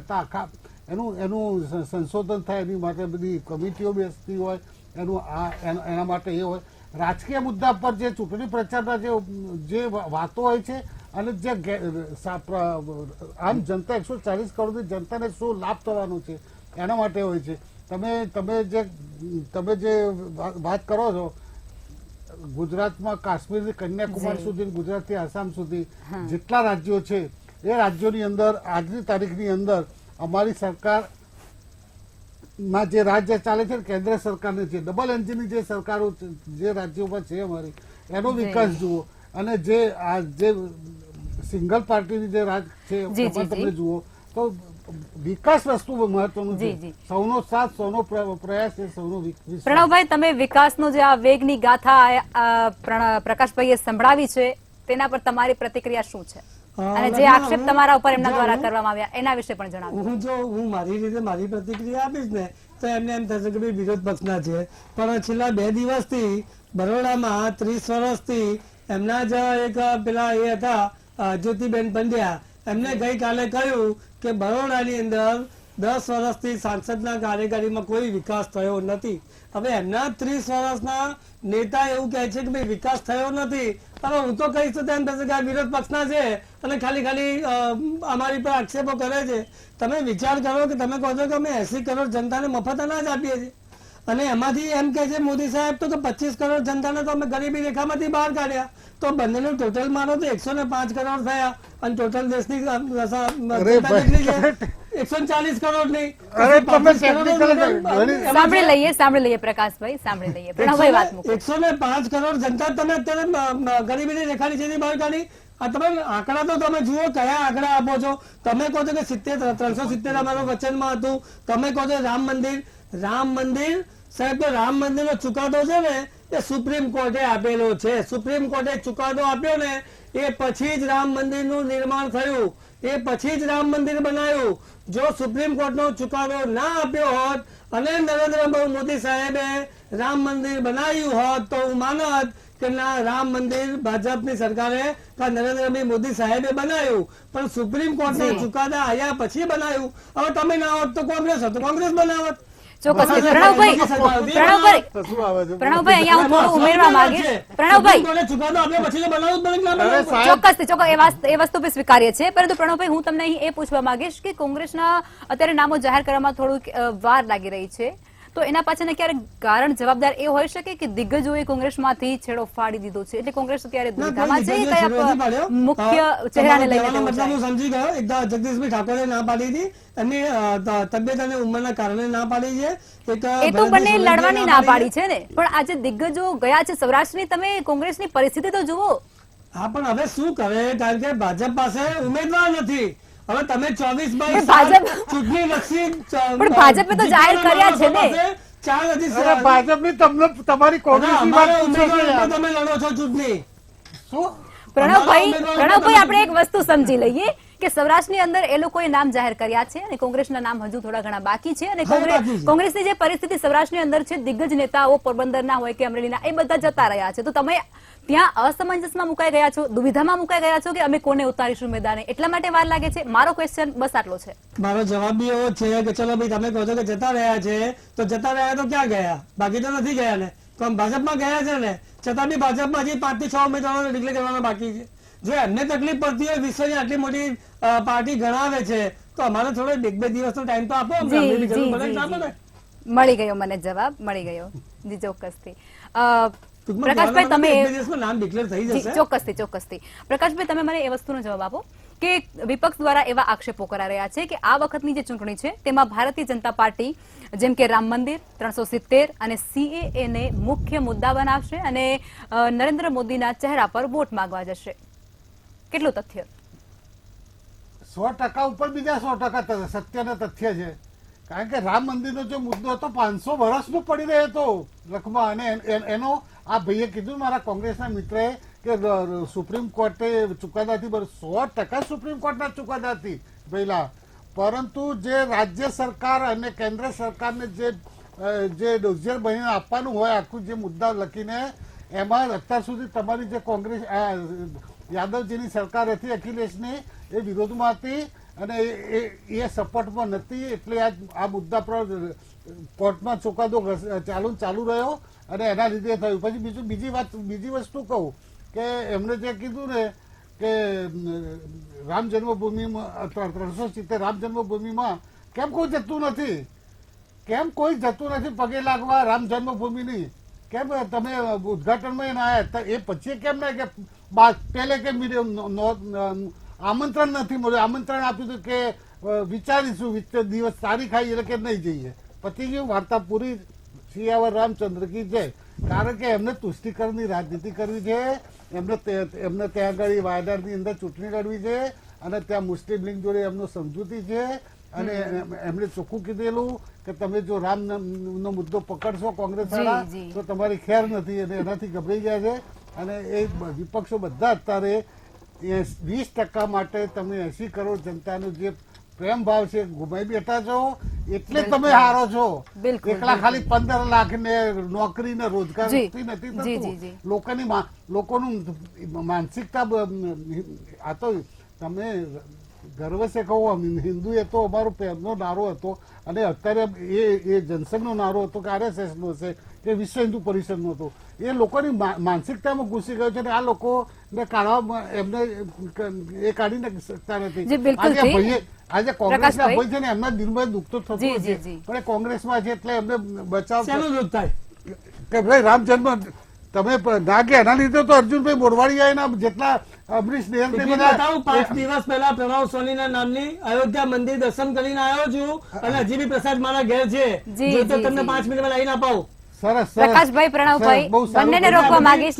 આખા એનું સંશોધન થાય, એની માટે બધી કમિટીઓ બેસતી હોય, એના માટે એ હોય. રાજકીય મુદ્દા પર જે ચૂંટણી પ્રચારના જે વાતો હોય છે અને જે આમ જનતા 140 કરોડની જનતાને શું લાભ થવાનો છે એના માટે હોય છે. તમે જે વાત કરો છો, ગુજરાતમાં કાશ્મીરથી કન્યાકુમારી સુધી, ગુજરાતથી આસામ સુધી જેટલા રાજ્યો છે એ રાજ્યોની અંદર આજની તારીખની અંદર અમારી સરકાર માં જે રાજ્ય ચાલે છે કેન્દ્ર સરકારની છે ડબલ એન્જિનની જે સરકારો જે રાજ્યોમાં છે અમારી એનો વિકાસ જુઓ અને જે સિંગલ પાર્ટીની જે રાજ છે એમાં તમે જુઓ તો વિકાસ વસ્તુ મહત્વનું છે. સૌનો સાથ સૌનો પ્રયાસ છે સૌનો વિકાસ. પ્રણવભાઈ, તમે વિકાસનો જે આ વેગની ગાથા પ્રકાશભાઈએ સંભળાવી છે તેના પર તમારી પ્રતિક્રિયા શું છે અને જે આક્ષેપ તમારા ઉપર એમના દ્વારા કરવામાં આવ્યા એના વિશે પણ જણાવો. હું મારી રીતે મારી પ્રતિક્રિયા આપીશ ને તો એમને એમ થશે કે ભાઈ વિરોધ પક્ષના છે, પણ છેલ્લા 2 દિવસથી બરોડામાં 30 વર્ષથી એમના જ એક પેલા એ હતા જ્યોતિબેન પંડ્યા, એમને ગઈકાલે કહ્યું કે બરોડાની અંદર 10 વર્ષથી સાંસદના કાર્યકારીમાં કોઈ વિકાસ થયો નથી. હવે એમના 30 વર્ષના નેતા એવું કહે છે કે ભાઈ વિકાસ થયો નથી, પણ હું તો કહીશ તો એમ થશે કે આ વિરોધ પક્ષના છે અને ખાલી અમારી પર આક્ષેપો કરે છે. તમે વિચાર કરો કે તમે કહો છો કે અમે 80 કરોડ જનતાને મફત અનાજ આપીએ છીએ અને એમાંથી એમ કહે છે મોદી સાહેબ તો કે 25 કરોડ જનતાને તો અમે ગરીબી રેખામાંથી બહાર કાઢ્યા, તો બંનેનું ટોટલ માનો તો 105 કરોડ થયા અને ટોટલ દેશની 140 કરોડ નહીં. સાંભળી લઈએ પ્રકાશભાઈ, સાંભળી લઈએ. પ્રણવભાઈ વાત મૂકો. 105 કરોડ જનતા તમે અત્યારે ગરીબીની રેખાની નીચેથી બહાર કાઢી. આ તમે આંકડા તો તમે જુઓ, કયા આંકડા આપો છો. તમે કહો છો કે 370 અમારું વચનમાં હતું. તમે કહો છો રામ મંદિર સાહેબ, તો રામ મંદિરનો ચુકાદો છે ને એ સુપ્રીમ કોર્ટે આપેલો છે. સુપ્રીમ કોર્ટે ચુકાદો આપ્યો ને એ પછી જ રામ મંદિરનું નિર્માણ થયું, એ પછી જ રામ મંદિર બનાવ્યું. જો સુપ્રીમ કોર્ટનો ચુકાદો ના આપ્યો હોત અને નરેન્દ્ર મોદી સાહેબે રામ મંદિર બનાવ્યું હોત તો હું માનત કે ના, રામ મંદિર ભાજપની સરકારે નરેન્દ્ર મોદી સાહેબે બનાવ્યું, પણ સુપ્રીમ કોર્ટના ચુકાદા આવ્યા પછી બનાવ્યું. હવે તમે ના હોત તો કોંગ્રેસ હોત તો કોંગ્રેસ બનાવત. ચોક્કસ. પ્રણવભાઈ, અહીંયા હું થોડું ઉમેરવા માંગીશ. પ્રણવભાઈ, ચોક્કસ એ વસ્તુ બી સ્વીકાર્ય છે, પરંતુ પ્રણવભાઈ હું તમને અહીં એ પૂછવા માંગીશ કે કોંગ્રેસના અત્યારે નામો જાહેર કરવામાં થોડુંક વાર લાગી રહી છે, તો એના પાછળના ક્યારેક કારણ જવાબદાર એ હોઈ શકે કે દિગ્ગજોએ કોંગ્રેસમાંથી છેડો ફાડી દીધો છે, એટલે કોંગ્રેસ અત્યારે દુવિધામાં છે. કયા મુખ્ય ચહેરાને લઈને મતલબ હું સમજી ગયો. એકદમ જગદીશભાઈ ઠાકોરે ના પાડી હતી, એમની તબિયત અને ઉંમરના કારણે ના પાડી છે. એ તો બંને લડવાની ના પાડી છે ને, પણ આજે દિગ્ગજો ગયા છે સૌરાષ્ટ્રની, તમે કોંગ્રેસની પરિસ્થિતિ તો જુઓ. હા, પણ હવે શું કરે, કારણ કે ભાજપ પાસે ઉમેદવાર નથી. હવે તમે 24/7 ચૂંટણી લક્ષી પણ ભાજપે તો જાહેર કર્યા છે ને. ભાજપની તમારી તમે લડો છો ચૂંટણી. શું પ્રણવભાઈ, આપણે એક વસ્તુ સમજી લઈએ કે સૌરાષ્ટ્રની અંદર એ લોકોએ નામ જાહેર કર્યા છે અને કોંગ્રેસના નામ હજુ થોડા ઘણા બાકી છે અને કોંગ્રેસની જે પરિસ્થિતિ સૌરાષ્ટ્રની અંદર છે, દિગ્ગજ નેતાઓ પોરબંદરના હોય કે અમરેલીના એ બધા જતા રહ્યા છે, તો તમે ત્યાં અસમંજસમાં મુકાઈ ગયા છો, દુવિધામાં મુકાઈ ગયા છો કે અમે કોને ઉતારીશું મેદાને, એટલા માટે વાર લાગે છે. મારો ક્વેશ્ચન બસ આટલો છે. મારો જવાબ બી એવો છે કે ચલો ભાઈ, તમે કહો છો કે જતા રહ્યા છે, તો જતા રહ્યા તો ક્યાં ગયા? બાકી તો નથી ગયા ને, તો ભાજપમાં ગયા છે ને, છતાં બી ભાજપમાં હજી 5 થી 6 ઉમેદવારો ડિક્લેર કરવાના બાકી છે. જો એમને તકલીફ પડતી હોય, વિશ્વની આટલી મોટી પાર્ટી ગણાવે છે, તો અમારે થોડો 2 દિવસનો ટાઈમ તો આપો. મળી ગયો મને જવાબ, મળી ગયો. જી, ચોક્કસથી. પ્રકાશભાઈ, તમે નામ ડિક્લેર થઈ જશે. ચોક્કસથી. પ્રકાશભાઈ, તમે મને એ વસ્તુનો જવાબ આપો કે વિપક્ષ દ્વારા એવા આક્ષેપો કરાઈ રહ્યા છે કે આ વખતની જે ચૂંટણી છે તેમાં ભારતીય જનતા પાર્ટી જેમ કે રામ મંદિર, 370 અને CAA ને મુખ્ય મુદ્દા બનાવશે અને નરેન્દ્ર મોદીના ચહેરા પર વોટ માંગવા જશે. કેટલું તથ્ય? 100% ઉપર બીજા 100% સત્યના તથ્ય છે. કારણ કે રામ મંદિરનો જે મુદ્દો હતો 500 વર્ષનો પડી રહ્યો હતો લખમાં, અને એનો આ ભાઈએ કીધું મારા કોંગ્રેસના મિત્રએ કે સુપ્રીમ કોર્ટે ચુકાદાથી 100% સુપ્રીમ કોર્ટના ચુકાદાથી પહેલા, પરંતુ જે રાજ્ય સરકાર અને કેન્દ્ર સરકારને જે ડોઝિયર બનીને આપવાનું હોય આખું જે મુદ્દા લખીને, એમાં અત્યાર સુધી તમારી જે કોંગ્રેસ યાદવજીની સરકાર હતી અખિલેશની, એ વિરોધમાં હતી અને એ સપોર્ટમાં નથી, એટલે આ મુદ્દા પર કોર્ટમાં ચુકાદો ચાલુ રહ્યો અને એના લીધે થયું. પછી બીજી વસ્તુ કહું કે એમણે જે કીધું ને કે રામ જન્મભૂમિમાં 370 રામ જન્મભૂમિમાં કેમ કોઈ જતું નથી પગે લાગવા રામ જન્મભૂમિની? કેમ તમે ઉદઘાટનમાં ના આવ્યા? એ પછી કેમ ના કે પહેલે કેમ આમંત્રણ નથી મળ્યું? આમંત્રણ આપ્યું હતું કે વિચારીશું દિવસ તારીખ આવી એટલે કે નહીં જઈએ. પતિ ગયું, વાર્તા પૂરી. સિયાવર રામચંદ્ર કી જય. કારણ કે એમને તુષ્ટિકરણની રાજનીતિ કરવી છે, એમને ત્યાં આગળ વાયનાડની અંદર ચૂંટણી લડવી છે અને ત્યાં મુસ્લિમ લીગ જોડે એમનો સમજૂતી છે અને એમણે ચોખ્ખું કીધેલું કે તમે જો રામનો મુદ્દો પકડશો કોંગ્રેસ વાળા તો તમારી ખેર નથી, અને એનાથી ગભરાઈ જાય છે. અને એ વિપક્ષો બધા અત્યારે 20% માટે તમે 80 કરોડ જનતાનો જે પ્રેમ ભાવ છે ગુમાવી બેઠા છો, એટલે તમે હારો છો. એકલા ખાલી 15 લાખ ને નોકરી ને રોજગાર નથી થતું. લોકોનું માનસિકતા આ તો તમે ગર્વ છે કહું, હિન્દુ એ તો અમારો પહેલો નારો હતો અને અત્યારે એ જનસંઘનો નારો હતો કે RSS નો છે કે વિશ્વ હિન્દુ પરિષદનો હતો. એ લોકોની માનસિકતામાં ઘૂસી ગયો છે અને આ લોકોને કાઢવા એમને એ કાઢી નાખી શકતા નથી. આજે કોંગ્રેસના ભાઈ છે ને એમના દિલમાં દુઃખ તો થતું છે, પણ કોંગ્રેસમાં છે એટલે એમને બચાવ દુઃખ થાય કે ભાઈ રામ જન્મ તમે ના કે એના લીધે તો અર્જુનભાઈ મોરવાડિયા જેટલા અમરીશ દેવ 5 દિવસ પહેલા પ્રણવ સોનીના નામની અયોધ્યા મંદિર દર્શન કરીને આવ્યો છું અને હજી બી પ્રસાદ મારા ઘેર છે, જો તો તમને 5 મિનિટમાં લાવીને અપાવું. સરસ પ્રકાશભાઈ, પ્રણવભાઈ, બંનેને રોકવા માંગીશ.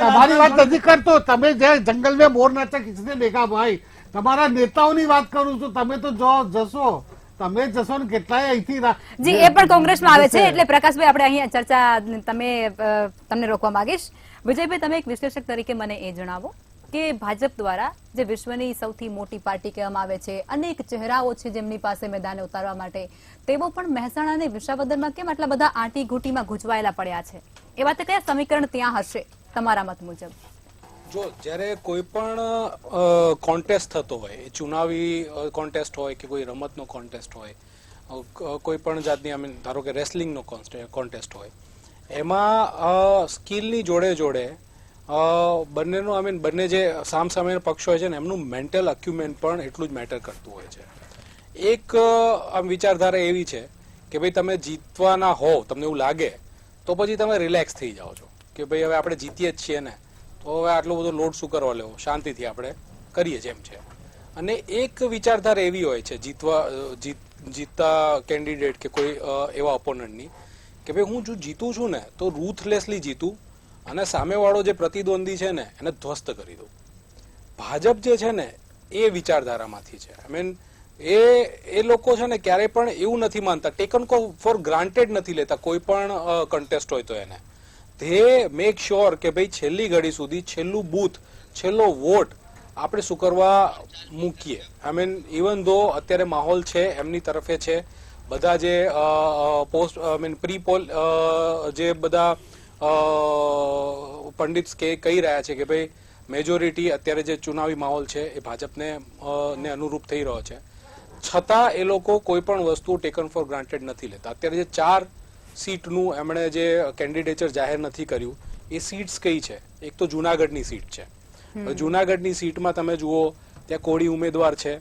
તમારી વાત નથી કરતો, તમે જે જંગલ में મોર નાચે કિસને દેખા ભાઈ, તમારા નેતાઓની વાત કરું છું. તમે તો જશો, તમે જશો ને કેટલાય અહીંથી જી એ પણ કોંગ્રેસમાં આવે છે, એટલે પ્રકાશભાઈ આપણે અહીંયા ચર્ચા તમને રોકવા માંગીશ. વિજયભાઈ, તમે એક વિશ્લેષક તરીકે મને એ જણાવો કે ભાજપ દ્વારા જે વિશ્વની સૌથી મોટી પાર્ટી કહેવામાં આવે છે, અનેક ચહેરાઓ છે જેમની પાસે મેદાને ઉતારવા માટે, તેઓ પણ મહેસાણા અને વિસાવદરમાં કેમ આટલા બધા આંટી ઘૂંટીમાં ગૂંચવાયેલા પડ્યા છે? એ વાતે કયા સમીકરણ ત્યાં હશે તમારા મત મુજબ? જો જ્યારે કોઈ પણ કોન્ટેસ્ટ થતો હોય, એ ચુનાવી કોન્ટેસ્ટ હોય કે કોઈ રમતનો કોન્ટેસ્ટ હોય, કોઈ પણ જાતની ધારો કે રેસલિંગનો કોન્ટેસ્ટ હોય, એમાં સ્કિલની જોડે જોડે બંનેનું બંને જે સામસામે પક્ષ હોય છે ને એમનું મેન્ટલ અક્યુમેન્ટ પણ એટલું જ મેટર કરતું હોય છે. એક વિચારધારા એવી છે કે ભાઈ તમે જીતવાના હો, તમને એવું લાગે તો પછી તમે રિલેક્સ થઈ જાઓ છો કે ભાઈ હવે આપણે જીતીએ જ છીએ ને, તો હવે આટલો બધો લોડ શું કરવા લેવો, શાંતિથી આપણે કરીએ જેમ છે. અને એક વિચારધારા એવી હોય છે જીતતા કેન્ડિડેટ કે કોઈ એવા ઓપોનન્ટની કે ભાઈ હું જો જીતું છું ને તો રૂથલેસલી જીતું અને સામેવાળો જે પ્રતિદ્વંદી છે ને એને ધ્વસ્ત કરી દઉં. ભાજપ જે છે ને એ વિચારધારામાંથી છે. એ લોકો છે ને ક્યારેય પણ એવું નથી માનતા, ટેકન ફોર ગ્રાન્ટેડ નથી લેતા કોઈ પણ કન્ટેસ્ટ હોય તો એને. ધે મેક શ્યોર કે ભાઈ છેલ્લી ઘડી સુધી છેલ્લું બૂથ, છેલ્લો વોટ આપણે શું કરવા મૂકીએ. ઇવન ધો અત્યારે માહોલ છે એમની તરફે છે, બધા જે પોસ્ટ પ્રી પોલ જે બધા પંડિત કહી રહ્યા છે કે ભાઈ મેજોરિટી અત્યારે જે ચુનાવી માહોલ છે એ ભાજપને અનુરૂપ થઈ રહ્યો છે, છતાં એ લોકો કોઈ પણ વસ્તુ ટેકન ફોર ગ્રાન્ટેડ નથી લેતા. અત્યારે જે 4 સીટનું એમણે જે કેન્ડિડેચર જાહેર નથી કર્યું એ સીટ્સ કઈ છે? એક તો જુનાગઢની સીટ છે. જુનાગઢની સીટમાં તમે જુઓ ત્યાં કોળી ઉમેદવાર છે,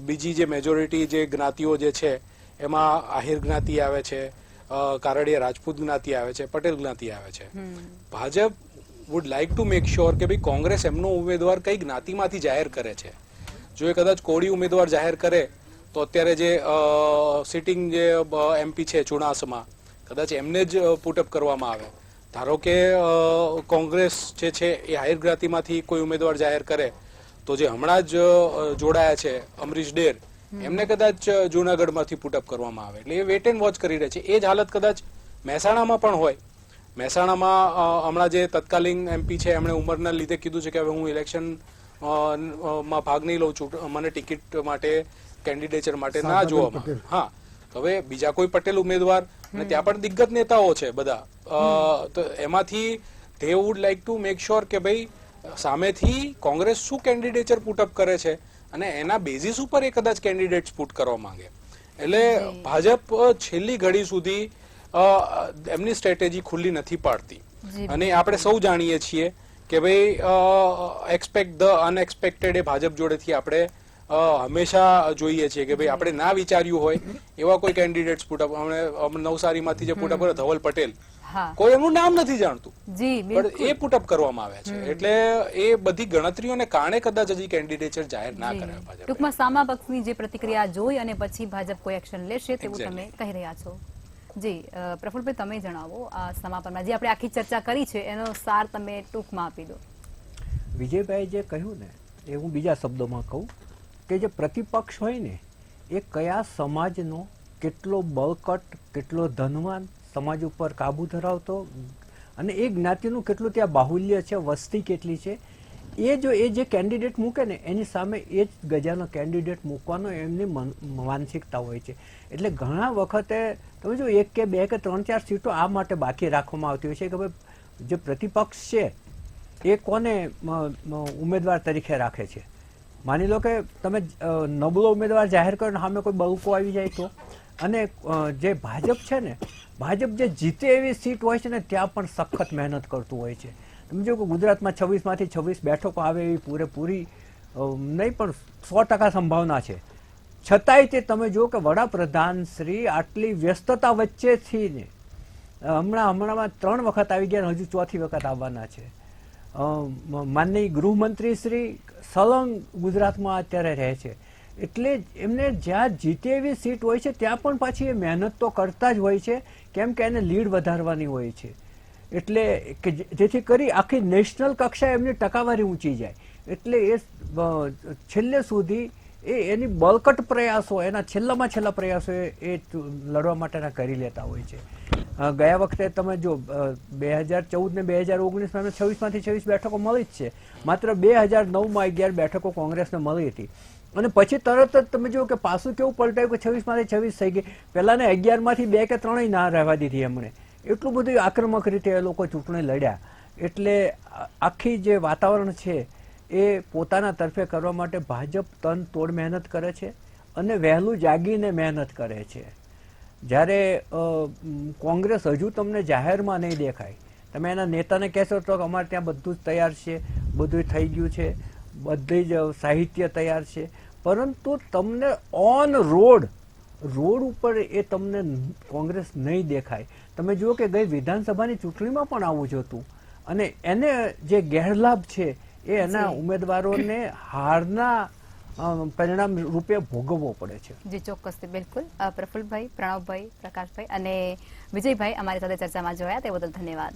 બીજી જે મેજોરિટી જે જ્ઞાતિઓ જે છે એમાં આહિર જ્ઞાતિ આવે છે, કારડિયા રાજપૂત જ્ઞાતિ આવે છે, પટેલ જ્ઞાતિ આવે છે. Bhajap would like to make sure કે ભાઈ કોંગ્રેસ એમનો ઉમેદવાર કઈ જ્ઞાતિમાંથી જાહેર કરે છે. જો એ કદાચ કોળી ઉમેદવાર જાહેર કરે તો અત્યારે જે સિટિંગ જે MP છે ચુનાસમા, કદાચ એમને જ પુટઅપ કરવામાં આવે. ધારો કે કોંગ્રેસ જે છે એ આહિર જ્ઞાતિમાંથી કોઈ ઉમેદવાર જાહેર કરે તો જે હમણાં જ જોડાયા છે અમરીશ ડેર, એમને કદાચ જુનાગઢમાંથી પુટઅપ કરવામાં આવે. એટલે એ વેટ એન્ડ વોચ કરી રહે છે. એ જ હાલત કદાચ મહેસાણામાં પણ હોય. મહેસાણામાં હમણાં જે તત્કાલીન MP છે એમણે ઉંમરના લીધે કીધું છે કે હવે હું ઇલેક્શન માં ભાગ નહીં લઉં છું, મને ટિકિટ માટે કેન્ડિડેચર માટે ના જોવામાં. હા, હવે બીજા કોઈ પટેલ ઉમેદવાર અને ત્યાં પણ દિગ્ગજ નેતાઓ છે બધા, તો એમાંથી they wood like to make sure કે ભાઈ સામેથી કોંગ્રેસ શું કેન્ડિડેચર પુટઅપ કરે છે અને એના બેઝિસ ઉપર એ કદાચ કેન્ડિડેટ્સ પુટ કરવા માંગે. એટલે ભાજપ છેલ્લી ઘડી સુધી એમની સ્ટ્રેટેજી ખુલ્લી નથી પાડતી. અને આપણે સૌ જાણીએ છીએ કે ભાઈ એક્સપેક્ટ ધ અનએક્સપેક્ટેડ એ ભાજપ જોડેથી આપણે હંમેશા જોઈએ છીએ કે ભાઈ આપણે ના વિચાર્યું હોય એવા કોઈ કેન્ડિડેટ્સ પુટઅપ નવસારીમાંથી જે પુટઅપ કરે ધવલ પટેલ હા કોઈ એમનું નામ નથી જાણતું જી પણ બિલકુલ એ પુટઅપ કરવામાં આવ્યા છે એટલે એ બધી ગણતરીઓને કારણે કદાચ હજી કેન્ડિડેચર જાહેર ના કરે ભાજપ. ટૂંકમાં સામા પક્ષની જે પ્રતિક્રિયા જોઈ અને પછી ભાજપ કોઈ એક્શન લેશે તેવું Exactly. તમે કહી રહ્યા છો. જી પ્રફુલભાઈ તમે જણાવો આ સમાપનમાં જે આપણે આખી ચર્ચા કરી છે એનો સાર તમે ટૂંકમાં આપી દો. વિજયભાઈ જે કહ્યું ને એ હું બીજા શબ્દોમાં કહું કે જે પ્રતિપક્ષ હોય ને એ કયા સમાજનો કેટલો બળકટ કેટલો ધનવાન સમાજ ઉપર કાબુ ધરાવતો અને એ જ્ઞાતિનું કેટલું ત્યાં બાહુલ્ય છે વસ્તી કેટલી છે એ જો એ જે કેન્ડિડેટ મૂકે ને એની સામે એ જ ગજાનો કેન્ડિડેટ મૂકવાનો એમની માનસિકતા હોય છે. એટલે ઘણા વખતે તમે જો 1 કે 2 કે 3 4 સીટો આ માટે બાકી રાખવામાં આવતી હોય છે કે ભાઈ જે પ્રતિપક્ષ છે એ કોને ઉમેદવાર તરીકે રાખે છે. માની લો કે તમે નબળો ઉમેદવાર જાહેર કરો સામે કોઈ બળકો આવી જાય તો અને જે ભાજપ છે ને ભાજપ જે જીતે એવી સીટ હોય છે ને ત્યાં પણ સખત મહેનત કરતું હોય છે. તમે જો કે ગુજરાતમાં 26માંથી 26 બેઠકો આવે એવી પૂરેપૂરી નહીં પણ 100% સંભાવના છે. છતાંય તે તમે જો કે વડાપ્રધાન શ્રી આટલી વ્યસ્તતા વચ્ચેથી ને હમણાં 3 વખત આવી ગયા હજુ 4થી વખત આવવાના છે. માનનીય ગૃહમંત્રી શ્રી સલંગ ગુજરાતમાં અત્યારે રહે છે એટલે એમને જ્યાં જીતે એવી સીટ હોય છે ત્યાં પણ પાછી એ મહેનત તો કરતા જ હોય છે કેમ કે એને લીડ વધારવાની હોય છે એટલે કે જેથી કરી આખી નેશનલ કક્ષાએ એમની ટકાવારી ઊંચી જાય એટલે એ છેલ્લે સુધી એની બળકટ પ્રયાસો એના છેલ્લામાં છેલ્લા પ્રયાસો એ લડવા માટેના કરી લેતા હોય છે. ગયા વખતે તમે જો 2014 ને 2019માં 26માંથી 26 બેઠકો મળી જ છે. માત્ર 2009માં 11 બેઠકો કોંગ્રેસને મળી હતી અને પછી તરત જ તમે જુઓ કે પાછું કેવું પલટાયું કે 26માંથી 26 થઈ ગઈ. પહેલાને 11માંથી 2 કે 3 ના રહેવા દીધી એમણે. એટલું બધું આક્રમક રીતે એ લોકો ચૂંટણી લડ્યા. એટલે આખી જે વાતાવરણ છે એ પોતાના તરફે કરવા માટે ભાજપ તન તોડ મહેનત કરે છે અને વહેલું જાગીને મહેનત કરે છે. જ્યારે કોંગ્રેસ હજુ તમને જાહેરમાં નહીં દેખાય. તમે એના નેતાને કહેશો તો અમારે ત્યાં બધું જ તૈયાર છે, બધું થઈ ગયું છે, બધી જ સાહિત્ય તૈયાર છે, પરંતુ તમને ઓન રોડ ઉપર એ તમને કોંગ્રેસ નહીં દેખાય. તમે જુઓ કે ગઈ વિધાનસભાની ચૂંટણીમાં પણ આવું જ હતું અને એને જે ગેરલાભ છે એ એના ઉમેદવારોને હારના પરિણામ રૂપે ભોગવવો પડે છે. જી ચોક્કસથી બિલકુલ. પ્રફુલભાઈ, પ્રણવભાઈ, પ્રકાશભાઈ અને વિજયભાઈ અમારી સાથે ચર્ચામાં જોડાયા તે બદલ ધન્યવાદ.